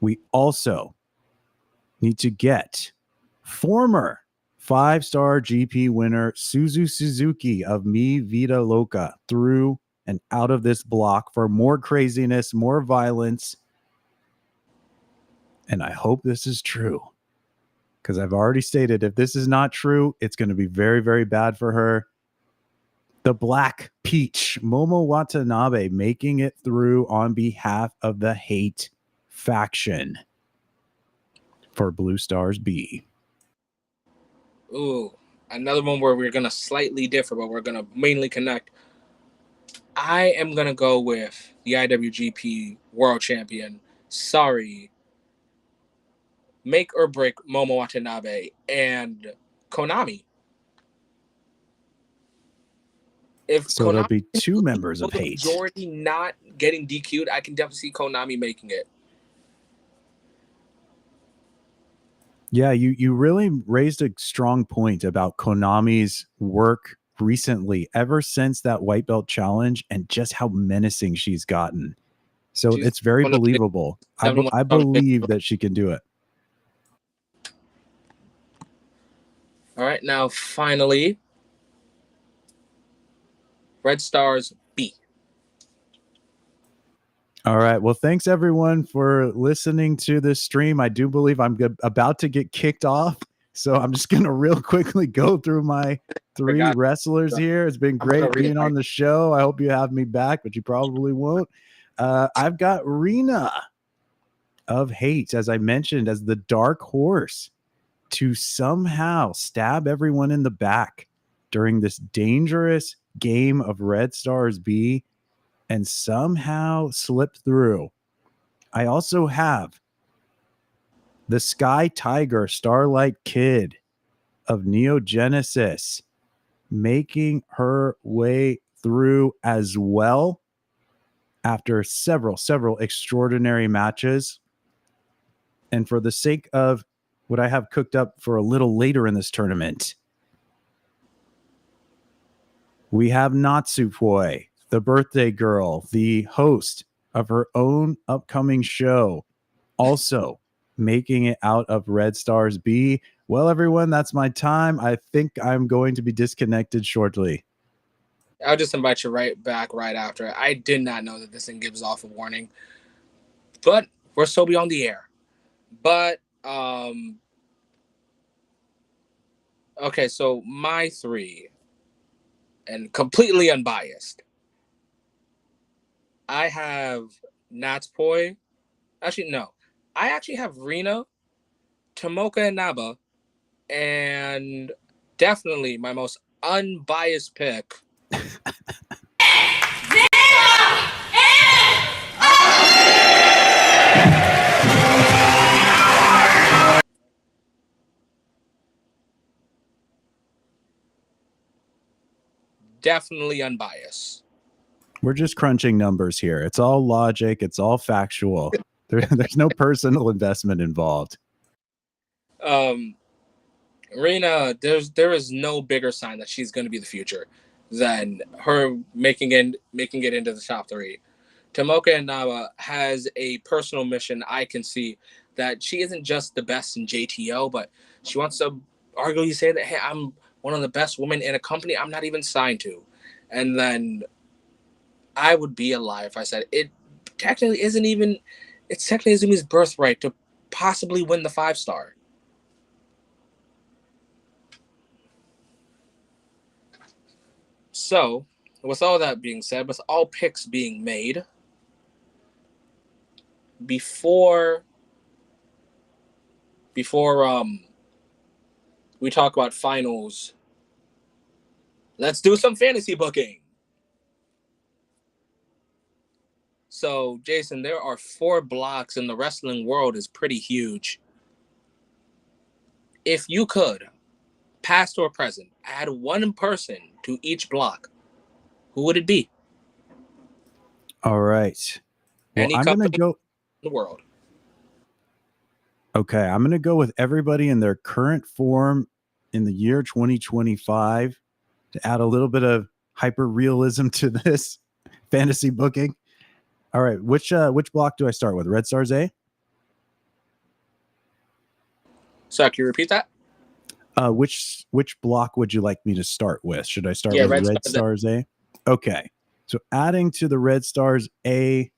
[SPEAKER 2] We also need to get former 5-star GP winner Suzu Suzuki of Mi Vida Loca through and out of this block for more craziness, more violence. And I hope this is true, because I've already stated if this is not true, it's going to be very, very bad for her. The Black Peach, Momo Watanabe, making it through on behalf of the Hate faction for Blue Stars B.
[SPEAKER 1] Ooh, another one where we're going to slightly differ, but we're going to mainly connect. I am going to go with the IWGP World Champion, Sari, Make or Break Momo Watanabe, and Konami. If
[SPEAKER 2] so
[SPEAKER 1] Konami
[SPEAKER 2] there'll be two members of
[SPEAKER 1] the
[SPEAKER 2] Hate.
[SPEAKER 1] majority not getting DQ'd, I can definitely see Konami making it.
[SPEAKER 2] Yeah, you really raised a strong point about Konami's work recently, ever since that white belt challenge, and just how menacing she's gotten. So it's very believable. I believe that she can do it.
[SPEAKER 1] All right, now finally, Red Stars B.
[SPEAKER 2] All right. Well, thanks everyone for listening to this stream. I do believe I'm about to get kicked off. So I'm just going to real quickly go through my three wrestlers here. It's been great being on the show. I hope you have me back, but you probably won't. I've got Rena of Hate, as I mentioned, as the dark horse to somehow stab everyone in the back during this dangerous game of Red Stars B and somehow slipped through. I also have the Sky Tiger Starlight Kid of Neo Genesis making her way through as well after several extraordinary matches. And for the sake of what I have cooked up for a little later in this tournament, we have Natsupoi, the birthday girl, the host of her own upcoming show, also making it out of Red Stars B. Well, everyone, that's my time. I think I'm going to be disconnected shortly.
[SPEAKER 1] I'll just invite you right back right after. I did not know that this thing gives off a warning, but we're still beyond the air. But okay, so my three, and completely unbiased, I have Natsupoi. Actually, no. I actually have Rena, Tomoka Inaba, and definitely my most unbiased pick. Definitely unbiased.
[SPEAKER 2] We're just crunching numbers here. It's all logic. It's all factual. There's no personal investment involved.
[SPEAKER 1] Um, Reina, there is no bigger sign that she's going to be the future than her making it into the top three. Tomoka Inaba has a personal mission. I can see that she isn't just the best in JTO, but she wants to arguably say that, hey, I'm one of the best women in a company I'm not even signed to. And then I would be a lie if I said it technically isn't even, it's technically Izumi's birthright to possibly win the 5 star. So, with all that being said, with all picks being made, before before we talk about finals, let's do some fantasy booking. So, Jason, there are 4 blocks, and the wrestling world is pretty huge. If you could, past or present, add one person to each block, who would it be?
[SPEAKER 2] All right. Well,
[SPEAKER 1] Any
[SPEAKER 2] I'm going to
[SPEAKER 1] company
[SPEAKER 2] go.
[SPEAKER 1] in the world.
[SPEAKER 2] Okay. I'm going to go with everybody in their current form in the year 2025 to add a little bit of hyper realism to this fantasy booking. All right. Which block do I start with? Red Stars A?
[SPEAKER 1] So, can you repeat that?
[SPEAKER 2] Which block would you like me to start with? Should I start
[SPEAKER 1] Yeah,
[SPEAKER 2] with
[SPEAKER 1] Red
[SPEAKER 2] Red
[SPEAKER 1] Stars.
[SPEAKER 2] Stars A? Okay. So adding to the Red Stars A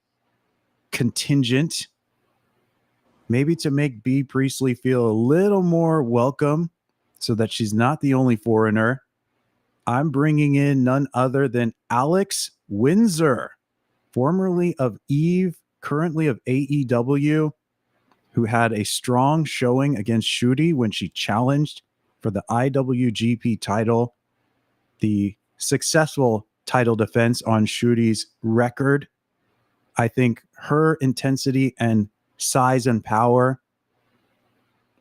[SPEAKER 2] contingent, maybe to make B Priestley feel a little more welcome so that she's not the only foreigner, I'm bringing in none other than Alex Windsor, formerly of Eve, currently of AEW, who had a strong showing against Shooty when she challenged for the IWGP title. The successful title defense on Shooty's record. I think her intensity and size and power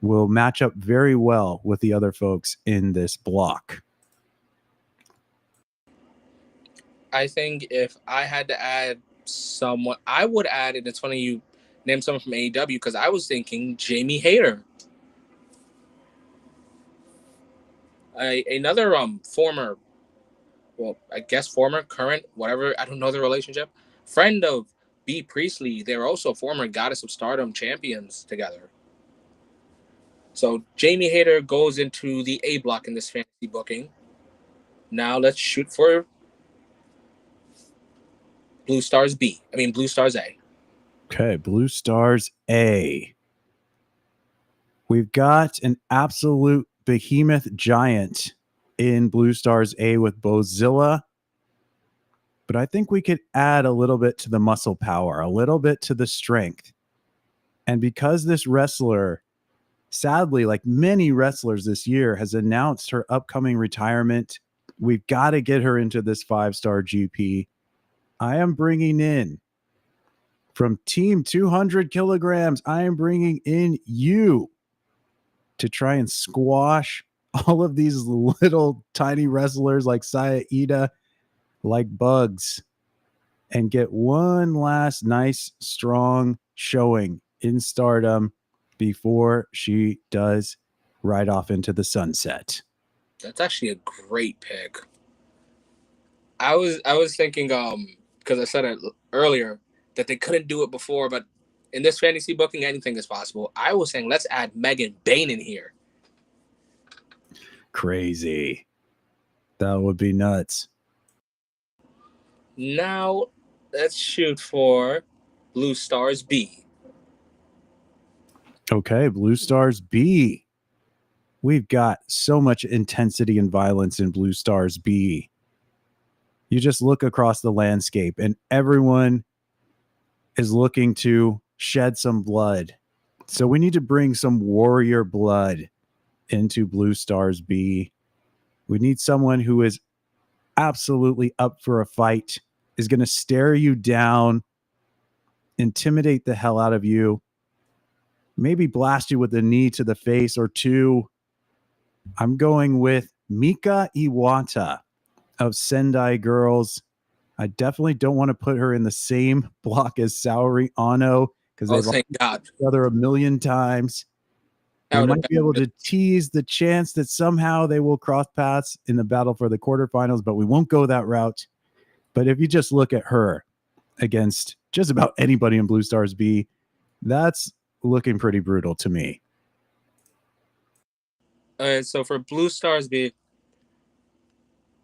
[SPEAKER 2] will match up very well with the other folks in this block.
[SPEAKER 1] I think if I had to add someone, I would add, and it's funny you name someone from AEW because I was thinking Jamie Hayter, another former, well, I guess former, current, whatever, I don't know the relationship, friend of B Priestley. They were also former Goddess of Stardom champions together. So Jamie Hayter goes into the A block in this fantasy booking. Now let's shoot for Blue Stars B. I mean Blue Stars A.
[SPEAKER 2] Okay, Blue Stars A. We've got an absolute behemoth giant in Blue Stars A with Bozilla, but I think we could add a little bit to the muscle power, a little bit to the strength. And because this wrestler, sadly, like many wrestlers this year, has announced her upcoming retirement, we've got to get her into this 5-star GP. I am bringing in from Team 200 kilograms, I am bringing in you to try and squash all of these little tiny wrestlers like Saya Ida, like bugs, and get one last nice, strong showing in Stardom before she does ride off into the sunset.
[SPEAKER 1] That's actually a great pick. I was thinking because I said it earlier that they couldn't do it before, but in this fantasy booking, anything is possible. I was saying let's add Megan Bain in here.
[SPEAKER 2] Crazy. That would be nuts.
[SPEAKER 1] Now let's shoot for Blue Stars B.
[SPEAKER 2] Okay, Blue Stars B. We've got so much intensity and violence in Blue Stars B. You just look across the landscape and everyone is looking to shed some blood. So we need to bring some warrior blood into Blue Stars B. We need someone who is absolutely up for a fight, is going to stare you down, intimidate the hell out of you, maybe blast you with a knee to the face or two. I'm going with Mika Iwata of Sendai Girls. I definitely don't want to put her in the same block as Saori Ano because
[SPEAKER 1] Oh,
[SPEAKER 2] they've
[SPEAKER 1] thank God.
[SPEAKER 2] each other a million times.
[SPEAKER 1] That
[SPEAKER 2] We
[SPEAKER 1] would have
[SPEAKER 2] might be able
[SPEAKER 1] been
[SPEAKER 2] to tease the chance that somehow they will cross paths in the battle for the quarterfinals, but we won't go that route. But if you just look at her against just about anybody in Blue Stars B, that's looking pretty brutal to me.
[SPEAKER 1] so for Blue Stars B,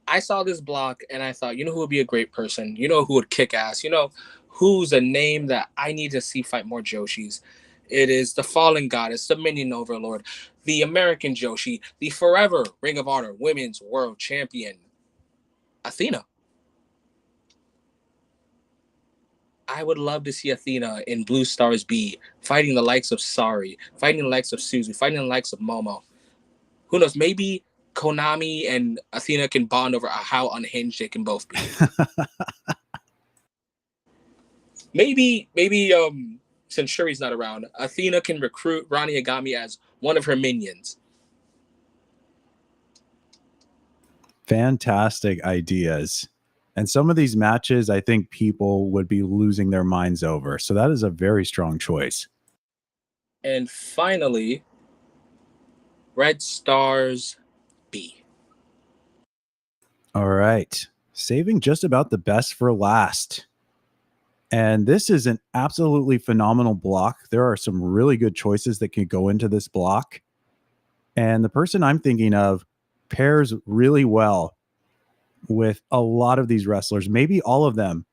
[SPEAKER 1] I saw this block and I thought, you know who would be a great person? You know who would kick ass? You know who's a name that I need to see fight more Joshis? It is the Fallen Goddess, the Minion Overlord, the American Joshi, the forever Ring of Honor Women's World Champion, Athena. I would love to see Athena in Blue Stars B fighting the likes of Sari, fighting the likes of Suzu, fighting the likes of Momo. Who knows? Maybe Konami and Athena can bond over how unhinged they can both be. maybe since Shuri's not around, Athena can recruit Ronnie Agami as one of her minions.
[SPEAKER 2] Fantastic ideas. And some of these matches, I think people would be losing their minds over. So that is a very strong choice.
[SPEAKER 1] And finally, Red Stars B.
[SPEAKER 2] All right. Saving just about the best for last. And this is an absolutely phenomenal block. There are some really good choices that can go into this block. And the person I'm thinking of pairs really well with a lot of these wrestlers, maybe all of them.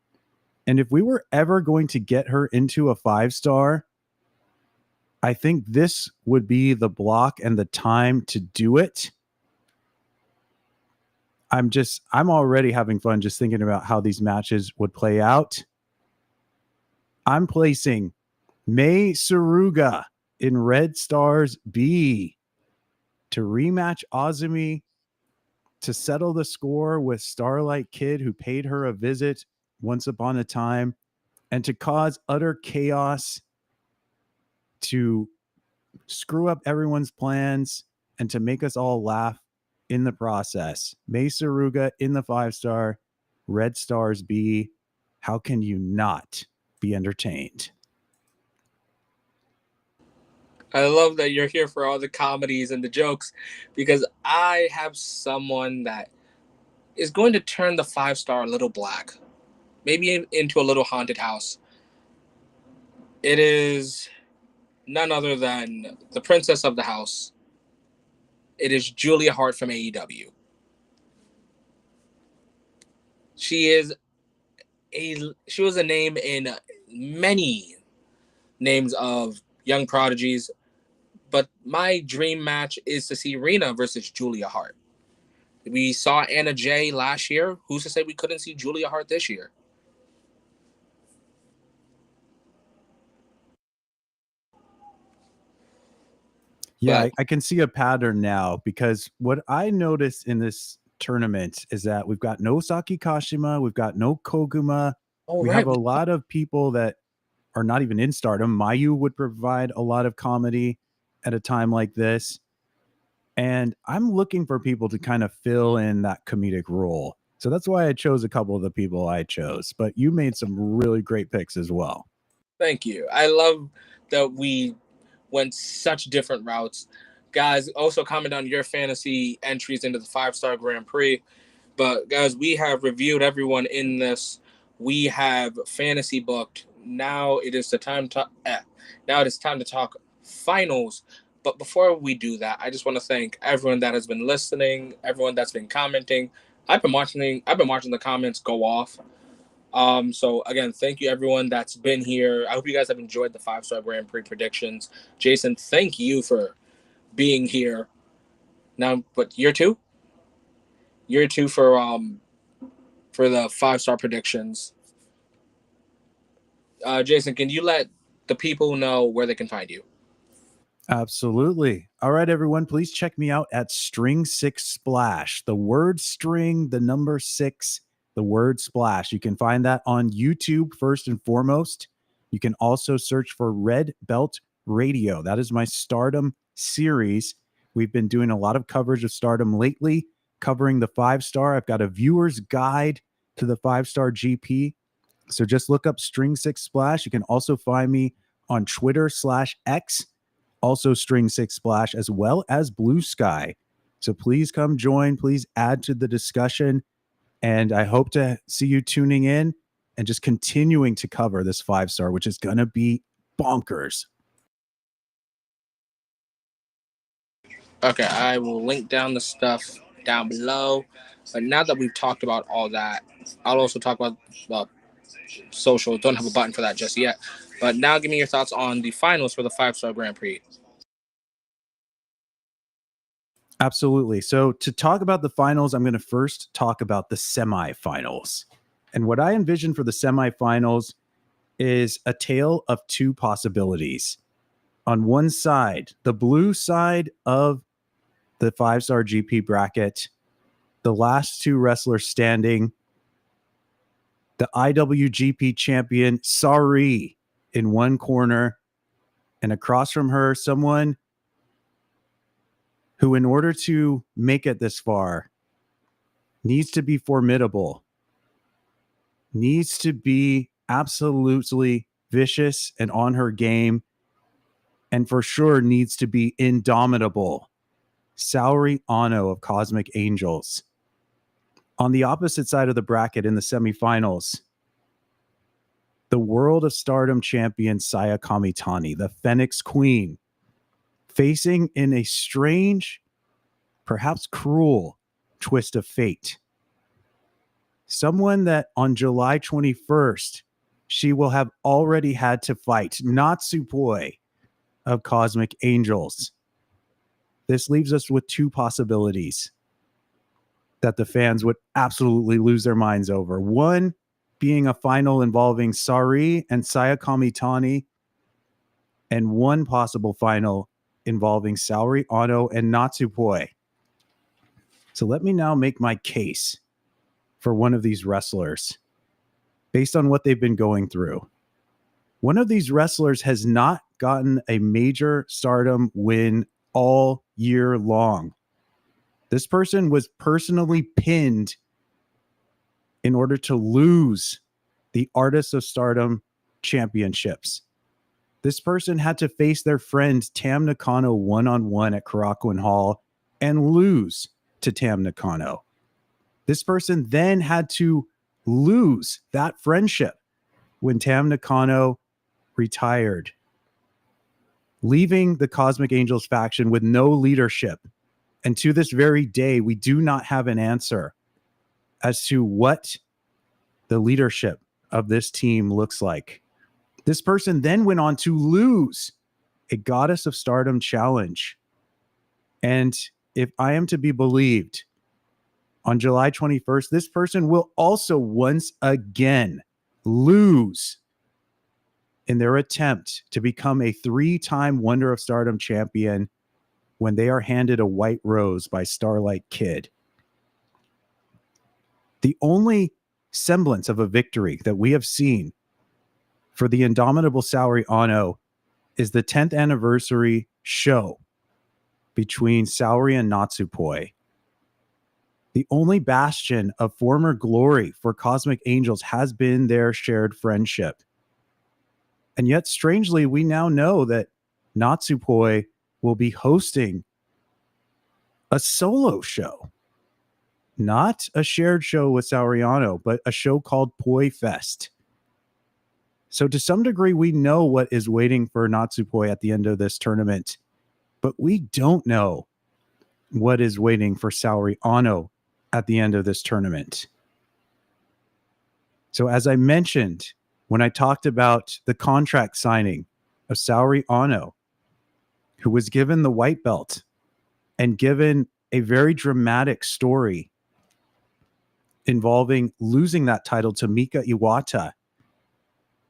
[SPEAKER 2] And if we were ever going to get her into a 5-star, I think this would be the block and the time to do it. I'm already having fun just thinking about how these matches would play out. I'm placing Mei Suruga in Red Stars B to rematch Azumi, to settle the score with Starlight Kid, who paid her a visit once upon a time, and to cause utter chaos, to screw up everyone's plans, and to make us all laugh in the process. Mei Suruga in the 5-star, Red Stars B. How can you not be entertained?
[SPEAKER 1] I love that you're here for all the comedies and the jokes, because I have someone that is going to turn the 5-star a little black, maybe into a little haunted house. It is none other than the princess of the house. It is Julia Hart from AEW. She was a name in many names of young prodigies, but my dream match is to see Rena versus Julia Hart. We saw Anna Jay last year. Who's to say we couldn't see Julia Hart this year?
[SPEAKER 2] Yeah,
[SPEAKER 1] But
[SPEAKER 2] I can see a pattern now, because what I noticed in this tournament is that we've got no Saki Kashima, we've got no Koguma.
[SPEAKER 1] oh
[SPEAKER 2] We
[SPEAKER 1] right,
[SPEAKER 2] have a lot of people that are not even in Stardom. Mayu would provide a lot of comedy at a time like this. And I'm looking for people to kind of fill in that comedic role. So that's why I chose a couple of the people I chose. But you made some really great picks as well.
[SPEAKER 1] thank you. I love that we went such different routes. Guys, also comment on your fantasy entries into the 5-star Grand Prix. But guys, we have reviewed everyone in this. We have fantasy booked. Now it is time to talk finals. But before we do that, I just want to thank everyone that has been listening, everyone that's been commenting. I've been watching the comments go off. So again, thank you everyone that's been here. I hope you guys have enjoyed the 5-star Grand Prix predictions. Jason, thank you for being here. Now, but year two for the 5-star predictions. Jason, can you let the people know where they can find you?
[SPEAKER 2] Absolutely. All right, everyone, please check me out at String 6 Splash. The word string, the number 6, the word splash. You can find that on YouTube first and foremost. You can also search for Red Belt Radio. That is my Stardom series. We've been doing a lot of coverage of Stardom lately, covering the 5-star. I've got a viewer's guide to the 5-star GP. So just look up String 6 Splash. You can also find me on Twitter/X also String 6 Splash, as well as Blue Sky. So please come join, please add to the discussion. And I hope to see you tuning in and just continuing to cover this 5-star, which is going to be bonkers.
[SPEAKER 1] Okay, I will link down the stuff down below. But now that we've talked about all that, I'll also talk about social. Don't have a button for that just yet. But now give me your thoughts on the finals for the 5-star Grand Prix.
[SPEAKER 2] Absolutely. So to talk about the finals, I'm going to first talk about the semifinals. And what I envision for the semifinals is a tale of two possibilities. On one side, the blue side of the 5-star GP bracket, the last two wrestlers standing, the IWGP champion, Sari, in one corner, and across from her, someone who, in order to make it this far, needs to be formidable, needs to be absolutely vicious and on her game, and for sure needs to be indomitable. Saori Ano of Cosmic Angels. On the opposite side of the bracket in the semifinals, the World of Stardom champion Saya Kamitani, the Phoenix Queen, facing in a strange, perhaps cruel twist of fate. Someone that on July 21st, she will have already had to fight, Natsupoi of Cosmic Angels. This leaves us with two possibilities that the fans would absolutely lose their minds over. One being a final involving Sari and Saya Kamitani, and one possible final involving Saori Ano and Natsupoi. So let me now make my case for one of these wrestlers based on what they've been going through. One of these wrestlers has not gotten a major Stardom win all year long. This person was personally pinned in order to lose the Artists of Stardom championships. This person had to face their friend Tam Nakano one-on-one at Korakuen Hall and lose to Tam Nakano. This person then had to lose that friendship when Tam Nakano retired, leaving the Cosmic Angels faction with no leadership. And to this very day, we do not have an answer as to what the leadership of this team looks like. This person then went on to lose a Goddess of Stardom challenge. And if I am to be believed, on July 21st, this person will also once again lose in their attempt to become a 3-time Wonder of Stardom champion when they are handed a white rose by Starlight Kid. The only semblance of a victory that we have seen for the indomitable Saori Ano is the 10th anniversary show between Saori and Natsupoi. The only bastion of former glory for Cosmic Angels has been their shared friendship. And yet, strangely, we now know that Natsupoi will be hosting a solo show. Not a shared show with Saori Ano, but a show called Poi Fest. So to some degree, we know what is waiting for Natsupoi at the end of this tournament, but we don't know what is waiting for Saori Ano at the end of this tournament. So as I mentioned, when I talked about the contract signing of Saori Ano, who was given the white belt and given a very dramatic story involving losing that title to Mika Iwata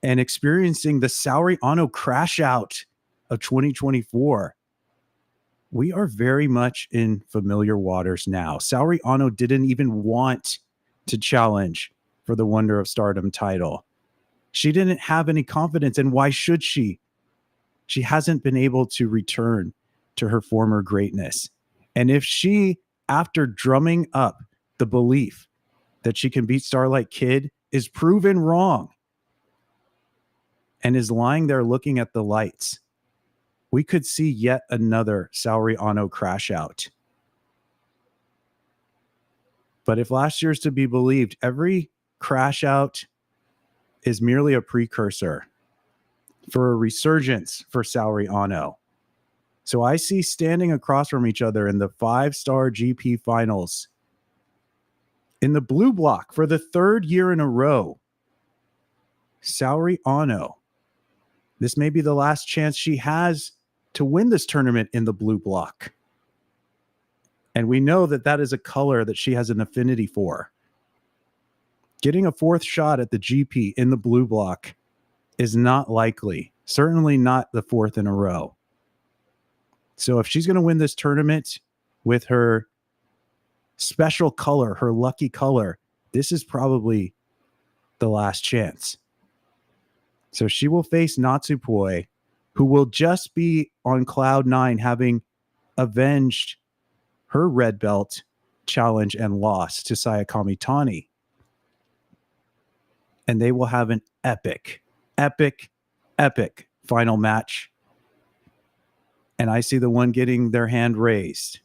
[SPEAKER 2] and experiencing the Saori Ano crash out of 2024, we are very much in familiar waters now. Saori Ano didn't even want to challenge for the Wonder of Stardom title. She didn't have any confidence, and why should she? She hasn't been able to return to her former greatness. And if she, after drumming up the belief that she can beat Starlight Kid, is proven wrong and is lying there looking at the lights, we could see yet another Saori Ano crash out. But if last year's to be believed, every crash out is merely a precursor for a resurgence for Saori Ano. So I see standing across from each other in the 5-star GP finals in the blue block for the third year in a row, Saori Ano. This may be the last chance she has to win this tournament in the blue block. And we know that that is a color that she has an affinity for. Getting a fourth shot at the GP in the blue block is not likely. Certainly not the fourth in a row. So if she's going to win this tournament with her special color, her lucky color, this is probably the last chance. So she will face Natsupoi, who will just be on cloud 9, having avenged her red belt challenge and loss to Sayakami Tani. And they will have an epic final match. And I see the one getting their hand raised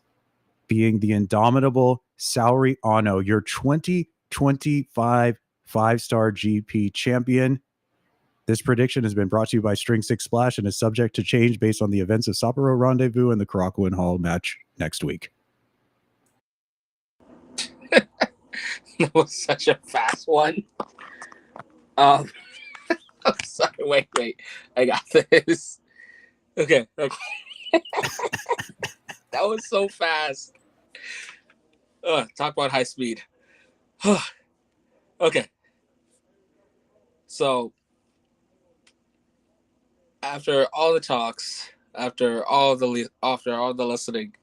[SPEAKER 2] being the indomitable Saori Ano, your 2025 5-star GP champion. This prediction has been brought to you by String 6 Splash and is subject to change based on the events of Sapporo Rendezvous and the Korakuen Hall match next week.
[SPEAKER 1] That was such a fast one. Sorry, wait. I got this. Okay. That was so fast. Talk about high speed. Okay. So, after all the talks, after all the listening,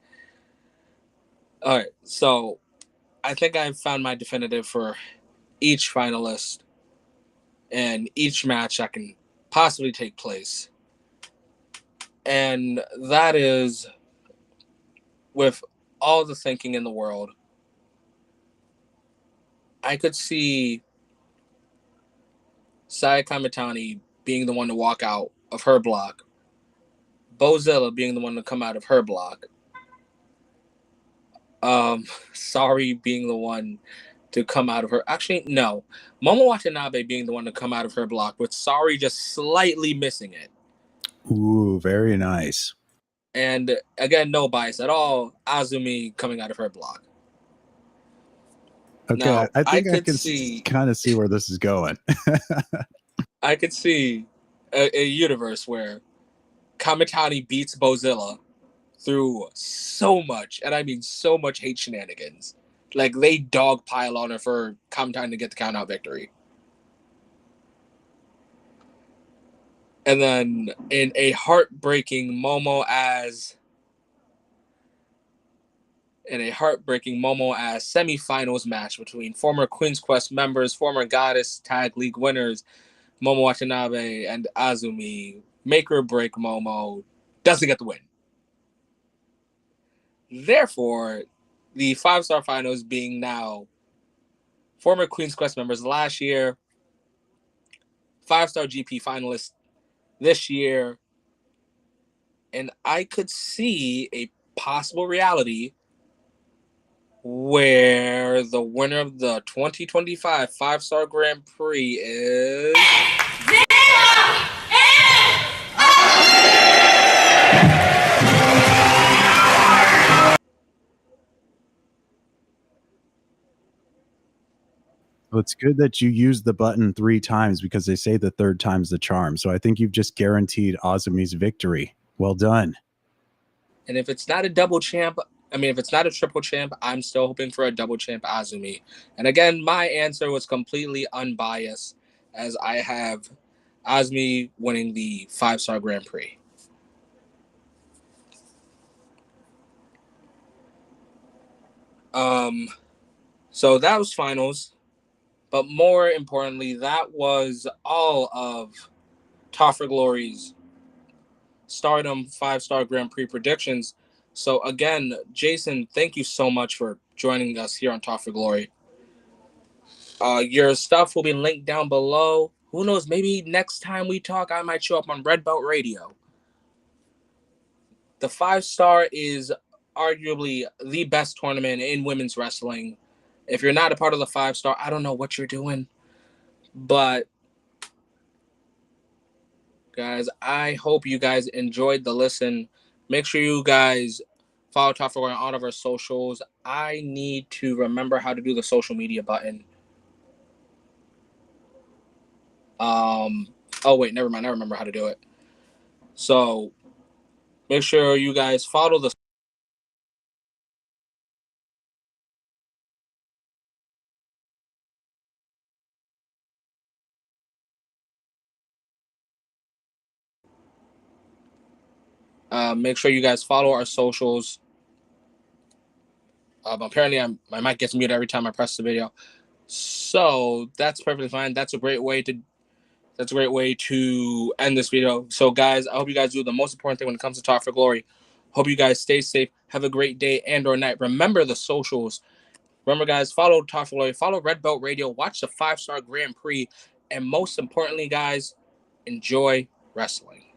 [SPEAKER 1] all right. So, I think I've found my definitive for each finalist and each match that can possibly take place. And that is, with all the thinking in the world, I could see Sayakami Tani being the one to walk out of her block, Bozilla being the one to come out of her block, Saori being the one to come out of her. Actually, no. Momo Watanabe being the one to come out of her block, with Saori just slightly missing it.
[SPEAKER 2] Ooh, very nice.
[SPEAKER 1] And again, no bias at all. Azumi coming out of her block.
[SPEAKER 2] Okay, now, I think I can kind of see where this is going.
[SPEAKER 1] I could see a universe where Kamitani beats Bozilla through so much, and I mean so much hate shenanigans. Like, they dogpile on her for Kamitani to get the count-out victory. And then in a heartbreaking Momo as semifinals match between former Queen's Quest members, former Goddess Tag League winners, Momo Watanabe and Azumi, make or break Momo, doesn't get the win. Therefore, the 5-star finals being now former Queen's Quest members last year, 5-star GP finalists this year, and I could see a possible reality where the winner of the 2025 5-star Grand Prix is...
[SPEAKER 2] Well, it's good that you used the button 3 times because they say the third time's the charm. So I think you've just guaranteed Azumi's victory. Well done.
[SPEAKER 1] And if it's not a double champ, if it's not a triple champ, I'm still hoping for a double champ Azumi. And again, my answer was completely unbiased, as I have Azumi winning the 5-star Grand Prix. So that was finals. But more importantly, that was all of Talk for Glory's Stardom 5-star Grand Prix predictions. So again, Jason, thank you so much for joining us here on Talk for Glory. Your stuff will be linked down below. Who knows, maybe next time we talk, I might show up on Red Belt Radio. the 5-star is arguably the best tournament in women's wrestling. If you're not a part of the 5-star, I don't know what you're doing. But guys, I hope you guys enjoyed the listen. Make sure you guys follow Top Floor on all of our socials. I need to remember how to do the social media button. Oh wait, never mind. I remember how to do it. So make sure you guys follow the make sure you guys follow our socials. Apparently, my mic gets muted every time I press the video, so that's perfectly fine. That's a great way to end this video. So, guys, I hope you guys do the most important thing when it comes to Talk for Glory. Hope you guys stay safe. Have a great day and/or night. Remember the socials. Remember, guys, follow Talk for Glory. Follow Red Belt Radio. Watch the 5-star Grand Prix, and most importantly, guys, enjoy wrestling.